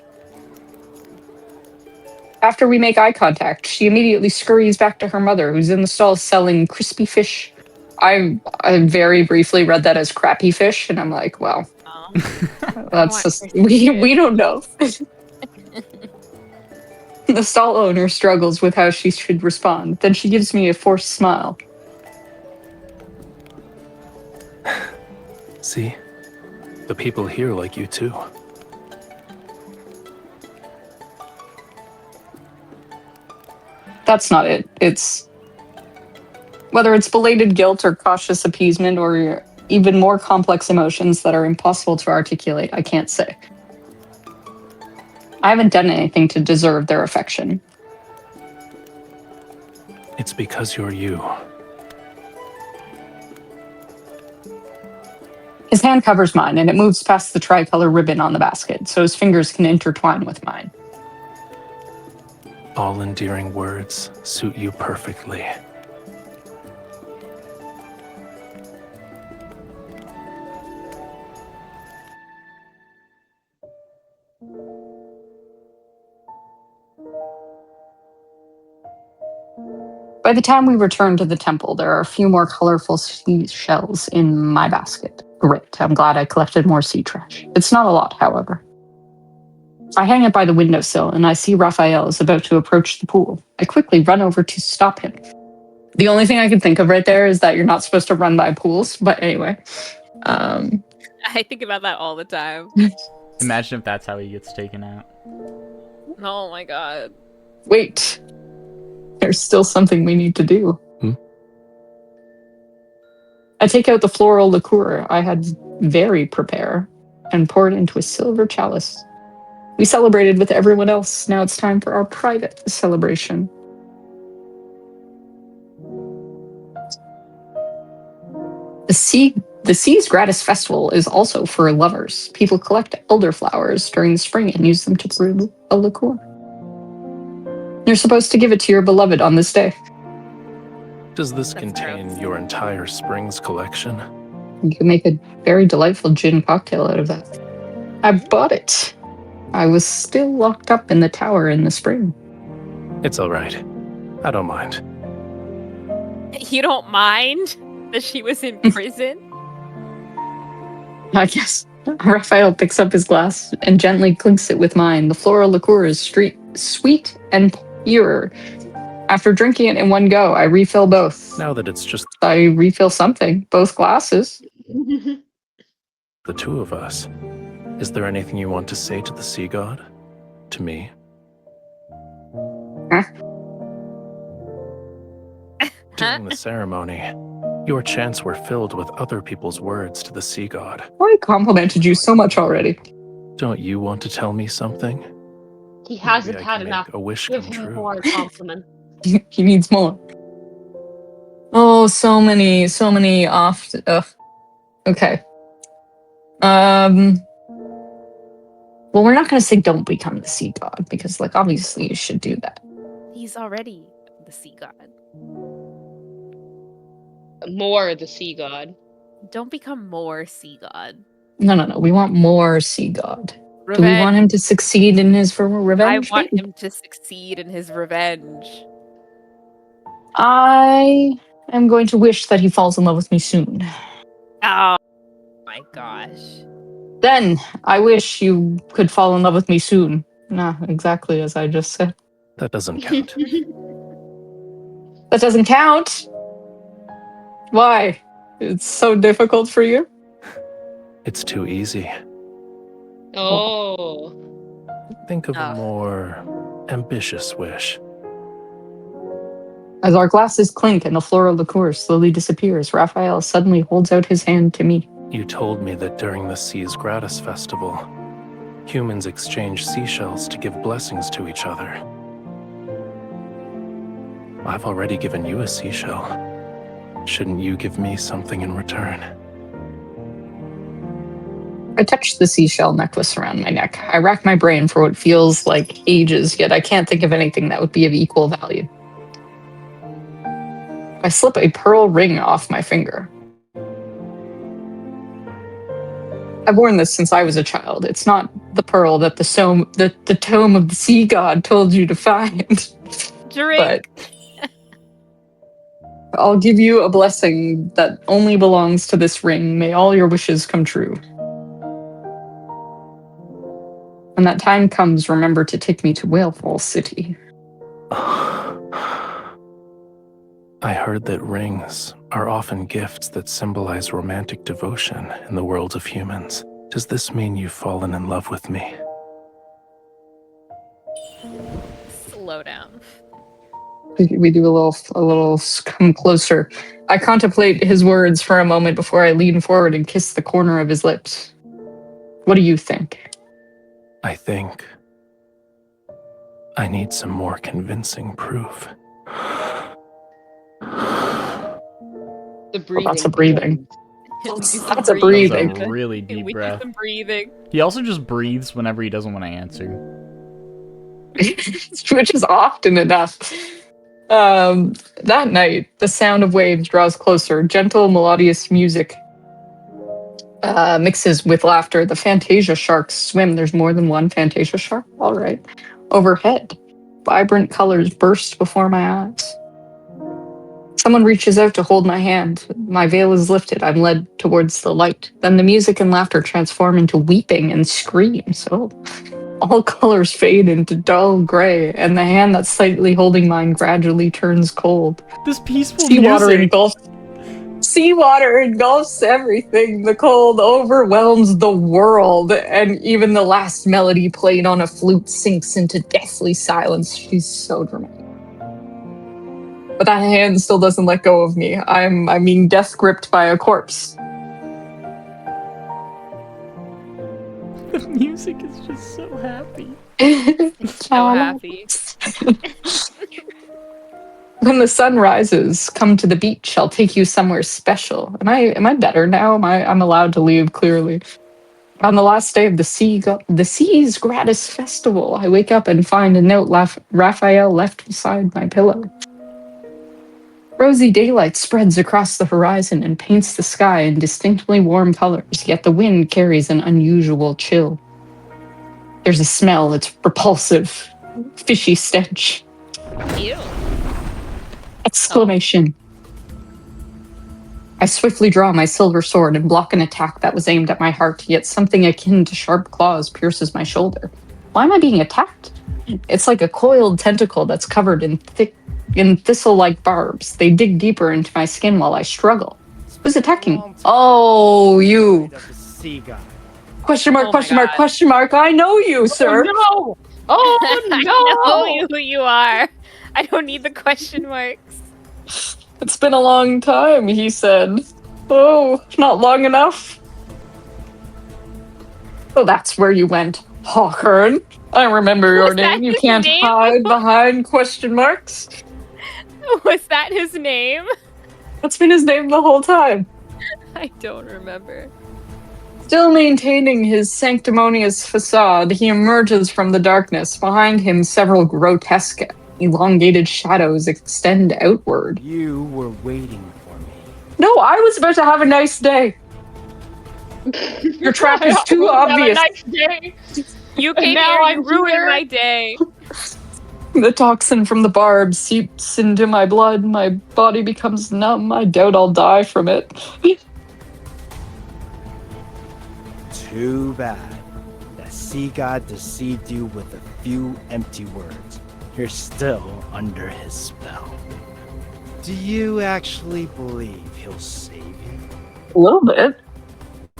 After we make eye contact, she immediately scurries back to her mother, who's in the stall selling crispy fish. I very briefly read that as crappy fish, and I'm like, well, that's just we don't know. The stall owner struggles with how she should respond. Then she gives me a forced smile. See? The people here like you too. That's not it. It's whether it's belated guilt or cautious appeasement or even more complex emotions that are impossible to articulate, I can't say. I haven't done anything to deserve their affection. It's because you're you. His hand covers mine, and it moves past the tricolor ribbon on the basket, so his fingers can intertwine with mine. All endearing words suit you perfectly. By the time we return to the temple, there are a few more colorful seashells in my basket. Great, I'm glad I collected more sea trash. It's not a lot, however. I hang it by the windowsill, and I see Rafayel is about to approach the pool. I quickly run over to stop him. The only thing I can think of right there is that you're not supposed to run by pools, but anyway. I think about that all the time. Imagine if that's how he gets taken out. Oh my god. Wait. There's still something we need to do. I take out the floral liqueur I had Very prepare and pour it into a silver chalice. We celebrated with everyone else. Now it's time for our private celebration. The Sea's Gratis Festival is also for lovers. People collect elderflowers during the spring and use them to brew a liqueur. You're supposed to give it to your beloved on this day. Does this contain your entire Springs collection? You can make a very delightful gin cocktail out of that. I bought it. I was still locked up in the tower in the spring. It's all right. I don't mind. You don't mind that she was in prison? I guess. Raphael picks up his glass and gently clinks it with mine. The floral liqueur is sweet and pure. After drinking it in one go, I refill both. Now that it's just I refill something. Both glasses. the two of us, is there anything you want to say to the sea god? To me? Huh? During the ceremony, your chants were filled with other people's words to the sea god. I complimented you so much already. Don't you want to tell me something? He hasn't Maybe I had can enough. make a wish Give come him true. more compliments. He needs more. Oh, so many off. Okay. Well, we're not going to say don't become the sea god because, like, obviously you should do that. He's already the sea god. More the sea god. Don't become more sea god. No. We want more sea god. Revenge. Do we want him to succeed in his revenge? I want him to succeed in his revenge. I am going to wish that he falls in love with me soon. Oh my gosh. Then I wish you could fall in love with me soon. Nah, exactly as I just said. That doesn't count. That doesn't count. Why? It's so difficult for you? It's too easy. Oh. Think of a more ambitious wish. As our glasses clink and the floral liqueur slowly disappears, Raphael suddenly holds out his hand to me. You told me that during the Seas Gratis Festival, humans exchange seashells to give blessings to each other. I've already given you a seashell. Shouldn't you give me something in return? I touch the seashell necklace around my neck. I rack my brain for what feels like ages, yet I can't think of anything that would be of equal value. I slip a pearl ring off my finger. I've worn this since I was a child. It's not the pearl that the Tome of the Sea God told you to find. Drink. But I'll give you a blessing that only belongs to this ring. May all your wishes come true. When that time comes, remember to take me to Whalefall City. I heard that rings are often gifts that symbolize romantic devotion in the world of humans. Does this mean you've fallen in love with me? Slow down. We do a little come closer. I contemplate his words for a moment before I lean forward and kiss the corner of his lips. What do you think? I think I need some more convincing proof. The breathing. Lots of breathing. Lots of breathing. That's a really deep We breath. do some breathing. He also just breathes whenever he doesn't want to answer. Which is often enough. That night, the sound of waves draws closer. Gentle, melodious music mixes with laughter. The Fantasia sharks swim. There's more than one Fantasia shark? All right. Overhead, vibrant colors burst before my eyes. Someone reaches out to hold my hand. My veil is lifted. I'm led towards the light. Then the music and laughter transform into weeping and screams. Oh. All colors fade into dull gray, and the hand that's slightly holding mine gradually turns cold. This peaceful Seawater engulfs everything. The cold overwhelms the world, and even the last melody played on a flute sinks into deathly silence. She's so dramatic. But that hand still doesn't let go of me. I'm death gripped by a corpse. The music is just so happy. So happy. When the sun rises, come to the beach. I'll take you somewhere special. Am I better now? I'm allowed to leave, clearly. On the last day of the Seas Gratis Festival, I wake up and find a note Raphael left beside my pillow. Rosy daylight spreads across the horizon and paints the sky in distinctly warm colors, yet the wind carries an unusual chill. There's a smell that's repulsive, fishy stench. Ew. Exclamation. I swiftly draw my silver sword and block an attack that was aimed at my heart, yet something akin to sharp claws pierces my shoulder. Why am I being attacked? It's like a coiled tentacle that's covered in thistle-like barbs. They dig deeper into my skin while I struggle. Who's attacking? Oh, you. Question mark, question mark, question mark. I know you, sir. Oh, no! Oh, no! I know who you are. I don't need the question marks. It's been a long time, he said. Oh, not long enough? Oh, that's where you went. Hawkern. I remember your name. You can't hide behind question marks. Was that his name? That's been his name the whole time. I don't remember. Still maintaining his sanctimonious facade, he emerges from the darkness. Behind him, several grotesque, elongated shadows extend outward. You were waiting for me. No, I was about to have a nice day. Your trap is too obvious. Have a nice day. You came now here, I'm you ruined here. my day. The toxin from the barb seeps into my blood. My body becomes numb. I doubt I'll die from it. Too bad. The sea god deceived you with a few empty words. You're still under his spell. Do you actually believe he'll save you? A little bit.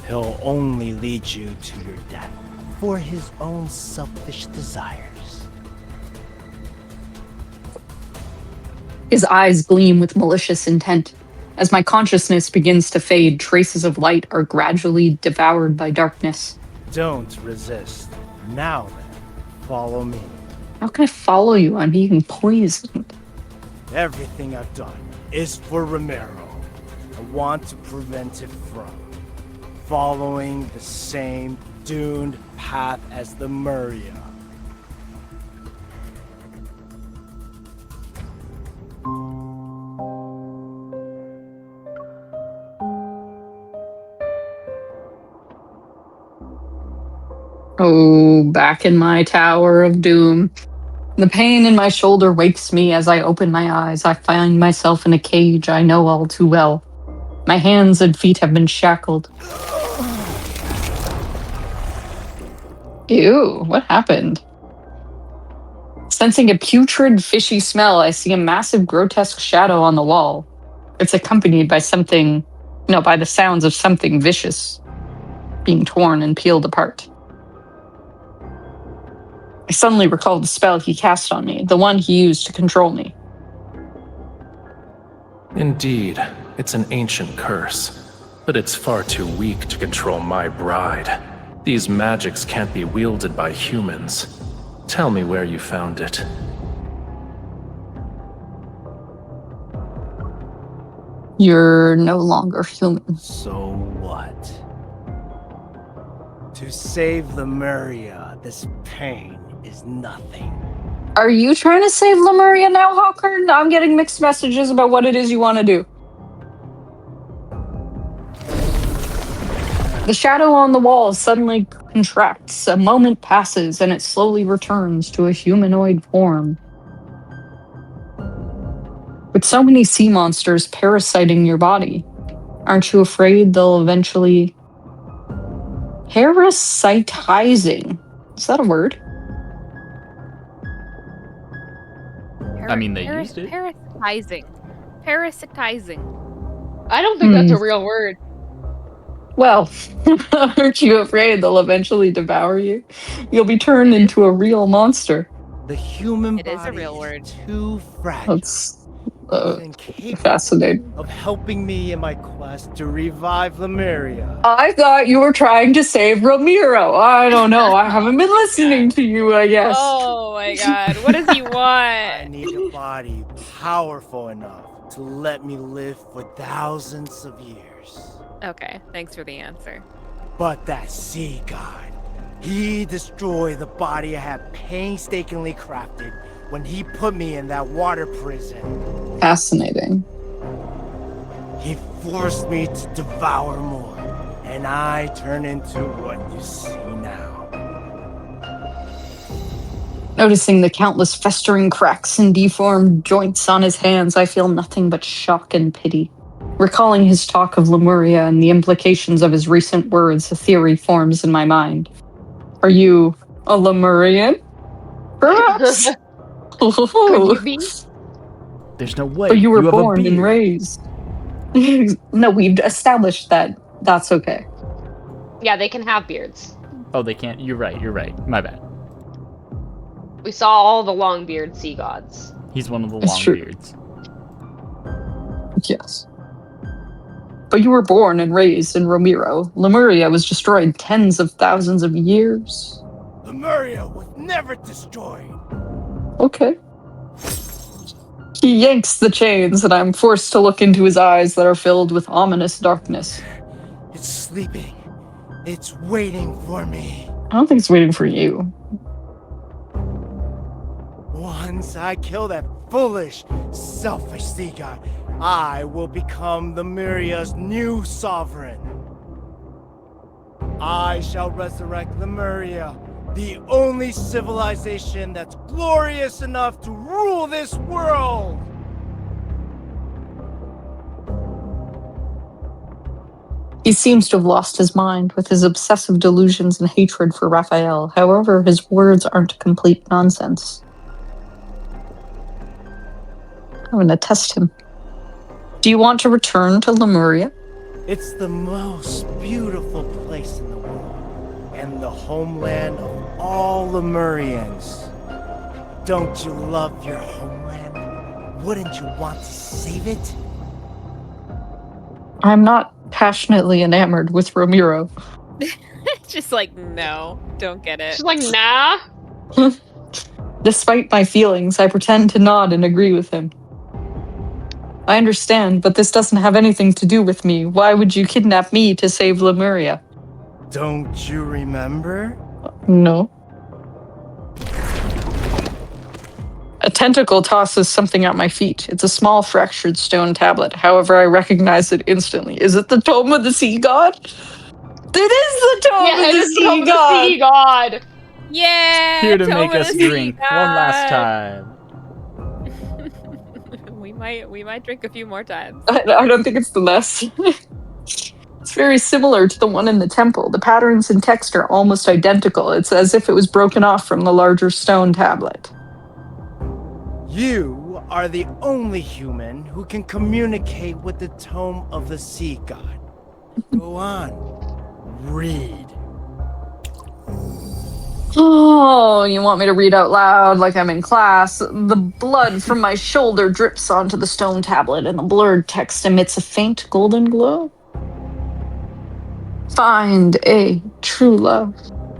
He'll only lead you to your death. for his own selfish desires. His eyes gleam with malicious intent. As my consciousness begins to fade, traces of light are gradually devoured by darkness. Don't resist. Now then, follow me. How can I follow you? I'm being poisoned. Everything I've done is for Romirro. I want to prevent it from following the same doomed path as the Lemuria. Oh, back in my tower of doom. The pain in my shoulder wakes me as I open my eyes. I find myself in a cage I know all too well. My hands and feet have been shackled. Ew, what happened? Sensing a putrid, fishy smell, I see a massive, grotesque shadow on the wall. It's accompanied by by the sounds of something vicious being torn and peeled apart. I suddenly recall the spell he cast on me, the one he used to control me. Indeed, it's an ancient curse, but it's far too weak to control my bride. These magics can't be wielded by humans. Tell me where you found it. You're no longer human. So what? To save the Lemuria, this pain is nothing. Are you trying to save Lemuria now, Hawker? I'm getting mixed messages about what it is you want to do. The shadow on the wall suddenly contracts. A moment passes, and it slowly returns to a humanoid form. With so many sea monsters parasiting your body, aren't you afraid they'll eventually... Parasitizing. Is that a word? I mean, they used it. Parasitizing. Parasitizing. I don't think that's a real word. Well, aren't you afraid they'll eventually devour you? You'll be turned into a real monster. The human It is a body real word. too fragile. That's Incapable fascinating. of helping me in my quest to revive Lemuria. I thought you were trying to save Romero. I don't know. I haven't been listening to you, I guess. Oh my god. What does he want? I need a body powerful enough to let me live for thousands of years. Okay, thanks for the answer. But that sea god, he destroyed the body I had painstakingly crafted when he put me in that water prison. Fascinating. He forced me to devour more, and I turn into what you see now. Noticing the countless festering cracks and deformed joints on his hands, I feel nothing but shock and pity. Recalling his talk of Lemuria and the implications of his recent words, a theory forms in my mind. Are you a Lemurian? Perhaps? Could you be? There's no way. But you were have a born and beard. raised. No, we've established that that's okay. Yeah, they can have beards. Oh, they can't. You're right. You're right. My bad. We saw all the long-beard sea gods. He's one of the It's long true. beards. Yes. But you were born and raised in Romirro. Lemuria was destroyed tens of thousands of years. Lemuria was never destroyed. Okay. He yanks the chains, and I'm forced to look into his eyes that are filled with ominous darkness. It's sleeping. It's waiting for me. I don't think it's waiting for you. Once I kill that foolish, selfish sea god, I will become Lemuria's new sovereign. I shall resurrect Lemuria, the only civilization that's glorious enough to rule this world! He seems to have lost his mind with his obsessive delusions and hatred for Rafayel. However, his words aren't complete nonsense. I'm going to test him. Do you want to return to Lemuria? It's the most beautiful place in the world, and the homeland of all Lemurians. Don't you love your homeland? Wouldn't you want to save it? I'm not passionately enamored with Romirro. Just like, no, don't get it. She's like, nah. Despite my feelings, I pretend to nod and agree with him. I understand, but this doesn't have anything to do with me. Why would you kidnap me to save Lemuria? Don't you remember? No. A tentacle tosses something at my feet. It's a small fractured stone tablet. However, I recognize it instantly. Is it the Tome of the Sea God? It is the Tome of the Sea God! Sea God! Yeah! Here to Tome make of us the Sea drink God. one last time. we might drink a few more times. I don't think it's the less. It's very similar to the one in the temple. The patterns and text are almost identical. It's as if it was broken off from the larger stone tablet. You are the only human who can communicate with the Tome of the Sea God. Go on, read. Oh, you want me to read out loud like I'm in class? The blood from my shoulder drips onto the stone tablet, and the blurred text emits a faint golden glow. Find a true love.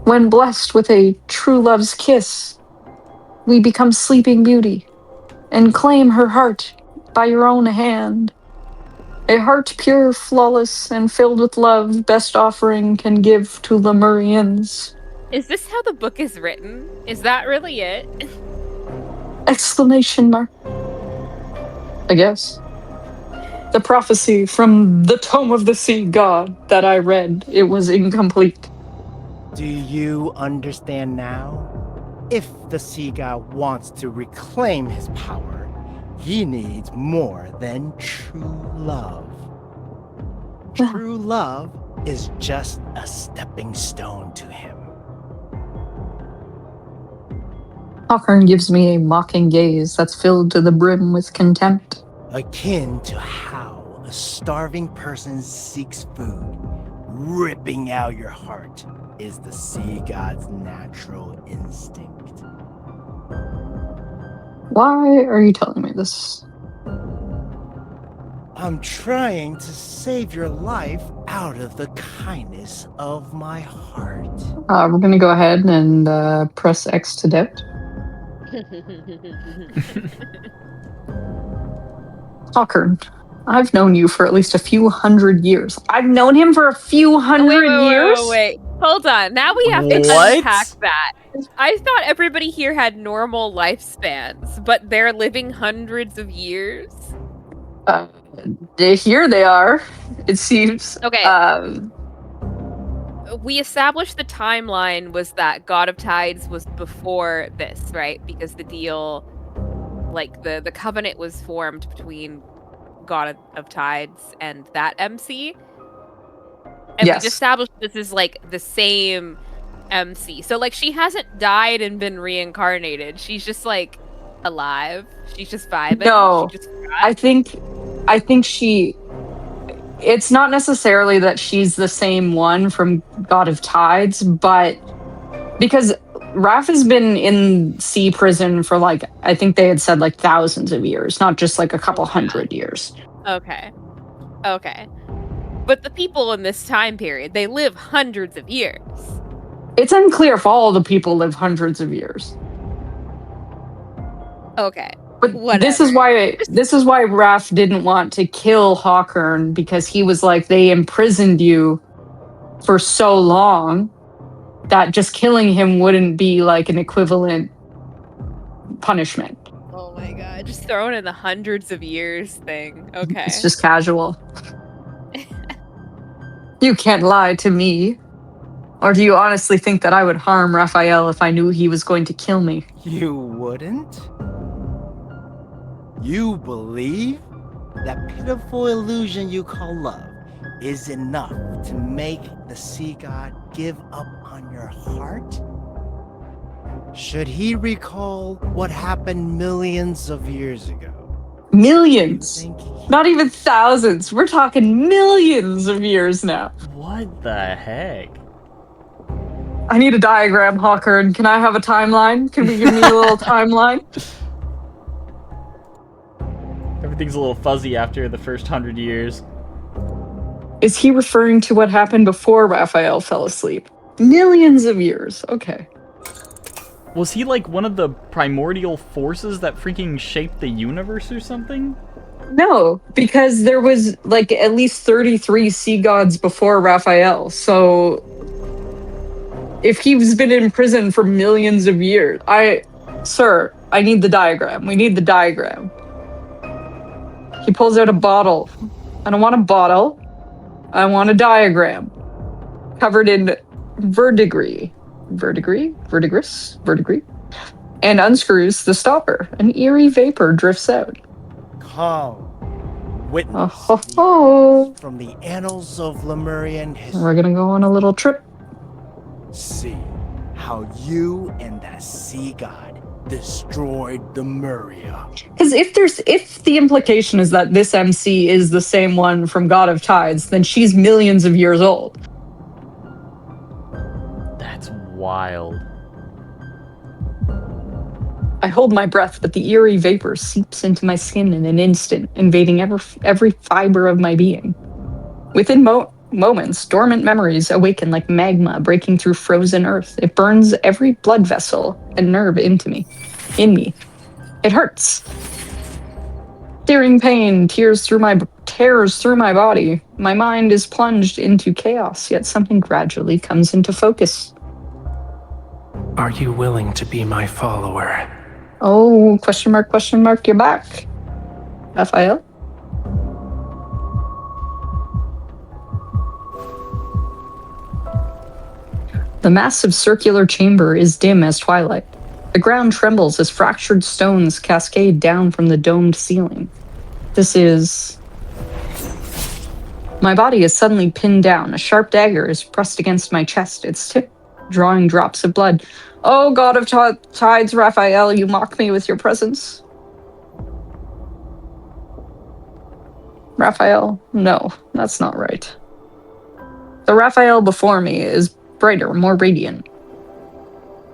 When blessed with a true love's kiss, we become Sleeping Beauty, and claim her heart by your own hand. A heart pure, flawless, and filled with love, best offering can give to Lemurians. Is this how the book is written? Is that really it? Exclamation mark. I guess. The prophecy from the Tome of the Sea God that I read, it was incomplete. Do you understand now? If the Sea God wants to reclaim his power, he needs more than true love. True love is just a stepping stone to him. Hawkern gives me a mocking gaze that's filled to the brim with contempt. Akin to how a starving person seeks food, ripping out your heart is the Sea God's natural instinct. Why are you telling me this? I'm trying to save your life out of the kindness of my heart. We're gonna go ahead and press X to doubt. Hawkern, I've known you for at least a few hundred years. I've known him for a few hundred years? Wait. Hold on. Now we have to unpack that. I thought everybody here had normal lifespans, but they're living hundreds of years. Here they are, it seems. Okay. We established the timeline was that God of Tides was before this, right? Because the deal, like the covenant was formed between God of Tides and that MC. And yes. we established this is like the same MC. So like she hasn't died and been reincarnated. She's just like alive. She's just vibing. No, she just I think she. It's not necessarily that she's the same one from God of Tides, but because Raph has been in sea prison for like, I think they had said like thousands of years, not just like a couple hundred years. Okay. But the people in this time period, they live hundreds of years. It's unclear if all the people live hundreds of years. Okay. But whatever. this is why Raph didn't want to kill Hawkern, because he was like, they imprisoned you for so long that just killing him wouldn't be like an equivalent punishment. Oh my god, just throwing in the hundreds of years thing. Okay. It's just casual. You can't lie to me. Or do you honestly think that I would harm Rafayel if I knew he was going to kill me? You wouldn't? You believe that pitiful illusion you call love is enough to make the Sea God give up on your heart? Should he recall what happened millions of years ago? Millions! Not even thousands. We're talking millions of years now. What the heck? I need a diagram, Hawkern. Can I have a timeline? Can we give me a little timeline? Everything's a little fuzzy after the first 100 years. Is he referring to what happened before Raphael fell asleep? Millions of years. Okay. Was he like one of the primordial forces that freaking shaped the universe or something? No, because there was like at least 33 sea gods before Raphael. So if he's been in prison for millions of years, Sir, I need the diagram. We need the diagram. He pulls out a bottle. I don't want a bottle. I want a diagram covered in verdigris, and unscrews the stopper. An eerie vapor drifts out. Come, witness from the annals of Lemurian history. We're gonna go on a little trip. See how you and the sea god destroyed the Muria. Because if the implication is that this MC is the same one from God of Tides, then she's millions of years old. That's wild. I hold my breath, but the eerie vapor seeps into my skin in an instant, invading every fiber of my being. Within moments, dormant memories awaken like magma breaking through frozen earth. It burns every blood vessel and nerve in me. It hurts. Searing pain tears through my body. My mind is plunged into chaos, yet something gradually comes into focus. Are you willing to be my follower? Oh, question mark, you're back. Raphael? The massive circular chamber is dim as twilight. The ground trembles as fractured stones cascade down from the domed ceiling. My body is suddenly pinned down. A sharp dagger is pressed against my chest, its tip drawing drops of blood. Oh, God of Tides, Raphael, you mock me with your presence. Raphael, no, that's not right. The Raphael before me is brighter, more radiant.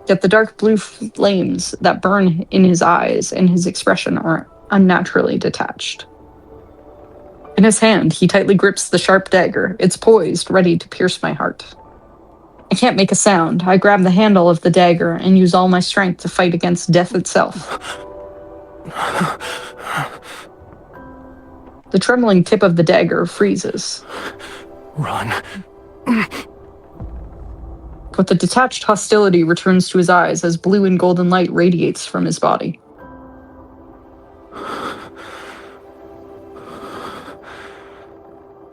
Yet the dark blue flames that burn in his eyes and his expression are unnaturally detached. In his hand, he tightly grips the sharp dagger. It's poised, ready to pierce my heart. I can't make a sound. I grab the handle of the dagger and use all my strength to fight against death itself. The trembling tip of the dagger freezes. Run. But the detached hostility returns to his eyes as blue and golden light radiates from his body.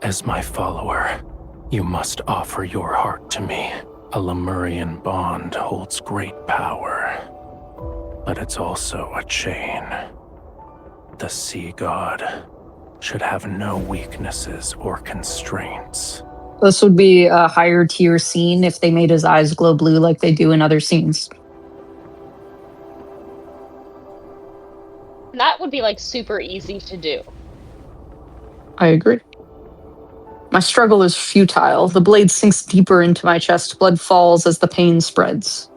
As my follower, you must offer your heart to me. A Lemurian bond holds great power, but it's also a chain. The sea god should have no weaknesses or constraints. This would be a higher tier scene if they made his eyes glow blue like they do in other scenes. That would be like super easy to do. I agree. My struggle is futile. The blade sinks deeper into my chest. Blood falls as the pain spreads.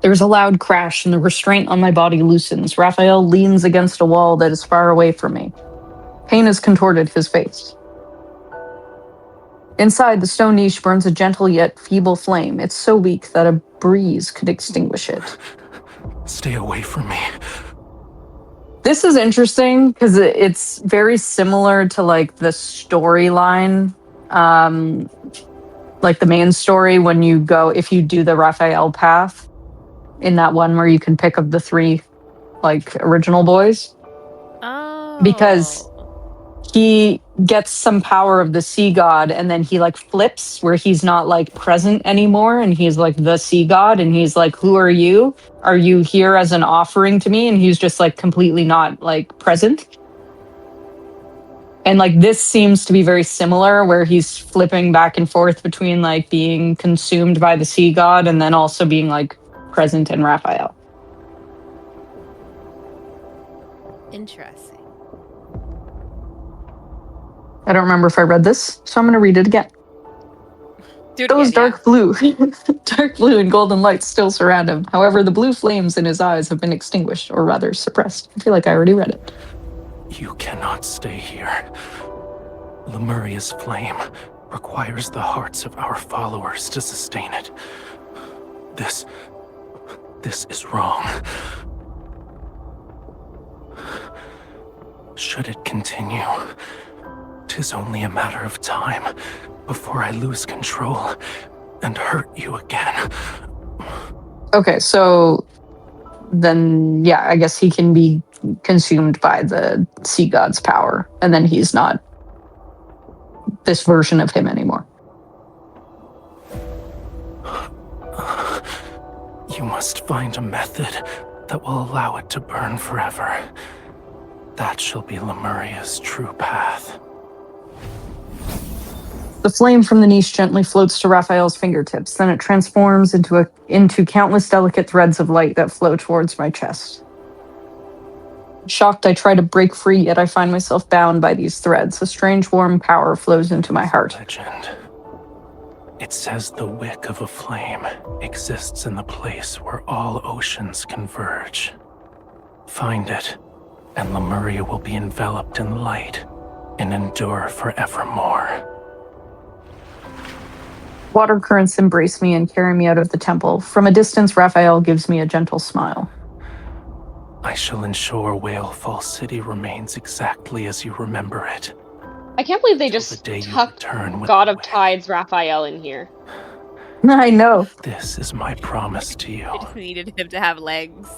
There's a loud crash and the restraint on my body loosens. Raphael leans against a wall that is far away from me. Pain has contorted his face. Inside, the stone niche burns a gentle yet feeble flame. It's so weak that a breeze could extinguish it. Stay away from me. This is interesting because it's very similar to like the storyline, like the main story when you go, if you do the Raphael path, in that one where you can pick up the 3 like original boys. Oh. Because he gets some power of the sea god and then he like flips where he's not like present anymore and he's like the sea god and he's like, who are you? Are you here as an offering to me? And he's just like completely not like present. And like this seems to be very similar where he's flipping back and forth between like being consumed by the sea god and then also being like present in Raphael. Interesting. I don't remember if I read this, so I'm going to read it again. Those dark blue and golden lights still surround him. However, the blue flames in his eyes have been extinguished, or rather suppressed. I feel like I already read it. You cannot stay here. Lemuria's flame requires the hearts of our followers to sustain it. This is wrong. Should it continue, 'tis only a matter of time before I lose control and hurt you again. Okay, so then, yeah, I guess he can be consumed by the sea god's power, and then he's not this version of him anymore. You must find a method that will allow it to burn forever. That shall be Lemuria's true path. The flame from the niche gently floats to Raphael's fingertips, then it transforms into countless delicate threads of light that flow towards my chest. Shocked, I try to break free, yet I find myself bound by these threads. A strange warm power flows into my heart. Legend. It says the wick of a flame exists in the place where all oceans converge. Find it, and Lemuria will be enveloped in light and endure forevermore. Water currents embrace me and carry me out of the temple. From a distance, Raphael gives me a gentle smile. I shall ensure Whalefall City remains exactly as you remember it. I can't believe they just tucked God of Tides Raphael in here. I know. This is my promise to you. I just needed him to have legs.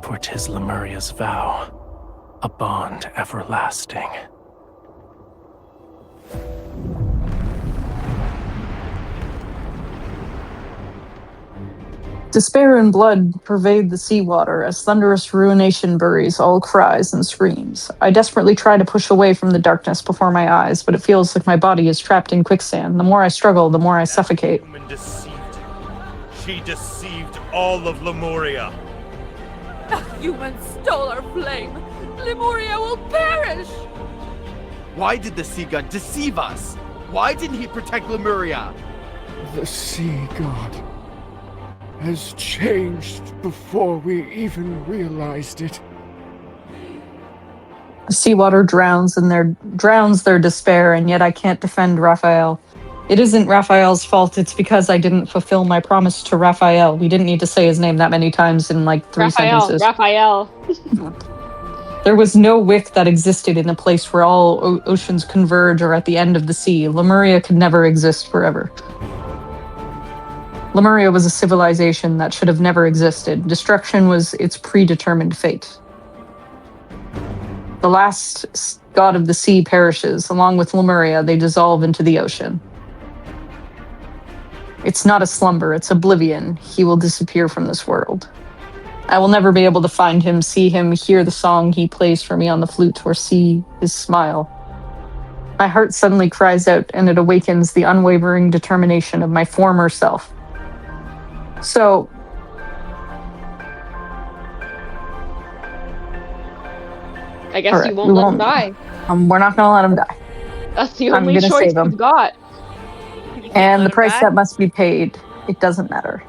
For 'tis Lemuria's vow, a bond everlasting. Despair and blood pervade the seawater as thunderous ruination buries all cries and screams. I desperately try to push away from the darkness before my eyes, but it feels like my body is trapped in quicksand. The more I struggle, the more I suffocate. Woman deceived him. She deceived all of Lemuria. The humans stole our flame. Lemuria will perish. Why did the sea god deceive us? Why didn't he protect Lemuria? The sea god has changed before we even realized it. Seawater drowns their despair, and yet I can't defend Raphael. It isn't Raphael's fault, it's because I didn't fulfill my promise to Raphael. We didn't need to say his name that many times in like 3 sentences. Raphael. There was no wick that existed in a place where all oceans converge or at the end of the sea. Lemuria could never exist forever. Lemuria was a civilization that should have never existed. Destruction was its predetermined fate. The last god of the sea perishes. Along with Lemuria, they dissolve into the ocean. It's not a slumber, it's oblivion. He will disappear from this world. I will never be able to find him, see him, hear the song he plays for me on the flute, or see his smile. My heart suddenly cries out, and it awakens the unwavering determination of my former self. So, I guess you won't let him die. We're not going to let him die. That's the only choice we've got. And the price that must be paid, it doesn't matter.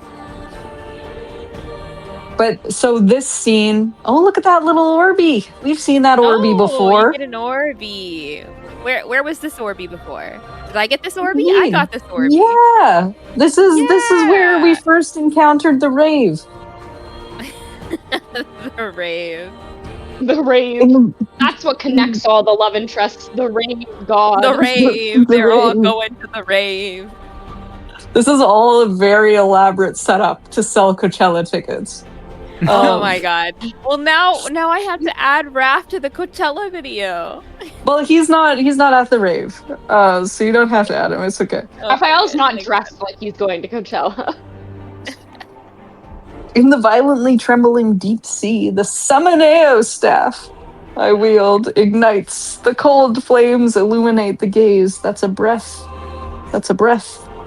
But, so this scene, oh, look at that little Orby. We've seen that Orby before. You get an Orby. Where was this Orby before? Did I get this Orby? I got this Orby. Yeah. This is where we first encountered the Rave. The Rave. The Rave. That's what connects all the love interests. The Rave god. The Rave. They're all going to the Rave. This is all a very elaborate setup to sell Coachella tickets. Oh my god. Well, now I have to add Raph to the Coachella video. Well, he's not at the rave, so you don't have to add him. It's okay. Raphael's not dressed like he's going to Coachella. In the violently trembling deep sea, the Summoneo staff I wield ignites. The cold flames illuminate the gaze. That's a breath.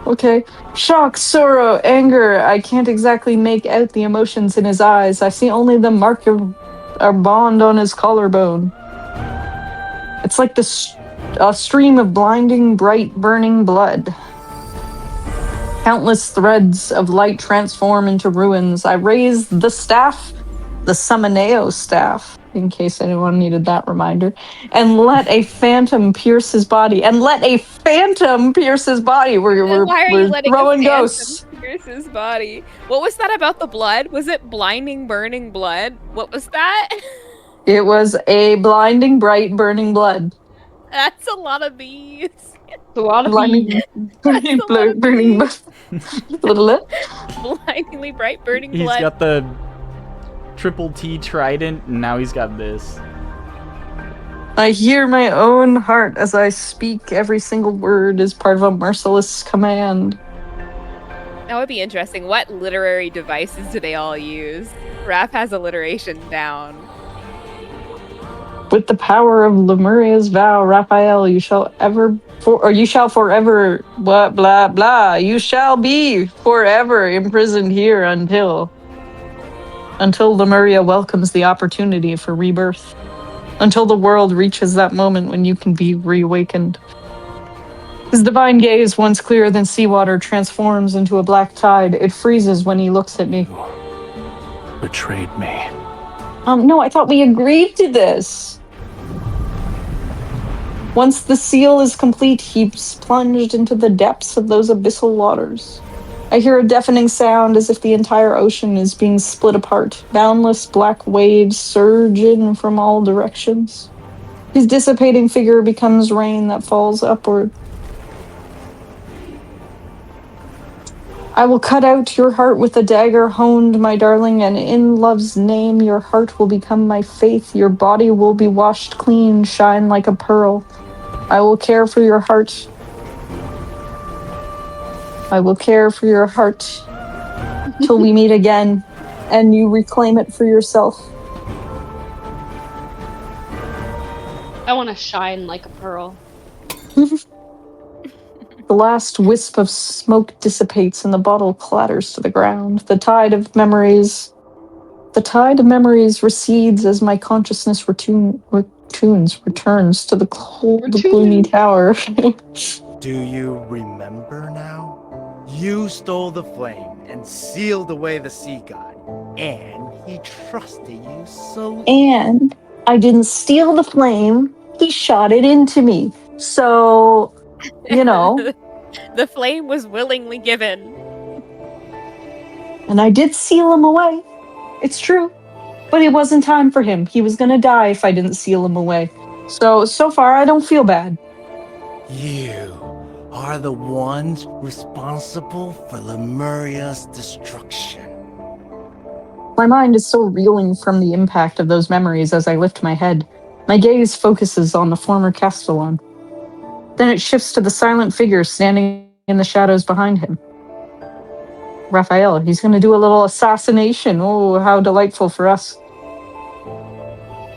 Okay. Shock, sorrow, anger. I can't exactly make out the emotions in his eyes. I see only the mark of a bond on his collarbone. It's like a stream of blinding, bright, burning blood. Countless threads of light transform into ruins. I raise the staff, the Summoneo staff, in case anyone needed that reminder, and let a phantom pierce his body. Why are you We're letting a throwing phantom ghosts. pierce his body? What was that about the blood? Was it blinding, burning blood? What was that? It was a blinding, bright, burning blood. That's a lot of bees. A lot of Blinding, burning, burning blood. Blindingly bright, burning He's blood. got the triple T trident, and now he's got this. I hear my own heart as I speak. Every single word is part of a merciless command. That would be interesting. What literary devices do they all use? Raph has alliteration down. With the power of Lemuria's vow, Raphael, you shall forever blah blah blah. You shall be forever imprisoned here until Lemuria welcomes the opportunity for rebirth. Until the world reaches that moment when you can be reawakened. His divine gaze, once clearer than seawater, transforms into a black tide. It freezes when he looks at me. Betrayed me. No, I thought we agreed to this. Once the seal is complete, he's plunged into the depths of those abyssal waters. I hear a deafening sound as if the entire ocean is being split apart. Boundless black waves surge in from all directions. His dissipating figure becomes rain that falls upward. I will cut out your heart with a dagger honed, my darling, and in love's name your heart will become my faith. Your body will be washed clean, shine like a pearl. I will care for your heart. I will care for your heart till we meet again, and you reclaim it for yourself. I want to shine like a pearl. The last wisp of smoke dissipates and the bottle clatters to the ground. The tide of memories recedes as my consciousness returns to the cold, gloomy tower. Do you remember now? You stole the flame and sealed away the sea god, and he trusted you so. And I didn't steal the flame, he shot it into me. So, you know. The flame was willingly given. And I did seal him away. It's true. But it wasn't time for him. He was going to die if I didn't seal him away. So far, I don't feel bad. You are the ones responsible for Lemuria's destruction. My mind is still reeling from the impact of those memories as I lift my head. My gaze focuses on the former Castellan. Then it shifts to the silent figure standing in the shadows behind him. Raphael, he's going to do a little assassination. Oh, how delightful for us.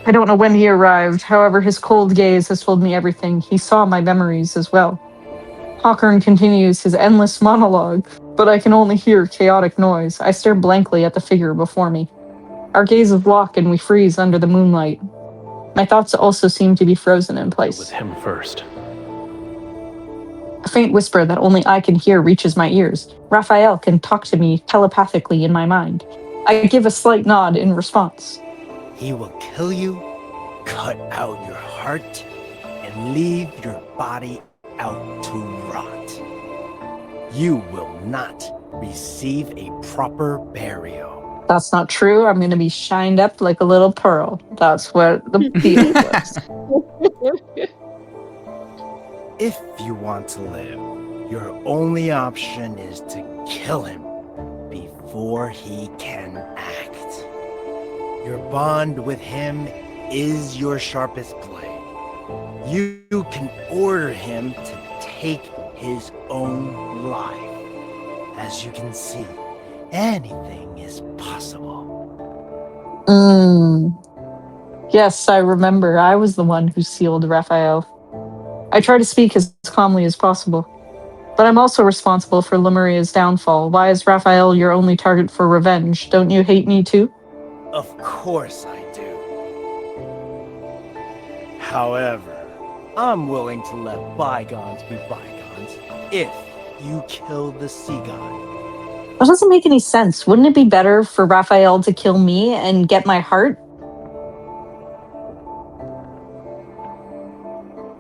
I don't know when he arrived. However, his cold gaze has told me everything. He saw my memories as well. Hawkern continues his endless monologue, but I can only hear chaotic noise. I stare blankly at the figure before me. Our gazes lock and we freeze under the moonlight. My thoughts also seem to be frozen in place. With him first. A faint whisper that only I can hear reaches my ears. Raphael can talk to me telepathically in my mind. I give a slight nod in response. He will kill you, cut out your heart, and leave your body out to rot. You will not receive a proper burial. That's not true. I'm going to be shined up like a little pearl. That's what the deal was. If you want to live, your only option is to kill him before he can act. Your bond with him is your sharpest blade. You can order him to take his own life. As you can see, anything is possible. Yes, I remember. I was the one who sealed Raphael. I try to speak as calmly as possible, But I'm also responsible for Lemuria's downfall. Why is Rafayel your only target for revenge? Don't you hate me too? Of course I do. However, I'm willing to let bygones be bygones if you kill the sea god. That doesn't make any sense. Wouldn't it be better for Rafayel to kill me and get my heart?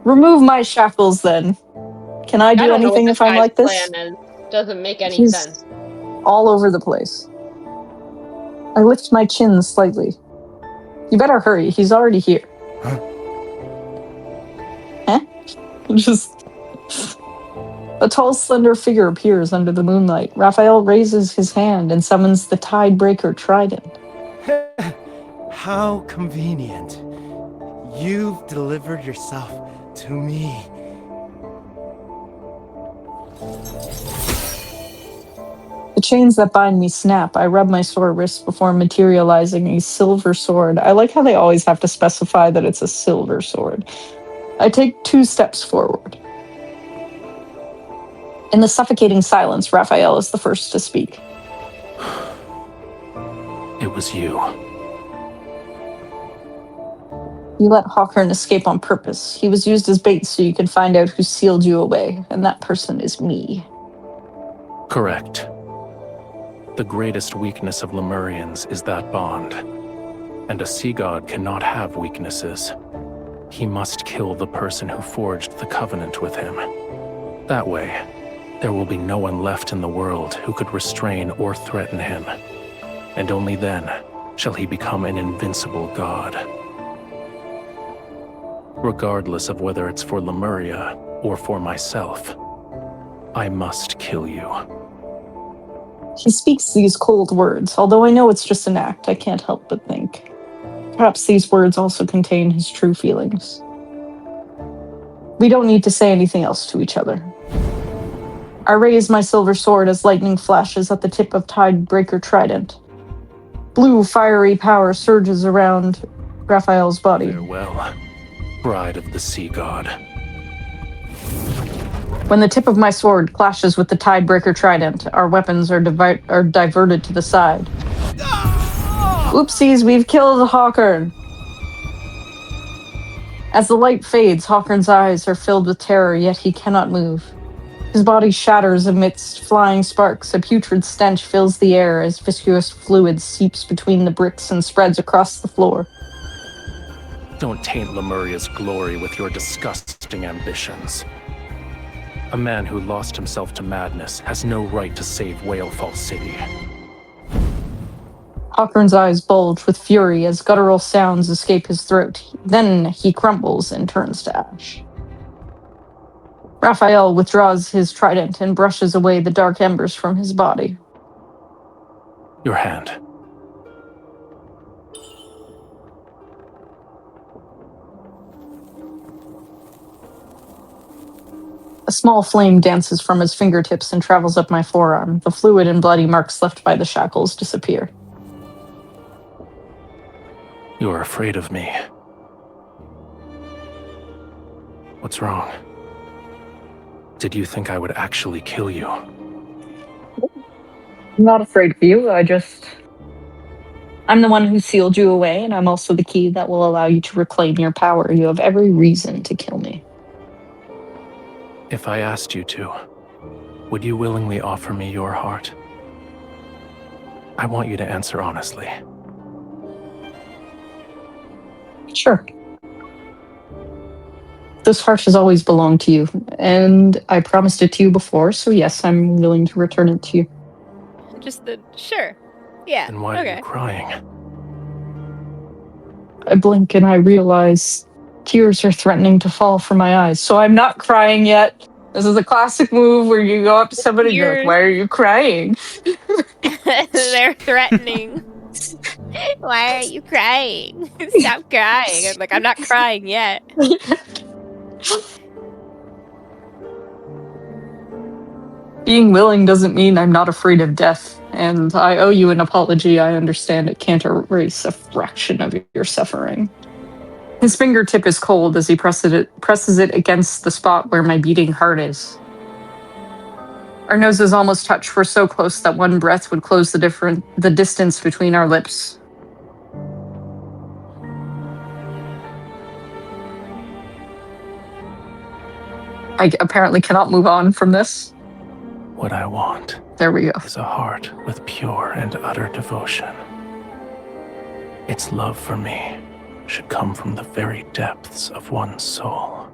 Remove my shackles then. Can I do don't know what anything this if I'm guy's like this? plan is. Doesn't make any He's sense. all over the place. I lift my chin slightly. You better hurry. He's already here. Huh? Just... A tall, slender figure appears under the moonlight. Rafayel raises his hand and summons the Tidebreaker Trident. How convenient. You've delivered yourself to me. The chains that bind me snap. I rub my sore wrist before materializing a silver sword. I like how they always have to specify that it's a silver sword. I take 2 steps forward. In the suffocating silence, Rafayel is the first to speak. It was you. You let Hawkern escape on purpose. He was used as bait so you could find out who sealed you away, and that person is me. Correct. The greatest weakness of Lemurians is that bond. And a sea god cannot have weaknesses. He must kill the person who forged the covenant with him. That way, there will be no one left in the world who could restrain or threaten him. And only then shall he become an invincible god. Regardless of whether it's for Lemuria or for myself, I must kill you. He speaks these cold words. Although I know it's just an act, I can't help but think. Perhaps these words also contain his true feelings. We don't need to say anything else to each other. I raise my silver sword as lightning flashes at the tip of Tidebreaker Trident. Blue, fiery power surges around Raphael's body. Farewell, bride of the sea god. When the tip of my sword clashes with the Tidebreaker Trident, our weapons are diverted to the side. Oopsies, we've killed Hawkern. As the light fades, Hawkern's eyes are filled with terror, yet he cannot move. His body shatters amidst flying sparks. A putrid stench fills the air as viscous fluid seeps between the bricks and spreads across the floor. Don't taint Lemuria's glory with your disgusting ambitions. A man who lost himself to madness has no right to save Whalefall City. Hawkern's eyes bulge with fury as guttural sounds escape his throat. Then he crumbles and turns to ash. Rafayel withdraws his trident and brushes away the dark embers from his body. Your hand. A small flame dances from his fingertips and travels up my forearm. The fluid and bloody marks left by the shackles disappear. You are afraid of me. What's wrong? Did you think I would actually kill you? I'm not afraid of you. I'm the one who sealed you away, and I'm also the key that will allow you to reclaim your power. You have every reason to kill me. If I asked you to, would you willingly offer me your heart? I want you to answer honestly. Sure. This heart has always belonged to you, and I promised it to you before, so yes, I'm willing to return it to you. Sure. Yeah. Then why are you crying? I blink and I realize tears are threatening to fall from my eyes, so I'm not crying yet. This is a classic move where you go up to somebody and you're like, why are you crying? They're threatening. Why are you crying? Stop crying. I'm like, I'm not crying yet. Being willing doesn't mean I'm not afraid of death, and I owe you an apology. I understand it can't erase a fraction of your suffering. His fingertip is cold as he presses it against the spot where my beating heart is. Our noses almost touch. We're so close that one breath would close the distance between our lips. I apparently cannot move on from this. What I want there we go. Is a heart with pure and utter devotion. Its love for me should come from the very depths of one's soul.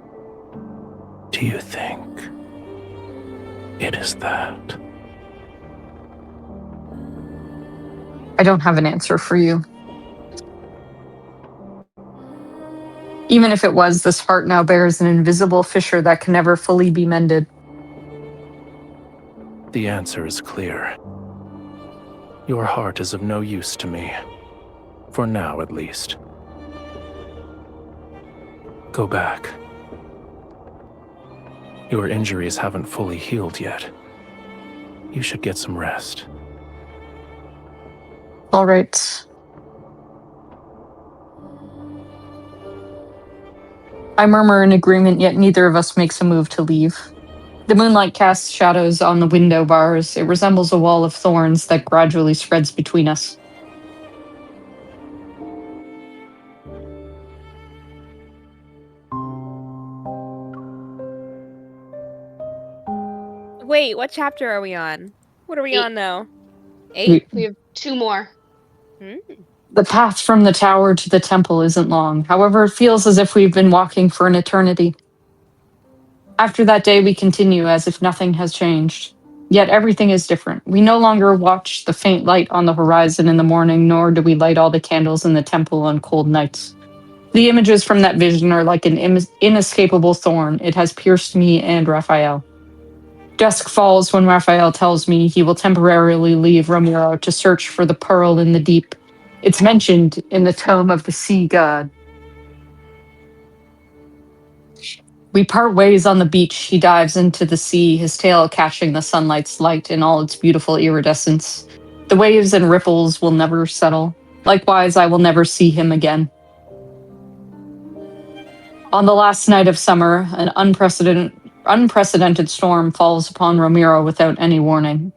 Do you think it is that? I don't have an answer for you. Even if it was, this heart now bears an invisible fissure that can never fully be mended. The answer is clear. Your heart is of no use to me. For now, at least. Go back. Your injuries haven't fully healed yet. You should get some rest. All right. I murmur in agreement, yet neither of us makes a move to leave. The moonlight casts shadows on the window bars. It resembles a wall of thorns that gradually spreads between us. Wait, what chapter are we on? What are we on now? 8? We have 2 more. The path from the tower to the temple isn't long. However, it feels as if we've been walking for an eternity. After that day, we continue as if nothing has changed. Yet everything is different. We no longer watch the faint light on the horizon in the morning, nor do we light all the candles in the temple on cold nights. The images from that vision are like an inescapable thorn. It has pierced me and Rafayel. Dusk falls when Rafayel tells me he will temporarily leave Romirro to search for the pearl in the deep. It's mentioned in the Tome of the Sea God. We part ways on the beach. He dives into the sea, his tail catching the sunlight's light in all its beautiful iridescence. The waves and ripples will never settle. Likewise, I will never see him again. On the last night of summer, an unprecedented storm falls upon Romirro without any warning.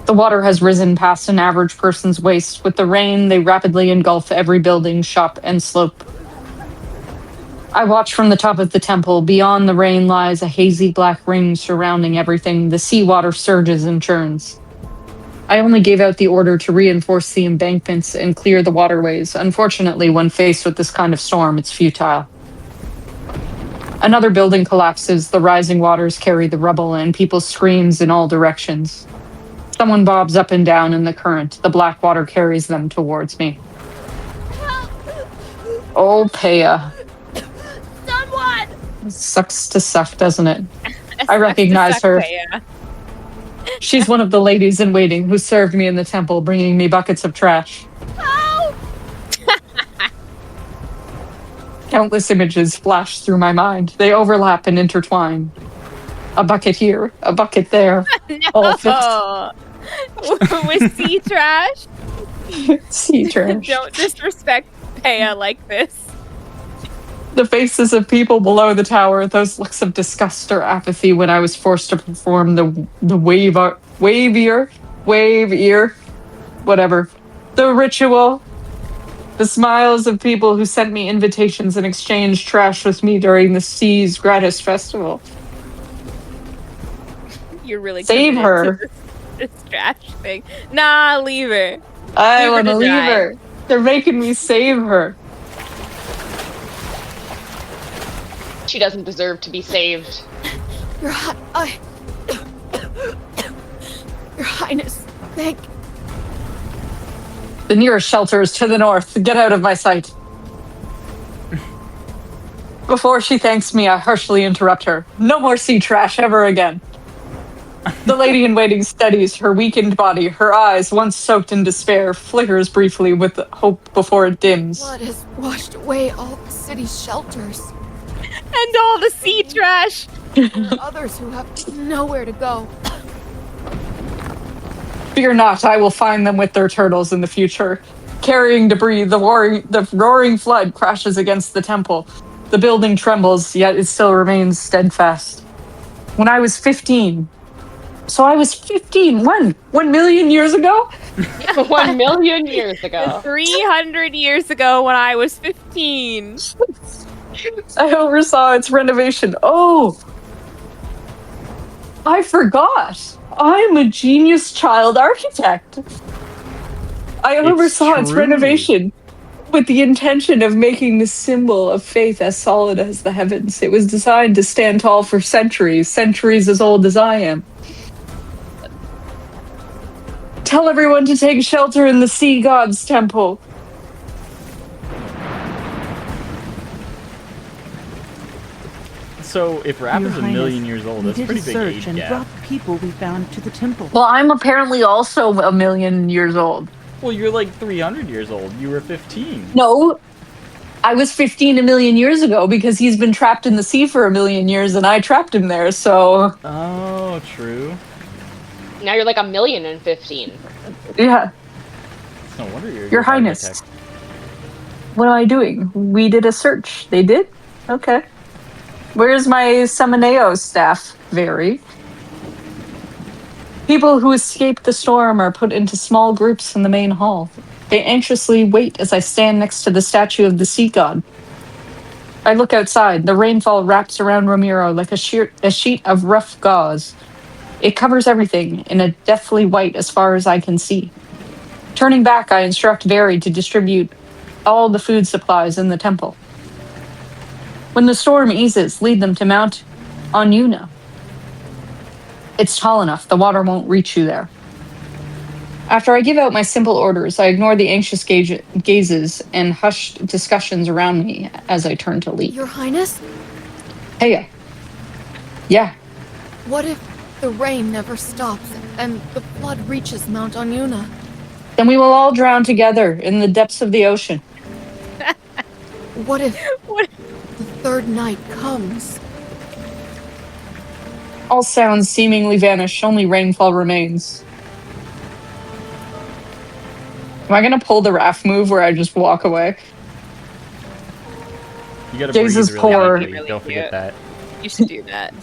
The water has risen past an average person's waist. With the rain, they rapidly engulf every building, shop, and slope. I watch from the top of the temple. Beyond the rain lies a hazy black ring surrounding everything. The seawater surges and churns. I only gave out the order to reinforce the embankments and clear the waterways. Unfortunately, when faced with this kind of storm, it's futile. Another building collapses. The rising waters carry the rubble, and people screams in all directions. Someone bobs up and down in the current. The black water carries them towards me. Oh, Paya. Someone! Sucks to suck, doesn't it? I recognize her. Paya. She's one of the ladies in waiting who served me in the temple, bringing me buckets of trash. Oh! Countless images flash through my mind. They overlap and intertwine. A bucket here, a bucket there. No! All fixed. With sea trash? Sea trash. Don't disrespect Paya like this. The faces of people below the tower, those looks of disgust or apathy when I was forced to perform the whatever. The ritual. The smiles of people who sent me invitations and exchanged trash with me during the Seas Gratis Festival. You're really save her. To this trash thing. Nah, leave her. I want to leave her. They're making me save her. She doesn't deserve to be saved. Your Highness, thank. The nearest shelter is to the north. Get out of my sight. Before she thanks me, I harshly interrupt her. No more sea trash ever again. The lady in waiting steadies her weakened body. Her eyes, once soaked in despair, flickers briefly with hope before it dims. Blood has washed away all the city's shelters. And all the sea trash. There are others who have nowhere to go. Fear not, I will find them with their turtles in the future. carrying debris. The roaring flood crashes against the temple. The building trembles, yet it still remains steadfast. When I was 15. So I was 15. When? 1 million years ago? 1 million years ago. 300 years ago when I was 15. I oversaw its renovation. Oh, I forgot. I'm a genius child architect. I oversaw its renovation with the intention of making the symbol of faith as solid as the heavens. It was designed to stand tall for centuries, centuries as old as I am. Tell everyone to take shelter in the sea god's temple. So if Raph Your is a Highness, million years old, we that's a did pretty a big search age and gap. brought the people we found to the temple. Well, I'm apparently also 1 million years old. Well, you're like 300 years old. You were 15. No, I was 15 a million years ago because he's been trapped in the sea for 1 million years and I trapped him there, so... Oh, true. Now you're like 1,000,015. Yeah. No wonder you're a Your good Highness. architect. What am I doing? We did a search. They did? Okay. Where's my Semeneo staff, Very? People who escaped the storm are put into small groups in the main hall. They anxiously wait as I stand next to the statue of the sea god. I look outside. The rainfall wraps around Romirro like a sheet of rough gauze. It covers everything in a deathly white as far as I can see. Turning back, I instruct Very to distribute all the food supplies in the temple. When the storm eases, lead them to Mount Anyuna. It's tall enough, the water won't reach you there. After I give out my simple orders, I ignore the anxious gazes and hushed discussions around me as I turn to leave. Your Highness? Hey, yeah. What if the rain never stops and the flood reaches Mount Anyuna? Then we will all drown together in the depths of the ocean. What if the third night comes? All sounds seemingly vanish, only rainfall remains. Am I gonna pull the raft move where I just walk away? You gotta Jesus breathe really pour. quickly. Don't forget that. You should do that.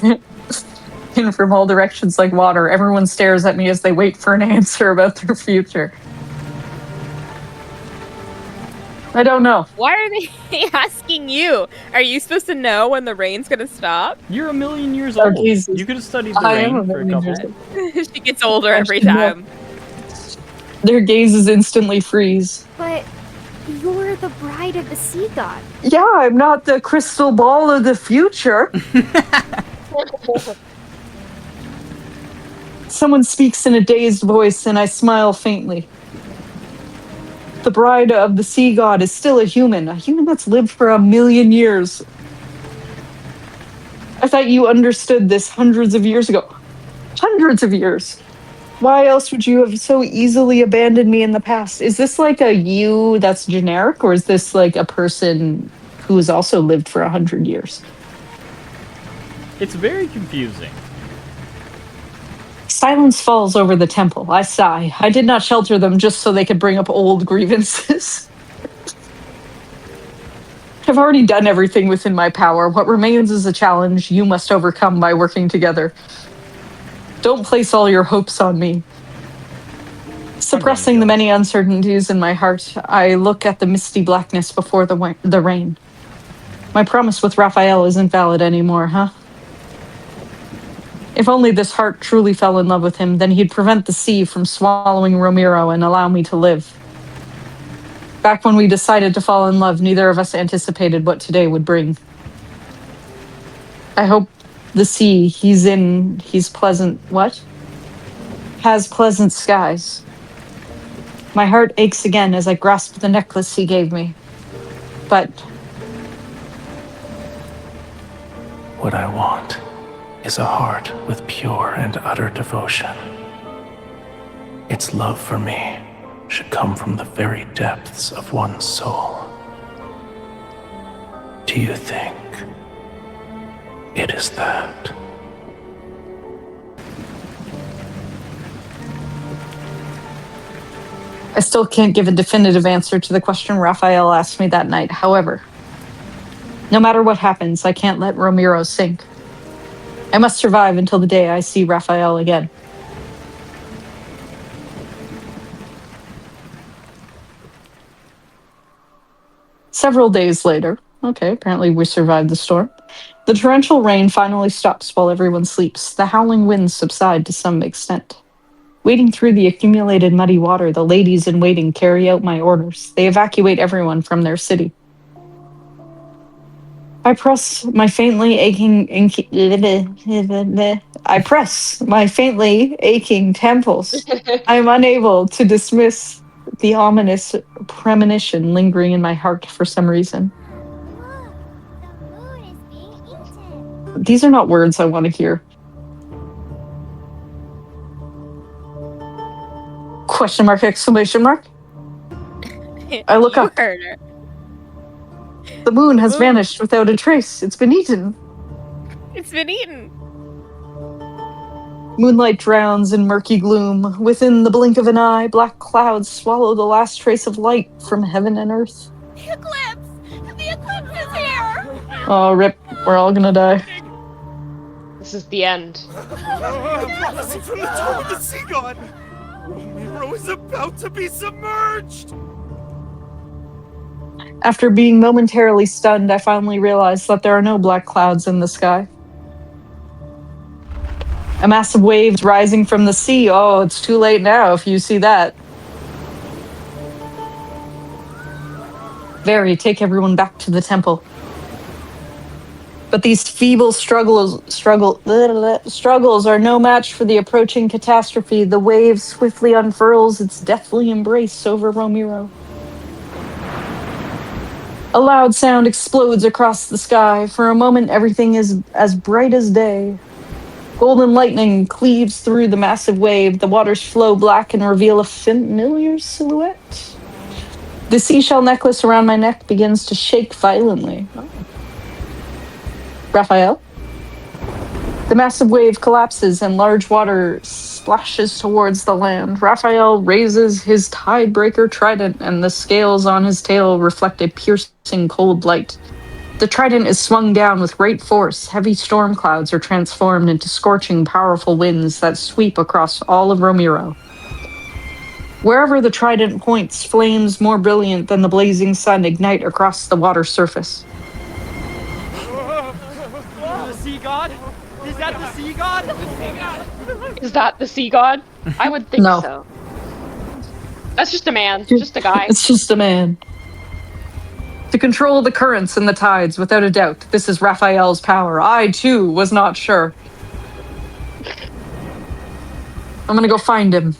In from all directions like water. Everyone stares at me as they wait for an answer about their future. I don't know. Why are they asking you? Are you supposed to know when the rain's gonna stop? You're 1 million years Oh, old. Jesus. You could have studied the I am rain for a 1 million couple. years old. She gets older every Actually, no. time. Their gazes instantly freeze. But you're the bride of the sea god. Yeah, I'm not the crystal ball of the future. Someone speaks in a dazed voice, and I smile faintly. The bride of the sea god is still a human that's lived for 1 million years. I thought you understood this hundreds of years ago. Hundreds of years. Why else would you have so easily abandoned me in the past? Is this like a you that's generic, or is this like a person who has also lived for 100 years? It's very confusing. Silence falls over the temple. I sigh. I did not shelter them just so they could bring up old grievances. I've already done everything within my power. What remains is a challenge you must overcome by working together. Don't place all your hopes on me. Suppressing the many uncertainties in my heart, I look at the misty blackness before the rain. My promise with Rafayel isn't valid anymore, huh? If only this heart truly fell in love with him, then he'd prevent the sea from swallowing Romirro and allow me to live. Back when we decided to fall in love, neither of us anticipated what today would bring. I hope the sea he's pleasant, what? Has pleasant skies. My heart aches again as I grasp the necklace he gave me. But What I want is a heart with pure and utter devotion. Its love for me should come from the very depths of one's soul. Do you think it is that? I still can't give a definitive answer to the question Raphael asked me that night. However, no matter what happens, I can't let Romirro sink. I must survive until the day I see Raphael again. Several days later, okay, apparently we survived the storm. The torrential rain finally stops while everyone sleeps. The howling winds subside to some extent. Wading through the accumulated muddy water, the ladies in waiting carry out my orders. They evacuate everyone from their city. I press my faintly aching temples. I am unable to dismiss the ominous premonition lingering in my heart for some reason. These are not words I want to hear. Question mark, exclamation mark. I look up. Heard her. The moon has vanished without a trace. It's been eaten. It's been eaten. Moonlight drowns in murky gloom. Within the blink of an eye, black clouds swallow the last trace of light from heaven and earth. The eclipse! The eclipse is here! Oh, rip. We're all gonna die. This is the end. Prophecy from the Tome of the Sea God! Romirro is about to be submerged! After being momentarily stunned, I finally realized that there are no black clouds in the sky. A massive wave rising from the sea. Oh, it's too late now if you see that. Very, take everyone back to the temple. But these feeble struggles are no match for the approaching catastrophe. The wave swiftly unfurls its deathly embrace over Romirro. A loud sound explodes across the sky. For a moment, everything is as bright as day. Golden lightning cleaves through the massive wave. The waters flow black and reveal a familiar silhouette. The seashell necklace around my neck begins to shake violently. Oh. Raphael? The massive wave collapses and large water splashes towards the land. Raphael raises his tidebreaker trident and the scales on his tail reflect a piercing cold light. The trident is swung down with great force. Heavy storm clouds are transformed into scorching, powerful winds that sweep across all of Romirro. Wherever the trident points, flames more brilliant than the blazing sun ignite across the water surface. The sea god? Is that the sea god? Is that the sea god? I would think No. so. That's just a man, just a guy. It's just a man. To control the currents and the tides, without a doubt, this is Raphael's power. I, too, was not sure. I'm gonna go find him.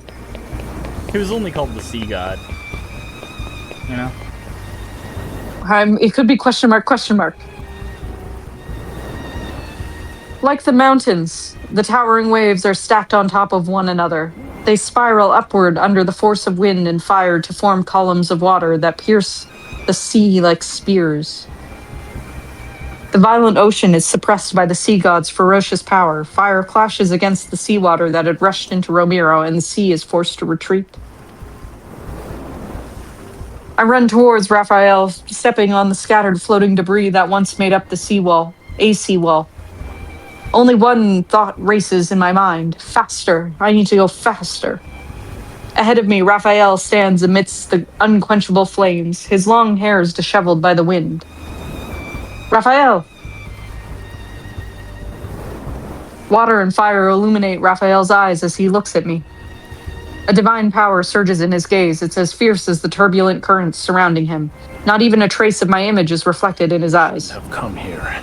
He was only called the sea god. You know? It could be question mark, question mark. Like the mountains, the towering waves are stacked on top of one another. They spiral upward under the force of wind and fire to form columns of water that pierce the sea like spears. The violent ocean is suppressed by the sea god's ferocious power. Fire clashes against the seawater that had rushed into Romirro, and the sea is forced to retreat. I run towards Raphael, stepping on the scattered floating debris that once made up the seawall, a seawall. Only one thought races in my mind. Faster. I need to go faster. Ahead of me, Raphael stands amidst the unquenchable flames, his long hairs disheveled by the wind. Raphael! Water and fire illuminate Raphael's eyes as he looks at me. A divine power surges in his gaze. It's as fierce as the turbulent currents surrounding him. Not even a trace of my image is reflected in his eyes. Have come here.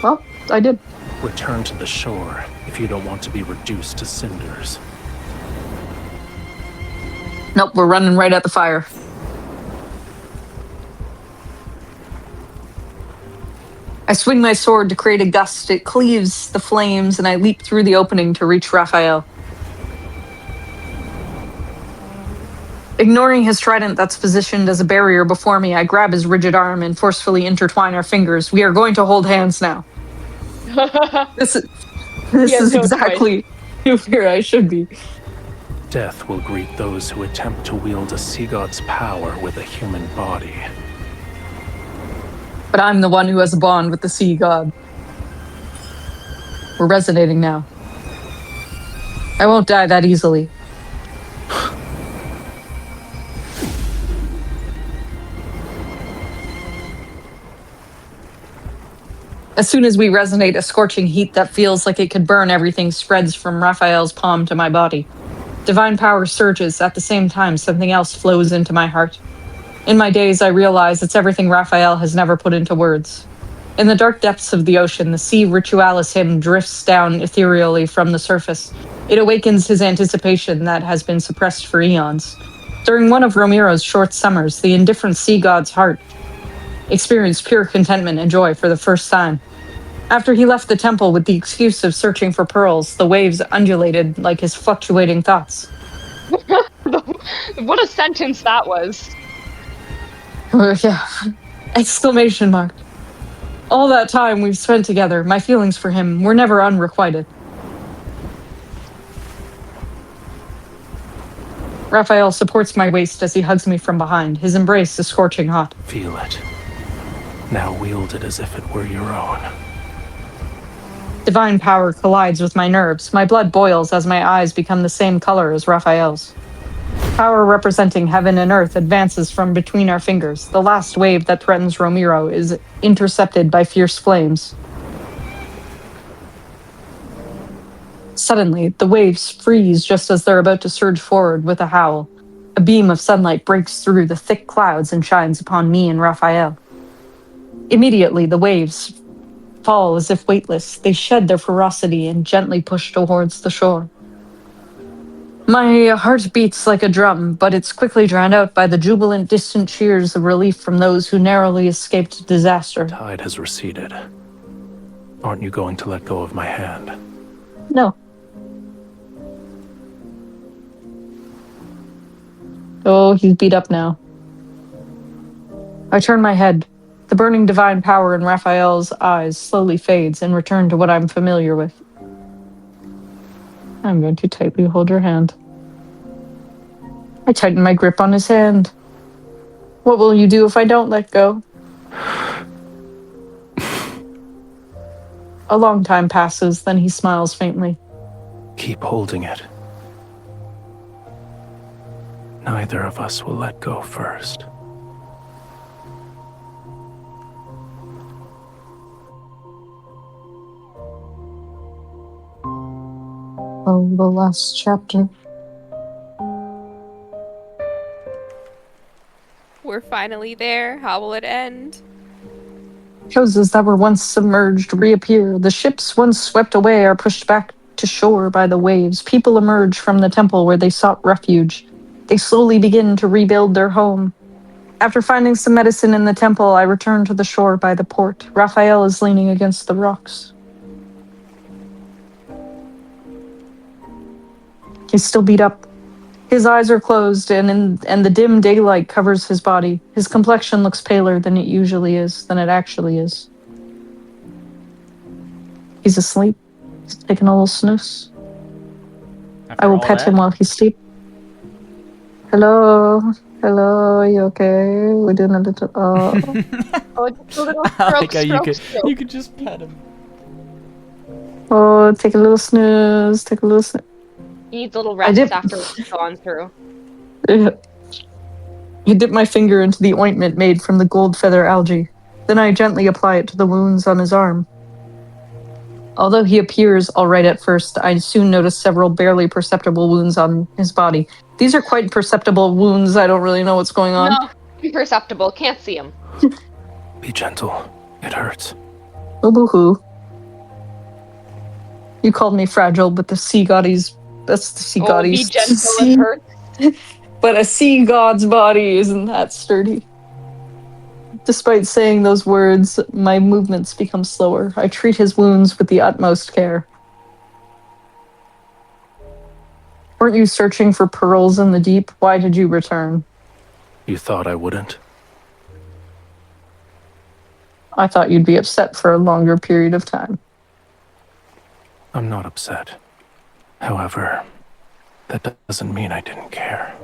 Well, I did. Return to the shore if you don't want to be reduced to cinders. Nope, we're running right at the fire. I swing my sword to create a gust. It cleaves the flames, and I leap through the opening to reach Raphael. Ignoring his trident that's positioned as a barrier before me, I grab his rigid arm and forcefully intertwine our fingers. We are going to hold hands now. This is exactly where I should be. Death will greet those who attempt to wield a sea god's power with a human body. But I'm the one who has a bond with the sea god. We're resonating now. I won't die that easily. As soon as we resonate, a scorching heat that feels like it could burn everything spreads from Raphael's palm to my body. Divine power surges. At the same time, something else flows into my heart. In my daze, I realize it's everything Raphael has never put into words. In the dark depths of the ocean, the sea ritualis hymn drifts down ethereally from the surface. It awakens his anticipation that has been suppressed for eons. During one of Romirro's short summers, the indifferent sea god's heart experienced pure contentment and joy for the first time. After he left the temple with the excuse of searching for pearls, the waves undulated like his fluctuating thoughts. What a sentence that was. Yeah. Exclamation mark. All that time we've spent together, my feelings for him were never unrequited. Raphael supports my waist as he hugs me from behind. His embrace is scorching hot. Feel it. Now wield it as if it were your own. Divine power collides with my nerves. My blood boils as my eyes become the same color as Raphael's. Power representing heaven and earth advances from between our fingers. The last wave that threatens Romirro is intercepted by fierce flames. Suddenly, the waves freeze just as they're about to surge forward with a howl. A beam of sunlight breaks through the thick clouds and shines upon me and Raphael. Immediately, the waves fall as if weightless. They shed their ferocity and gently push towards the shore. My heart beats like a drum, but it's quickly drowned out by the jubilant, distant cheers of relief from those who narrowly escaped disaster. Tide has receded. Aren't you going to let go of my hand? No. Oh, he's beat up now. I turn my head. The burning divine power in Raphael's eyes slowly fades and return to what I'm familiar with. I'm going to tightly hold your hand. I tighten my grip on his hand. What will you do if I don't let go? A long time passes, then he smiles faintly. Keep holding it. Neither of us will let go first. Oh, the last chapter. We're finally there. How will it end? Houses that were once submerged reappear. The ships once swept away are pushed back to shore by the waves. People emerge from the temple where they sought refuge. They slowly begin to rebuild their home. After finding some medicine in the temple, I return to the shore by the port. Raphael is leaning against the rocks. He's still beat up. His eyes are closed, and the dim daylight covers his body. His complexion looks paler than it actually is. He's asleep. He's taking a little snooze. I will pet him while he's asleep. Hello, you okay? We're doing a little. Oh, just a little stroke. You could just pet him. Oh, take a little snooze. He needs a little rest after what's gone through. I dip my finger into the ointment made from the gold feather algae. Then I gently apply it to the wounds on his arm. Although he appears all right at first, I soon notice several barely perceptible wounds on his body. These are quite perceptible wounds. I don't really know what's going on. No, imperceptible. Can't see him. Be gentle. It hurts. Oh, boo-hoo. You called me fragile, but the sea goddies... That's the sea goddies. Be gentle, it hurts. But a sea god's body isn't that sturdy. Despite saying those words, my movements become slower. I treat his wounds with the utmost care. Weren't you searching for pearls in the deep? Why did you return? You thought I wouldn't? I thought you'd be upset for a longer period of time. I'm not upset. However, That doesn't mean I didn't care.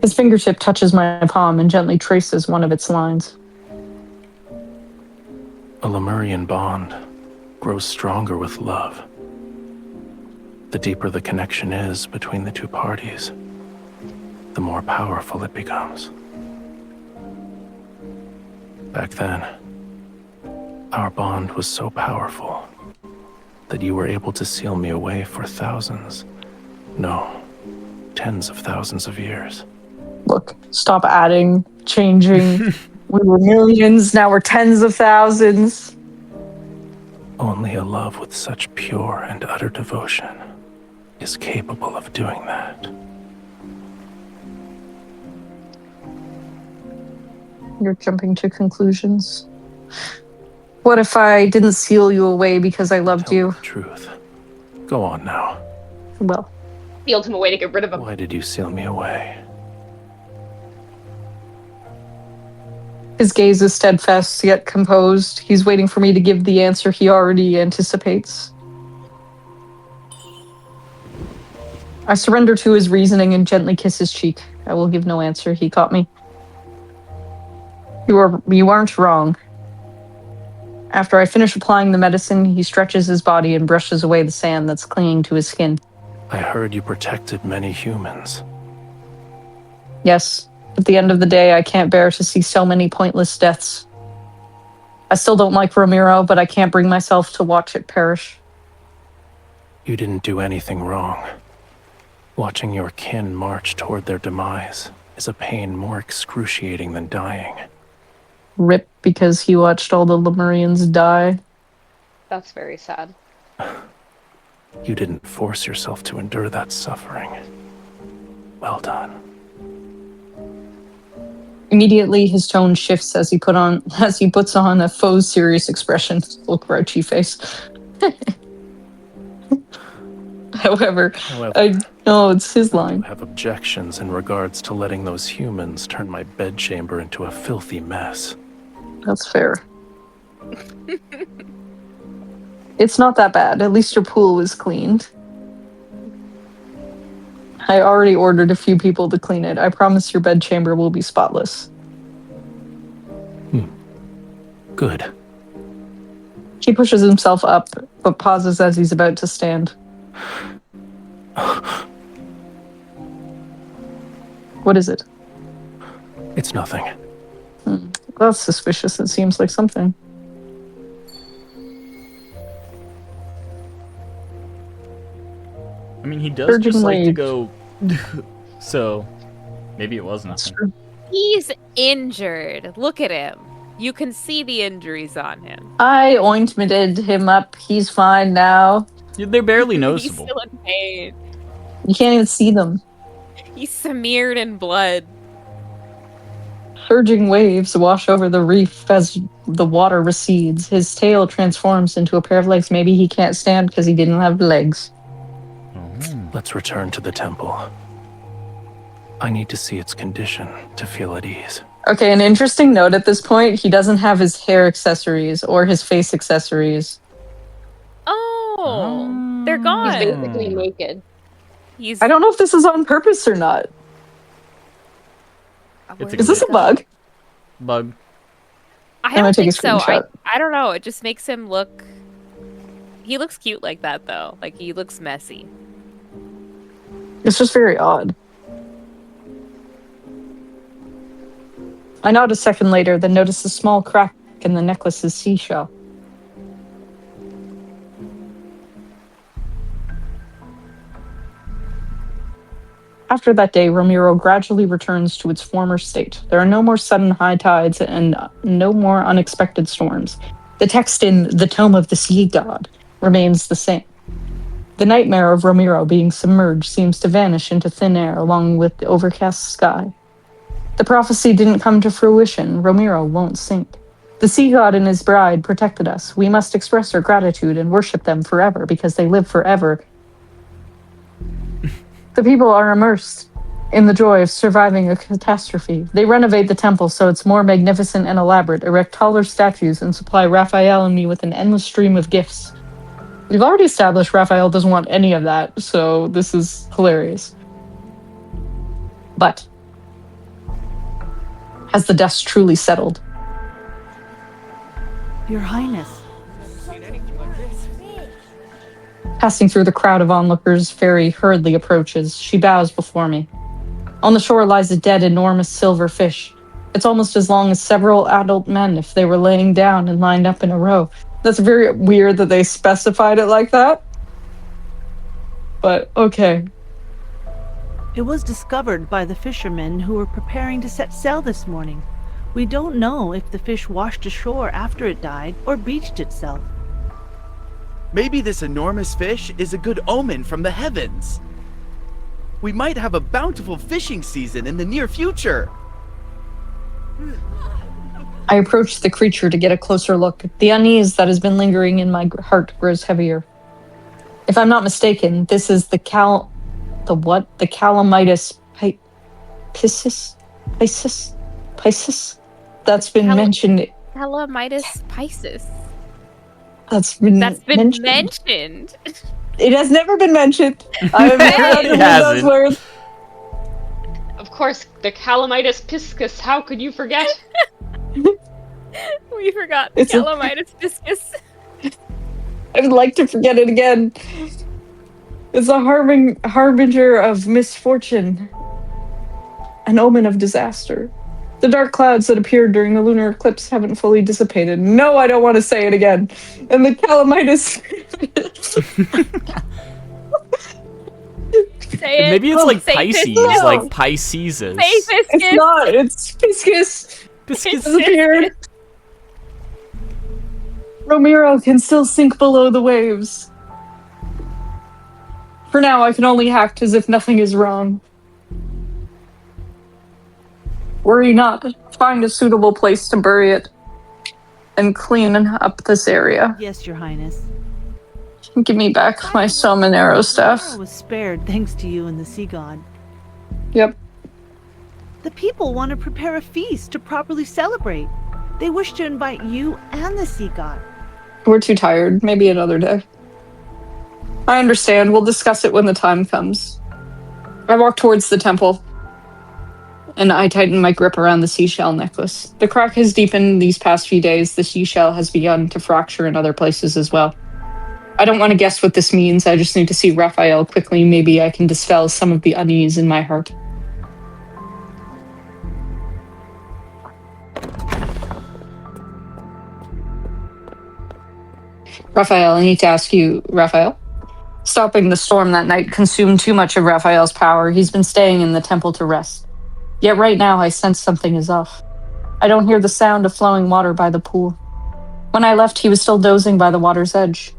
His fingertip touches my palm and gently traces one of its lines. A Lemurian bond grows stronger with love. The deeper the connection is between the two parties, the more powerful it becomes. Back then, our bond was so powerful that you were able to seal me away for thousands, no, tens of thousands of years. Look, stop adding, changing. We were millions, now we're tens of thousands. Only a love with such pure and utter devotion is capable of doing that. You're jumping to conclusions. What if I didn't seal you away because I loved you? The truth. Go on now. Well. Sealed him away to get rid of him. Why did you seal me away? His gaze is steadfast yet composed. He's waiting for me to give the answer he already anticipates. I surrender to his reasoning and gently kiss his cheek. I will give no answer. He caught me. You aren't wrong. After I finish applying the medicine, he stretches his body and brushes away the sand that's clinging to his skin. I heard you protected many humans. Yes. At the end of the day, I can't bear to see so many pointless deaths. I still don't like Romirro, but I can't bring myself to watch it perish. You didn't do anything wrong. Watching your kin march toward their demise is a pain more excruciating than dying. Rip because he watched all the Lemurians die. That's very sad. You didn't force yourself to endure that suffering. Well done. Immediately, his tone shifts as he puts on a faux serious expression. Little grouchy face. However, I know it's his line. I have objections in regards to letting those humans turn my bedchamber into a filthy mess. That's fair. It's not that bad. At least your pool was cleaned. I already ordered a few people to clean it. I promise your bedchamber will be spotless. Good. He pushes himself up, but pauses as he's about to stand. What is it? It's nothing. That's suspicious. It seems like something. I mean, he does just like to go... So, maybe it was nothing. He's injured. Look at him. You can see the injuries on him. I ointmented him up. He's fine now. They're barely noticeable. He's still in pain. You can't even see them. He's smeared in blood. Surging waves wash over the reef as the water recedes. His tail transforms into a pair of legs. Maybe he can't stand because he didn't have legs. Let's return to the temple. I need to see its condition to feel at ease. Okay, an interesting note at this point, he doesn't have his hair accessories or his face accessories. Oh, they're gone. He's basically naked. I don't know if this is on purpose or not. Is this a bug? Bug. I don't think so. I don't know. It just makes him look... He looks cute like that, though. Like, he looks messy. It's just very odd. I nod a second later, then notice a small crack in the necklace's seashell. After that day, Romirro gradually returns to its former state. There are no more sudden high tides and no more unexpected storms. The text in the Tome of the Sea God remains the same. The nightmare of Romirro being submerged seems to vanish into thin air along with the overcast sky. The prophecy didn't come to fruition. Romirro won't sink. The sea god and his bride protected us. We must express our gratitude and worship them forever because they live forever. The people are immersed in the joy of surviving a catastrophe. They renovate the temple so it's more magnificent and elaborate, erect taller statues, and supply Rafayel and me with an endless stream of gifts. We've already established Raphael doesn't want any of that, so this is hilarious. But has the dust truly settled? Your Highness. Passing through the crowd of onlookers, Fairy hurriedly approaches. She bows before me. On the shore lies a dead, enormous silver fish. It's almost as long as several adult men if they were laying down and lined up in a row. That's very weird that they specified it like that. But okay. It was discovered by the fishermen who were preparing to set sail this morning. We don't know if the fish washed ashore after it died or beached itself. Maybe this enormous fish is a good omen from the heavens. We might have a bountiful fishing season in the near future. I approach the creature to get a closer look. The unease that has been lingering in my heart grows heavier. If I'm not mistaken, this is the Calamitis Piscis? That's been mentioned. Calamitis Piscis. That's been mentioned. It has never been mentioned. I have never heard those words. Of course, the Calamitis Piscis. How could you forget? We forgot the Calamitis Piscis. I'd like to forget it again. It's a harbinger of misfortune, an omen of disaster. The dark clouds that appeared during the lunar eclipse haven't fully dissipated. No, I don't want to say it again. And the Calamitis... Say it. Maybe it's like Pisces, Pisces. like Pisces. Say Pisces. It's not. It's Piscis. Piscis disappeared. Romirro can still sink below the waves. For now, I can only act as if nothing is wrong. Worry not. Find a suitable place to bury it and clean up this area. Yes, Your Highness. Give me back my Tome and arrow staff. I was spared thanks to you and the sea god. Yep. The people want to prepare a feast to properly celebrate. They wish to invite you and the sea god. We're too tired. Maybe another day. I understand. We'll discuss it when the time comes. I walk towards the temple, and I tighten my grip around the seashell necklace. The crack has deepened these past few days. The seashell has begun to fracture in other places as well. I don't want to guess what this means. I just need to see Rafayel quickly. Maybe I can dispel some of the unease in my heart. Rafayel, I need to ask you, Rafayel? Stopping the storm that night consumed too much of Raphael's power. He's been staying in the temple to rest. Yet right now I sense something is off. I don't hear the sound of flowing water by the pool. When I left, he was still dozing by the water's edge.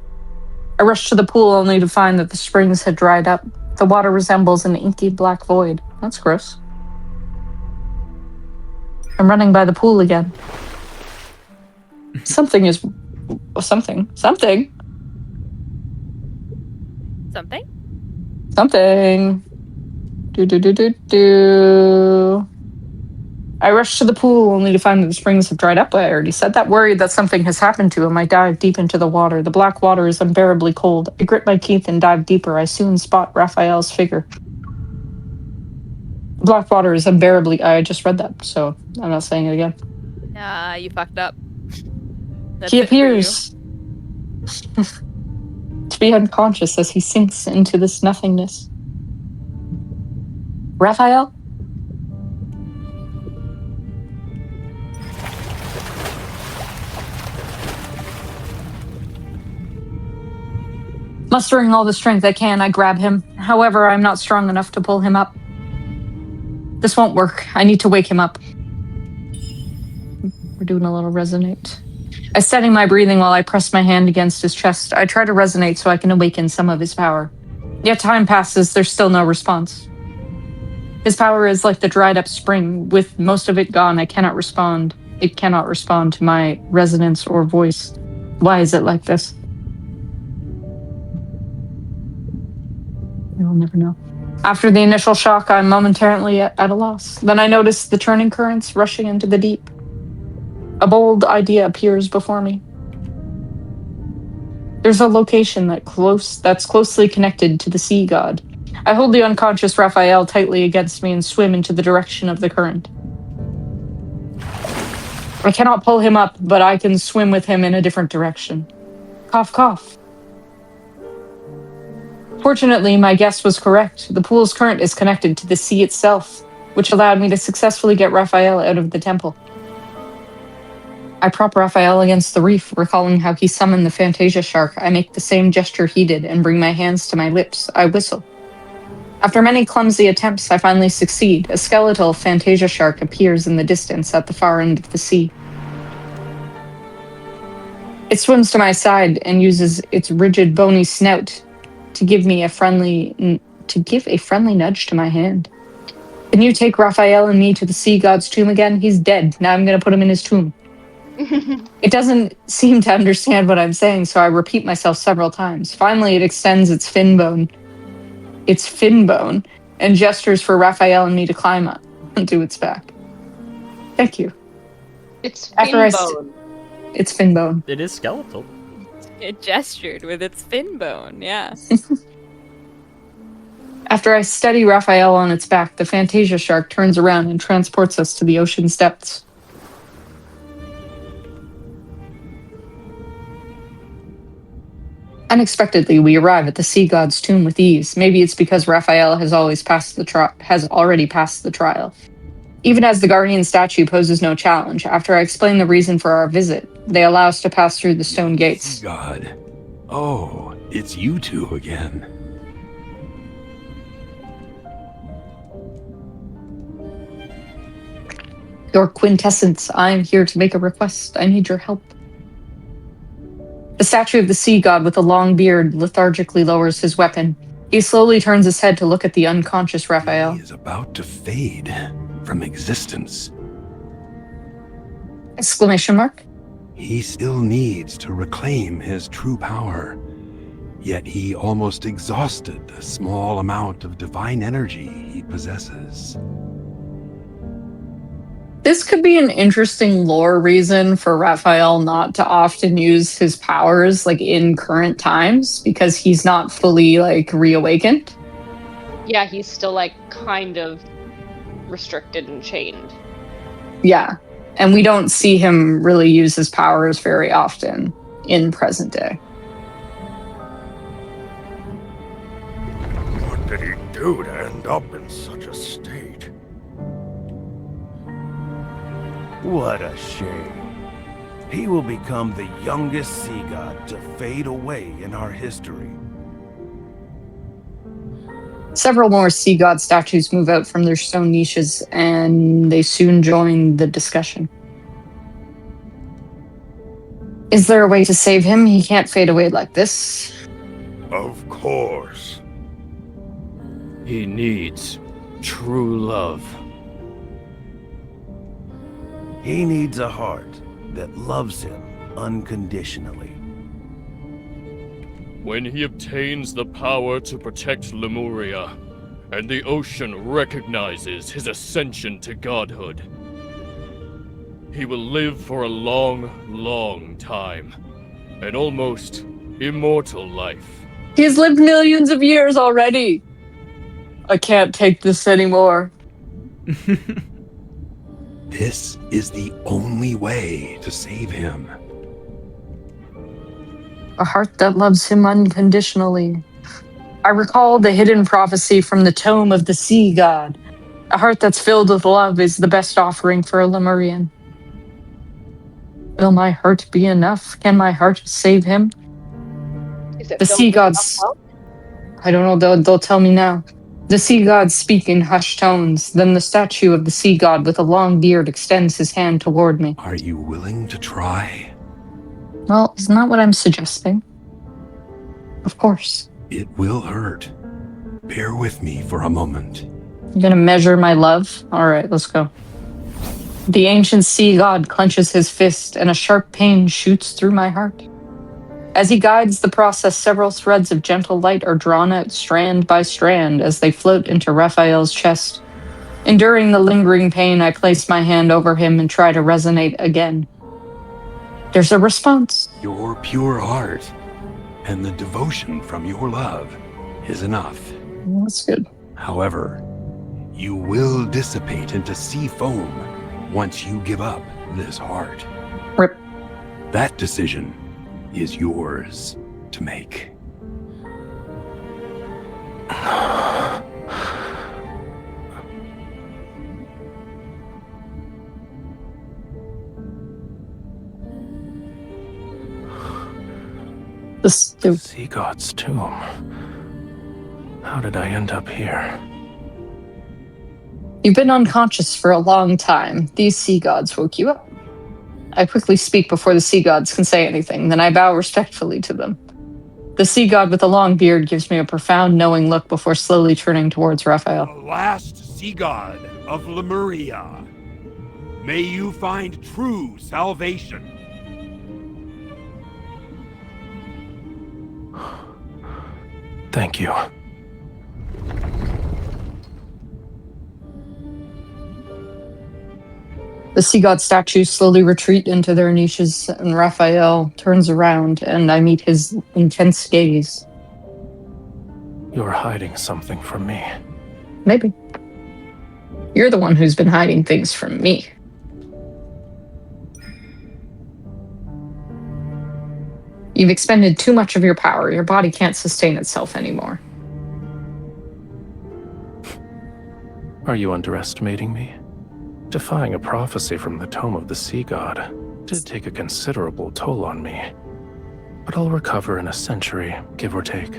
I rushed to the pool only to find that the springs had dried up. The water resembles an inky black void. That's gross. I'm running by the pool again. Something. Do. I rush to the pool only to find that the springs have dried up. I already said that. Worried that something has happened to him, I dive deep into the water. The black water is unbearably cold. I grit my teeth and dive deeper. I soon spot Raphael's figure. Black water is unbearably... I just read that, so I'm not saying it again. You fucked up. He appears to be unconscious as he sinks into this nothingness. Raphael? Mustering all the strength I can, I grab him. However, I'm not strong enough to pull him up. This won't work. I need to wake him up. We're doing a little resonate. I steady my breathing while I press my hand against his chest. I try to resonate so I can awaken some of his power. Yet time passes, there's still no response. His power is like the dried up spring. With most of it gone, I cannot respond. It cannot respond to my resonance or voice. Why is it like this? You'll never know. After the initial shock, I'm momentarily at a loss. Then I notice the churning currents rushing into the deep. A bold idea appears before me. There's a location that's closely connected to the sea god. I hold the unconscious Raphael tightly against me and swim into the direction of the current. I cannot pull him up, but I can swim with him in a different direction. Cough, cough. Fortunately, my guess was correct. The pool's current is connected to the sea itself, which allowed me to successfully get Raphael out of the temple. I prop Raphael against the reef, recalling how he summoned the Fantasia shark. I make the same gesture he did and bring my hands to my lips. I whistle. After many clumsy attempts, I finally succeed. A skeletal Fantasia shark appears in the distance at the far end of the sea. It swims to my side and uses its rigid, bony snout to give a friendly nudge to my hand. Can you take Raphael and me to the sea god's tomb again? He's dead. Now I'm going to put him in his tomb. It doesn't seem to understand what I'm saying, so I repeat myself several times. Finally, it extends its fin bone, and gestures for Raphael and me to climb up onto its back. Thank you. It's fin bone. It's fin bone. It is skeletal. It gestured with its fin bone, yeah. After I steady Raphael on its back, the Fantasia shark turns around and transports us to the ocean's depths. Unexpectedly, we arrive at the sea god's tomb with ease. Maybe it's because Raphael has already passed the trial. Even as the guardian statue poses no challenge, after I explain the reason for our visit, they allow us to pass through the stone gates. God. Oh, it's you two again. Your quintessence, I am here to make a request. I need your help. The statue of the sea god with a long beard lethargically lowers his weapon. He slowly turns his head to look at the unconscious Raphael. He is about to fade from existence. Exclamation mark. He still needs to reclaim his true power. Yet he almost exhausted the small amount of divine energy he possesses. This could be an interesting lore reason for Raphael not to often use his powers in current times, because he's not fully reawakened. Yeah, he's still kind of restricted and chained. Yeah. And we don't see him really use his powers very often in present day. What did he do to end up in such a state? What a shame. He will become the youngest sea god to fade away in our history. Several more sea god statues move out from their stone niches, and they soon join the discussion. Is there a way to save him? He can't fade away like this. Of course. He needs true love. He needs a heart that loves him unconditionally. When he obtains the power to protect Lemuria, and the ocean recognizes his ascension to godhood, he will live for a long, long time. An almost immortal life. He has lived millions of years already. I can't take this anymore. This is the only way to save him. A heart that loves him unconditionally. I recall the hidden prophecy from the Tome of the Sea God. A heart that's filled with love is the best offering for a Lemurian. Will my heart be enough? Can my heart save him? The sea gods... I don't know, they'll tell me now. The sea gods speak in hushed tones. Then the statue of the sea god with a long beard extends his hand toward me. Are you willing to try? Well, isn't that what I'm suggesting? Of course. It will hurt. Bear with me for a moment. I'm gonna measure my love. Alright, let's go. The ancient sea god clenches his fist, and a sharp pain shoots through my heart. As he guides the process, several threads of gentle light are drawn out strand by strand as they float into Raphael's chest. Enduring the lingering pain, I place my hand over him and try to resonate again. There's a response. Your pure heart. and the devotion from your love is enough. That's good. However, you will dissipate into sea foam once you give up this heart. Rip. That decision is yours to make. The Sea God's tomb. How did I end up here? You've been unconscious for a long time. These sea gods woke you up. I quickly speak before the sea gods can say anything, then I bow respectfully to them. The sea god with the long beard gives me a profound, knowing look before slowly turning towards Raphael. The last sea god of Lemuria. May you find true salvation. Thank you. The sea god statues slowly retreat into their niches, and Raphael turns around, and I meet his intense gaze. You're hiding something from me. Maybe. You're the one who's been hiding things from me. You've expended too much of your power. Your body can't sustain itself anymore. Are you underestimating me? Defying a prophecy from the Tome of the Sea God did take a considerable toll on me. But I'll recover in a century, give or take.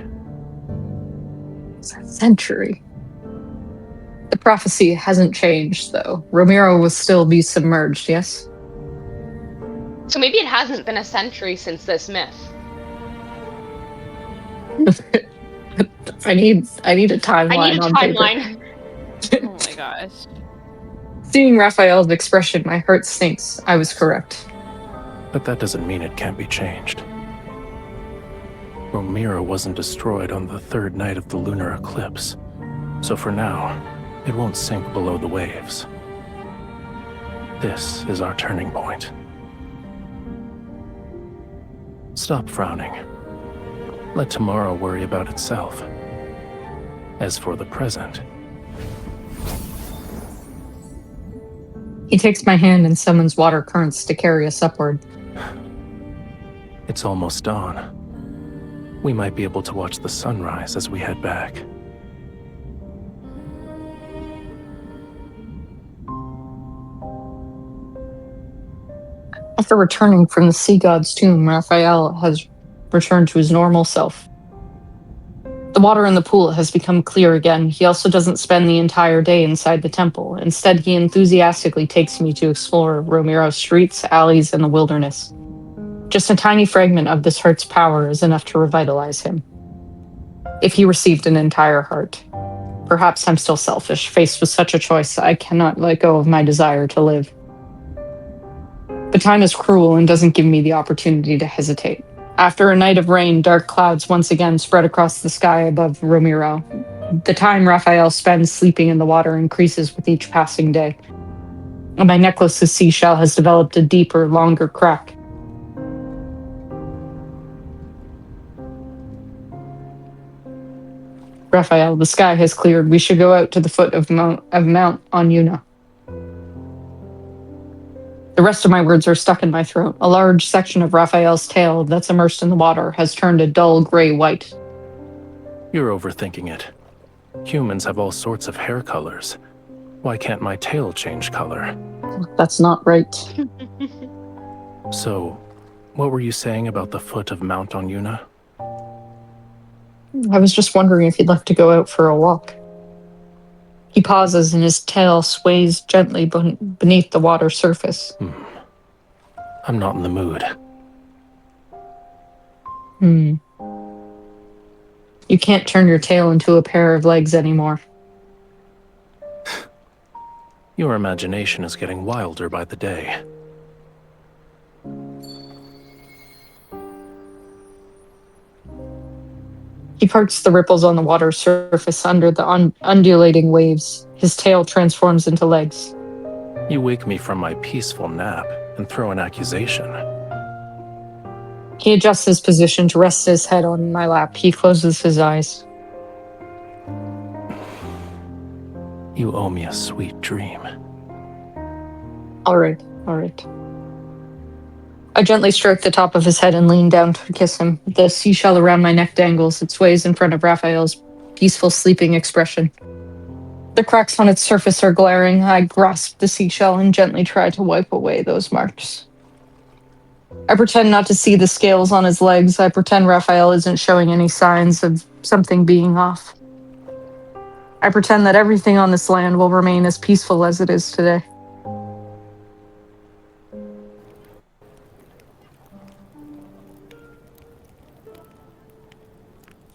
A century? The prophecy hasn't changed, though. Romirro will still be submerged, yes? So maybe it hasn't been a century since this myth. I need a timeline. I need a on timeline. Oh my gosh. Seeing Raphael's expression, my heart sinks. I was correct. But that doesn't mean it can't be changed. Romirro wasn't destroyed on the third night of the lunar eclipse, so for now, it won't sink below the waves. This is our turning point. Stop frowning. Let tomorrow worry about itself. As for the present... He takes my hand and summons water currents to carry us upward. It's almost dawn. We might be able to watch the sunrise as we head back. After returning from the sea god's tomb, Raphael has returned to his normal self. The water in the pool has become clear again. He also doesn't spend the entire day inside the temple. Instead, he enthusiastically takes me to explore Romirro's streets, alleys, and the wilderness. Just a tiny fragment of this heart's power is enough to revitalize him. If he received an entire heart. Perhaps I'm still selfish. Faced with such a choice, I cannot let go of my desire to live. But time is cruel and doesn't give me the opportunity to hesitate. After a night of rain, dark clouds once again spread across the sky above Romirro. The time Raphael spends sleeping in the water increases with each passing day. And my necklace's seashell has developed a deeper, longer crack. Raphael, the sky has cleared. We should go out to the foot of Mount Anyuna. The rest of my words are stuck in my throat. A large section of Raphael's tail that's immersed in the water has turned a dull gray white. You're overthinking it. Humans have all sorts of hair colors. Why can't my tail change color? That's not right. So, what were you saying about the foot of Mount Anyuna? I was just wondering if you'd like to go out for a walk. He pauses and his tail sways gently beneath the water surface. I'm not in the mood. You can't turn your tail into a pair of legs anymore. Your imagination is getting wilder by the day. He parts the ripples on the water surface under the undulating waves. His tail transforms into legs. You wake me from my peaceful nap and throw an accusation. He adjusts his position to rest his head on my lap. He closes his eyes. You owe me a sweet dream. All right. I gently stroke the top of his head and lean down to kiss him. The seashell around my neck dangles. It sways in front of Raphael's peaceful sleeping expression. The cracks on its surface are glaring. I grasp the seashell and gently try to wipe away those marks. I pretend not to see the scales on his legs. I pretend Raphael isn't showing any signs of something being off. I pretend that everything on this land will remain as peaceful as it is today.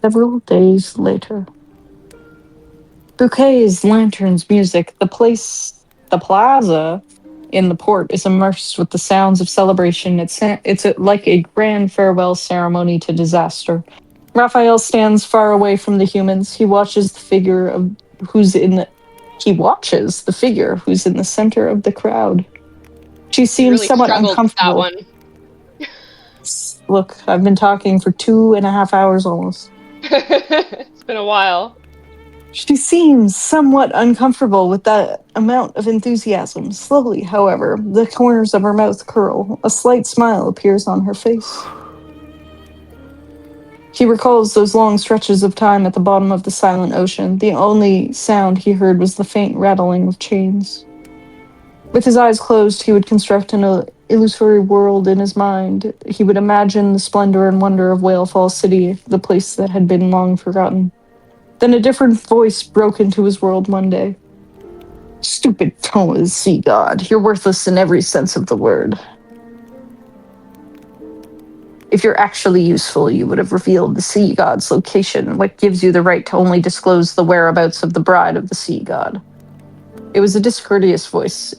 Several days later. Bouquets, lanterns, music. The plaza in the port is immersed with the sounds of celebration. It's like a grand farewell ceremony to disaster. Raphael stands far away from the humans. He watches the figure who's in the center of the crowd. She seems really somewhat struggled with that uncomfortable. one. Look, I've been talking for 2.5 hours almost. It's been a while. She seems somewhat uncomfortable with that amount of enthusiasm. Slowly, however, the corners of her mouth curl. A slight smile appears on her face. He recalls those long stretches of time at the bottom of the silent ocean. The only sound he heard was the faint rattling of chains. With his eyes closed, he would construct an illusory world in his mind. He would imagine the splendor and wonder of Whale Falls City, the place that had been long forgotten. Then a different voice broke into his world one day. Stupid Tome, sea god. You're worthless in every sense of the word. If you're actually useful, you would have revealed the sea god's location. What gives you the right to only disclose the whereabouts of the bride of the sea god? It was a discourteous voice.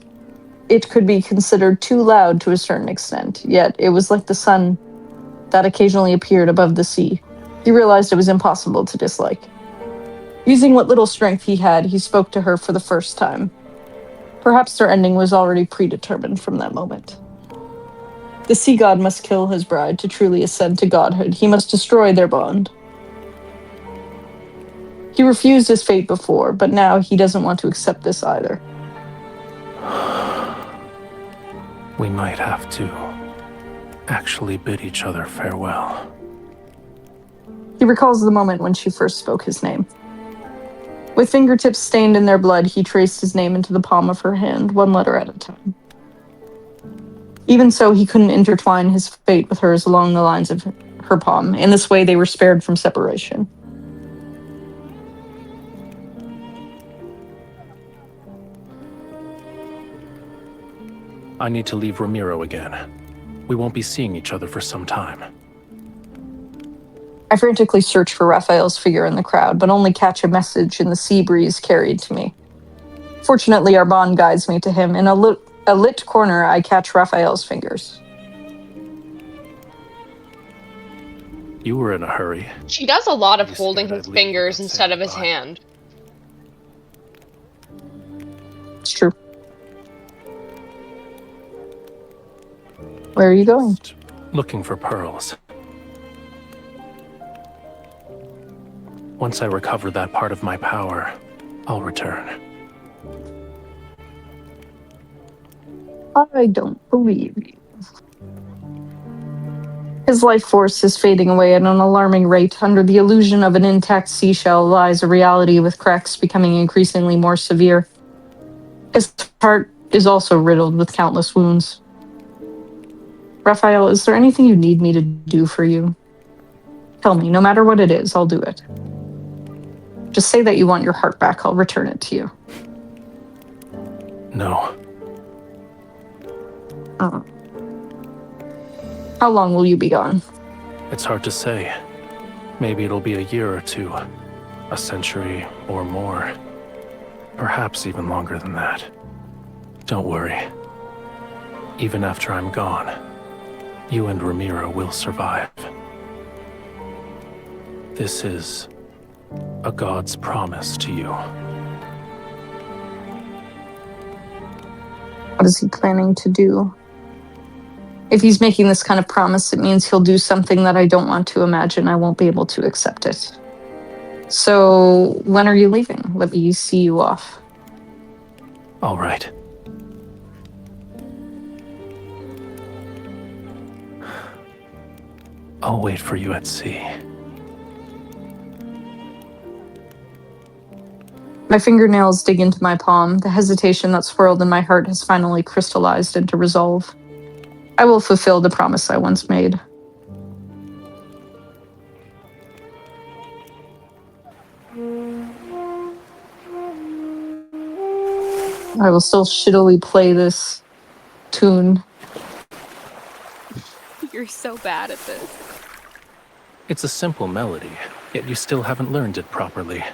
It could be considered too loud to a certain extent, yet it was like the sun that occasionally appeared above the sea. He realized it was impossible to dislike. Using what little strength he had, he spoke to her for the first time. Perhaps their ending was already predetermined from that moment. The sea god must kill his bride to truly ascend to godhood. He must destroy their bond. He refused his fate before, but now he doesn't want to accept this either. We might have to actually bid each other farewell. He recalls the moment when she first spoke his name. With fingertips stained in their blood, he traced his name into the palm of her hand, one letter at a time. Even so, he couldn't intertwine his fate with hers along the lines of her palm. In this way, they were spared from separation. I need to leave Romirro again. We won't be seeing each other for some time. I frantically search for Raphael's figure in the crowd, but only catch a message in the sea breeze carried to me. Fortunately, our bond guides me to him. In a lit corner, I catch Raphael's fingers. You were in a hurry. She does a lot of holding his fingers instead of his hand. It's true. Where are you going? Looking for pearls. Once I recover that part of my power, I'll return. I don't believe you. His life force is fading away at an alarming rate. Under the illusion of an intact seashell lies a reality with cracks becoming increasingly more severe. His heart is also riddled with countless wounds. Raphael, is there anything you need me to do for you? Tell me, no matter what it is, I'll do it. Just say that you want your heart back, I'll return it to you. No. How long will you be gone? It's hard to say. Maybe it'll be a year or two, a century or more. Perhaps even longer than that. Don't worry. Even after I'm gone, you and Romirro will survive. This is a god's promise to you. What is he planning to do? If he's making this kind of promise, it means he'll do something that I don't want to imagine. I won't be able to accept it. So, when are you leaving? Let me see you off. All right. I'll wait for you at sea. My fingernails dig into my palm. The hesitation that swirled in my heart has finally crystallized into resolve. I will fulfill the promise I once made. I will still shittily play this tune. You're so bad at this. It's a simple melody, yet you still haven't learned it properly.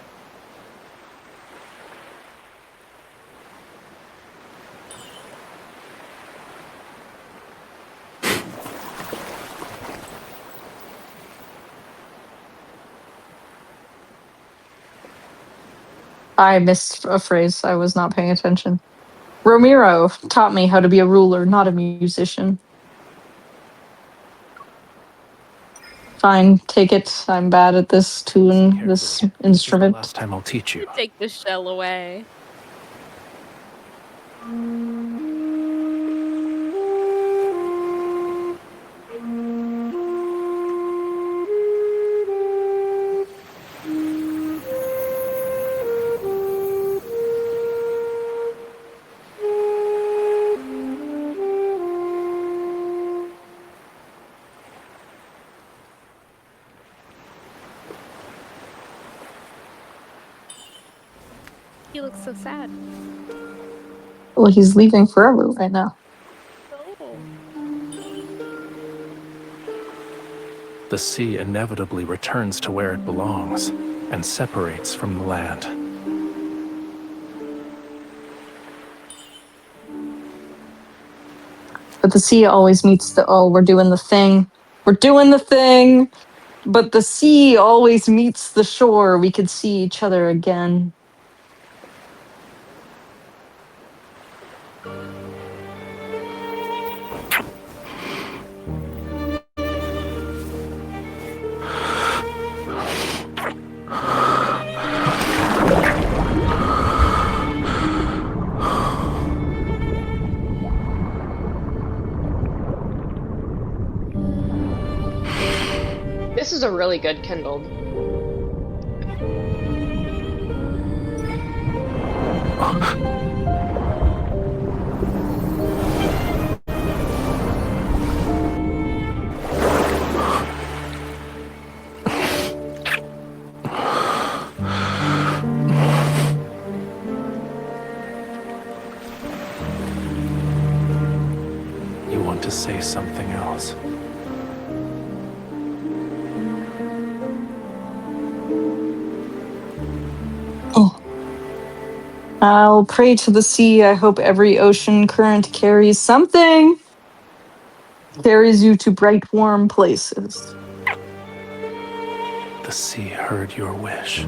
I missed a phrase. I was not paying attention. Romirro taught me how to be a ruler, not a musician. Fine, take it. I'm bad at this tune, this instrument. Last time I'll teach you. Take the shell away. He looks so sad. Well, he's leaving forever right now. The sea inevitably returns to where it belongs and separates from the land. But the sea always meets the, oh, we're doing the thing. We're doing the thing. But the sea always meets the shore. We could see each other again. This is a really good kindled. You want to say something else? I'll pray to the sea. I hope every ocean current carries something. Carries you to bright, warm places. The sea heard your wish.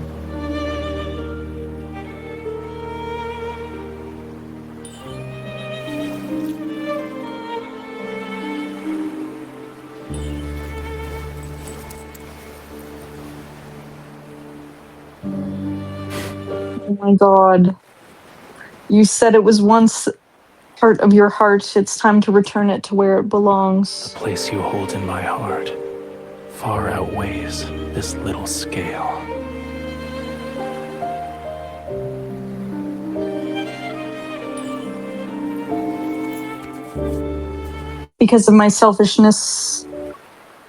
Oh my god. You said it was once part of your heart. It's time to return it to where it belongs. The place you hold in my heart far outweighs this little scale. Because of my selfishness,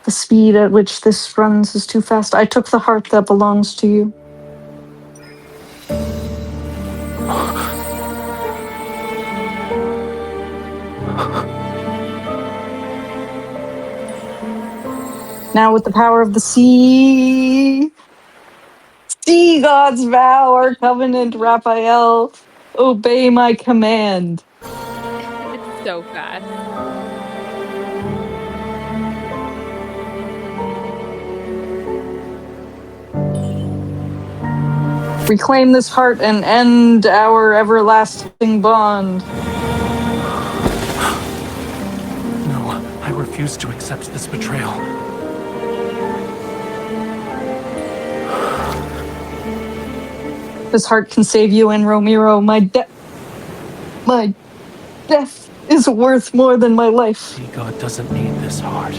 the speed at which this runs is too fast. I took the heart that belongs to you. Now with the power of the sea gods vow our covenant, Raphael, obey my command. It's so fast. Reclaim this heart and end our everlasting bond. No, I refuse to accept this betrayal. This heart can save you, and Romero, my death is worth more than my life. See, God doesn't need this heart.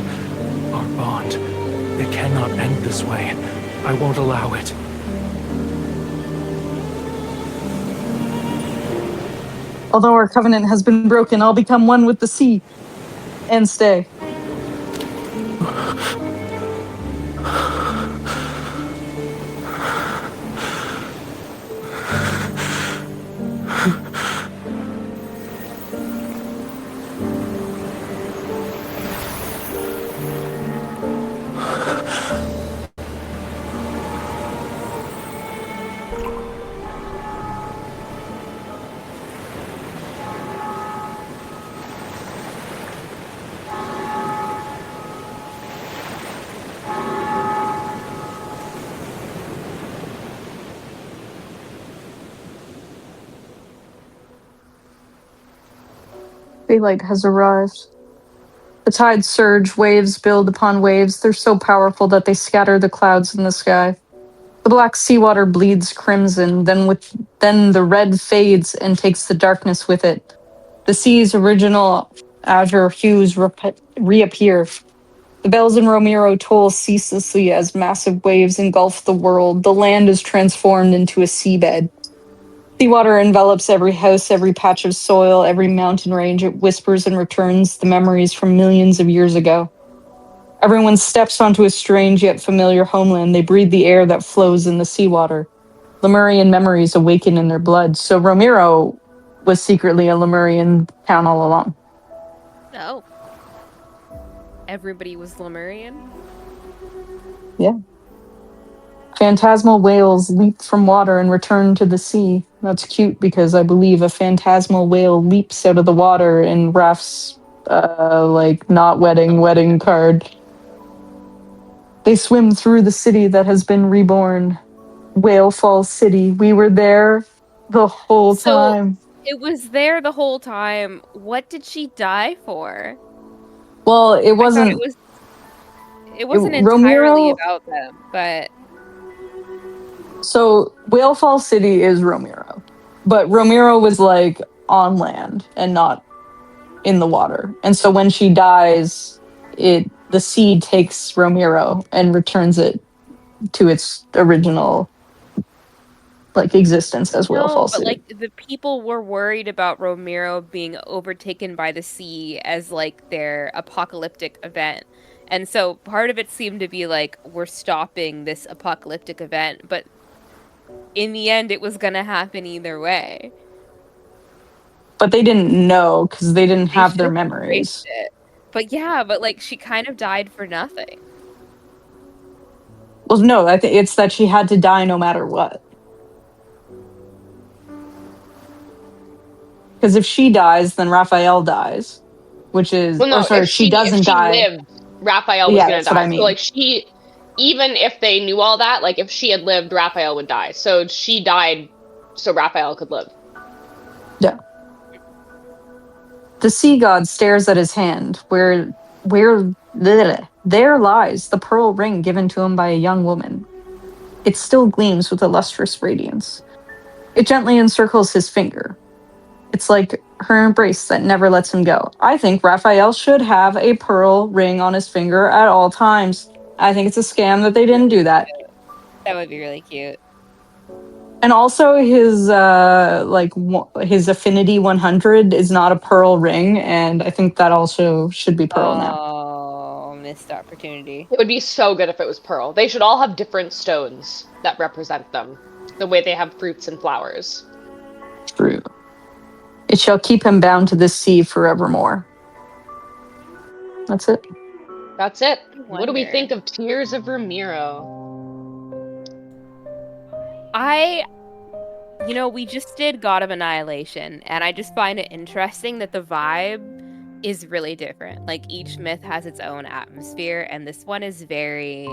Our bond, it cannot end this way. I won't allow it. Although our covenant has been broken, I'll become one with the sea and stay. Daylight has arrived. The tides surge, waves build upon waves. They're so powerful that they scatter the clouds in the sky. The black seawater bleeds crimson, then the red fades and takes the darkness with it. The sea's original azure hues reappear. The bells in Romero toll ceaselessly as massive waves engulf the world. The land is transformed into a seabed. Seawater envelops every house, every patch of soil, every mountain range. It whispers and returns the memories from millions of years ago. Everyone steps onto a strange yet familiar homeland. They breathe the air that flows in the seawater. Lemurian memories awaken in their blood. So Romero was secretly a Lemurian town all along. Oh. Everybody was Lemurian? Yeah. Phantasmal whales leap from water and return to the sea. That's cute because I believe a phantasmal whale leaps out of the water in Raph's, not wedding card. They swim through the city that has been reborn. Whale Falls City. We were there the whole time. It was there the whole time. What did she die for? Well, it wasn't. It wasn't entirely Romero, about them, but so Whale Falls City is Romero, but Romero was like on land and not in the water. And so when she dies, the sea takes Romero and returns it to its original existence as Whale Falls but City. the people were worried about Romero being overtaken by the sea as their apocalyptic event. And so part of it seemed to be we're stopping this apocalyptic event, but in the end it was gonna happen either way. But they didn't know because they didn't have their memories. It. But yeah, she kind of died for nothing. Well, no, I think it's that she had to die no matter what. Because if she dies, then Rafayel dies, which is she doesn't die. Lived, Rafayel was gonna die. What I mean. So even if they knew all that, if she had lived, Rafayel would die. So she died so Rafayel could live. Yeah. The sea god stares at his hand, where there lies the pearl ring given to him by a young woman. It still gleams with a lustrous radiance. It gently encircles his finger. It's like her embrace that never lets him go. I think Rafayel should have a pearl ring on his finger at all times. I think it's a scam that they didn't do that. That would be really cute. And also his his affinity 100 is not a pearl ring, and I think that also should be pearl now. Oh, missed opportunity. It would be so good if it was pearl. They should all have different stones that represent them, the way they have fruits and flowers. True. It shall keep him bound to this sea forevermore. That's it. That's it. What do we think of Tears of Romirro? We just did God of Annihilation, and I just find it interesting that the vibe is really different. Each myth has its own atmosphere, and this one is very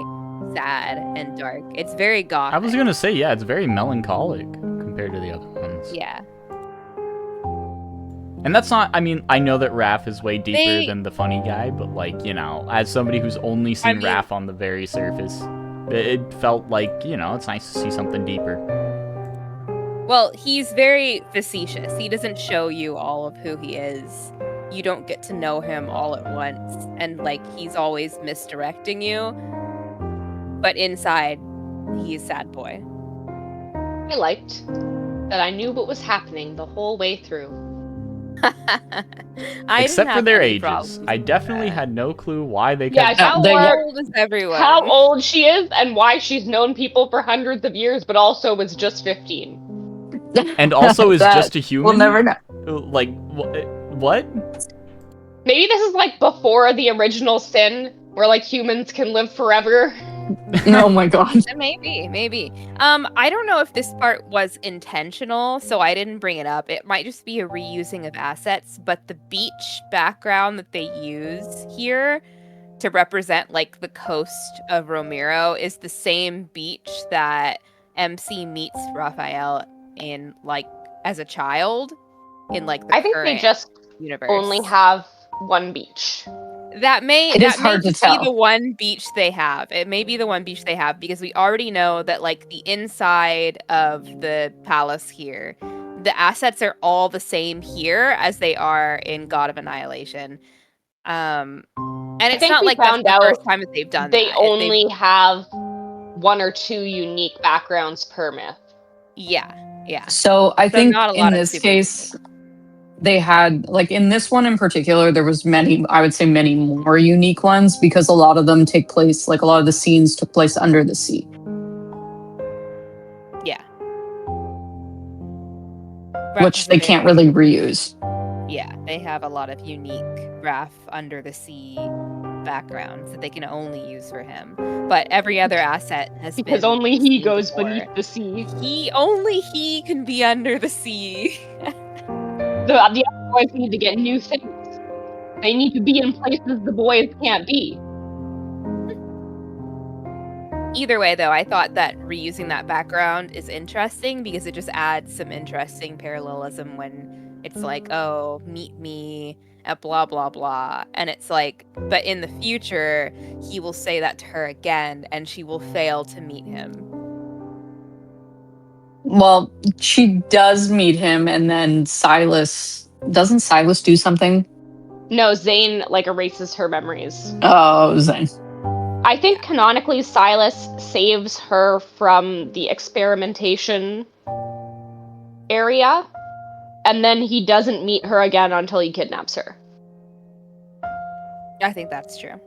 sad and dark. It's very gothic. I was gonna say, yeah, it's very melancholic compared to the other ones. Yeah. And that's not, I mean, I know that Raph is way deeper than the funny guy, but, like, you know, as somebody who's only seen Raph on the very surface, it felt like, you know, it's nice to see something deeper. Well, he's very facetious. He doesn't show you all of who he is. You don't get to know him all at once. And, like, he's always misdirecting you. But inside, he's sad boy. I liked that I knew what was happening the whole way through. Except for their ages. I definitely had no clue why they Yeah, kept... how old is everyone? How old she is and why she's known people for hundreds of years, but also was just 15. And also is just a human? We'll never know. Like, what? Maybe this is like before the original sin, where like humans can live forever. Oh my god. Maybe. I don't know if this part was intentional, so I didn't bring it up. It might just be a reusing of assets, but the beach background that they use here to represent like the coast of Romirro is the same beach that MC meets Rafayel in like as a child in like the I think they just universe. Only have one beach. That may hard to be tell. the one beach they have. It may be the one beach they have because we already know that like the inside of the palace here, the assets are all the same here as they are in God of Annihilation. And it's not like that's the first time that they've done they that. only have one or two unique backgrounds per myth. Yeah. So I think not a in lot of this super case, they had, like in this one in particular, there was many, I would say many more unique ones because a lot of them take place, like a lot of the scenes took place under the sea. Yeah. Which they can't really reuse. Yeah, they have a lot of unique Raph under the sea backgrounds that they can only use for him. But every other asset has been Because only he seen goes before. beneath the sea. Only he can be under the sea. The other boys need to get new things. They need to be in places the boys can't be. Either way, though, I thought that reusing that background is interesting because it just adds some interesting parallelism when it's like, oh, meet me at blah, blah, blah. And it's like, but in the future, he will say that to her again and she will fail to meet him. Well, she does meet him and then doesn't Silas do something? No, Zane like erases her memories. Oh, Zane. I think canonically Silas saves her from the experimentation area, and then he doesn't meet her again until he kidnaps her. I think that's true.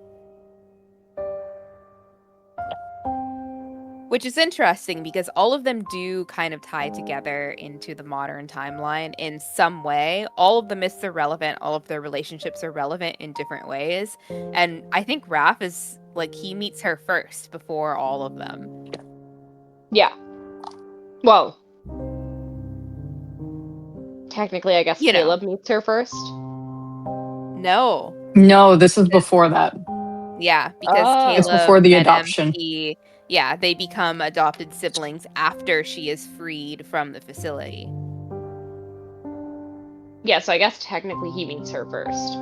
Which is interesting because all of them do kind of tie together into the modern timeline in some way. All of the myths are relevant. All of their relationships are relevant in different ways. And I think Raph is like, he meets her first before all of them. Yeah. Well, technically, I guess Caleb meets her first. No, this is before that. Yeah, because Caleb It's before the and adoption. MC, they become adopted siblings after she is freed from the facility. Yeah, so I guess technically he meets her first.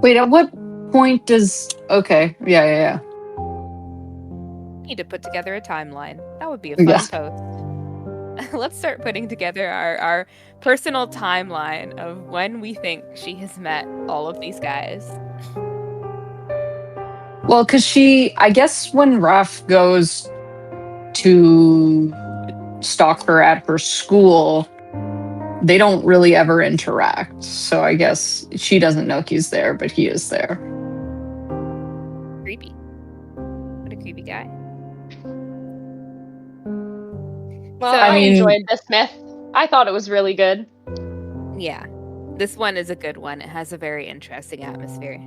Wait, at what point does... Okay, yeah. Need to put together a timeline. That would be a fun post. Let's start putting together our personal timeline of when we think she has met all of these guys. Well, because I guess when Raph goes to stalk her at her school, they don't really ever interact. So I guess she doesn't know he's there, but he is there. Creepy. What a creepy guy. Well, I enjoyed this myth. I thought it was really good. Yeah. This one is a good one. It has a very interesting atmosphere.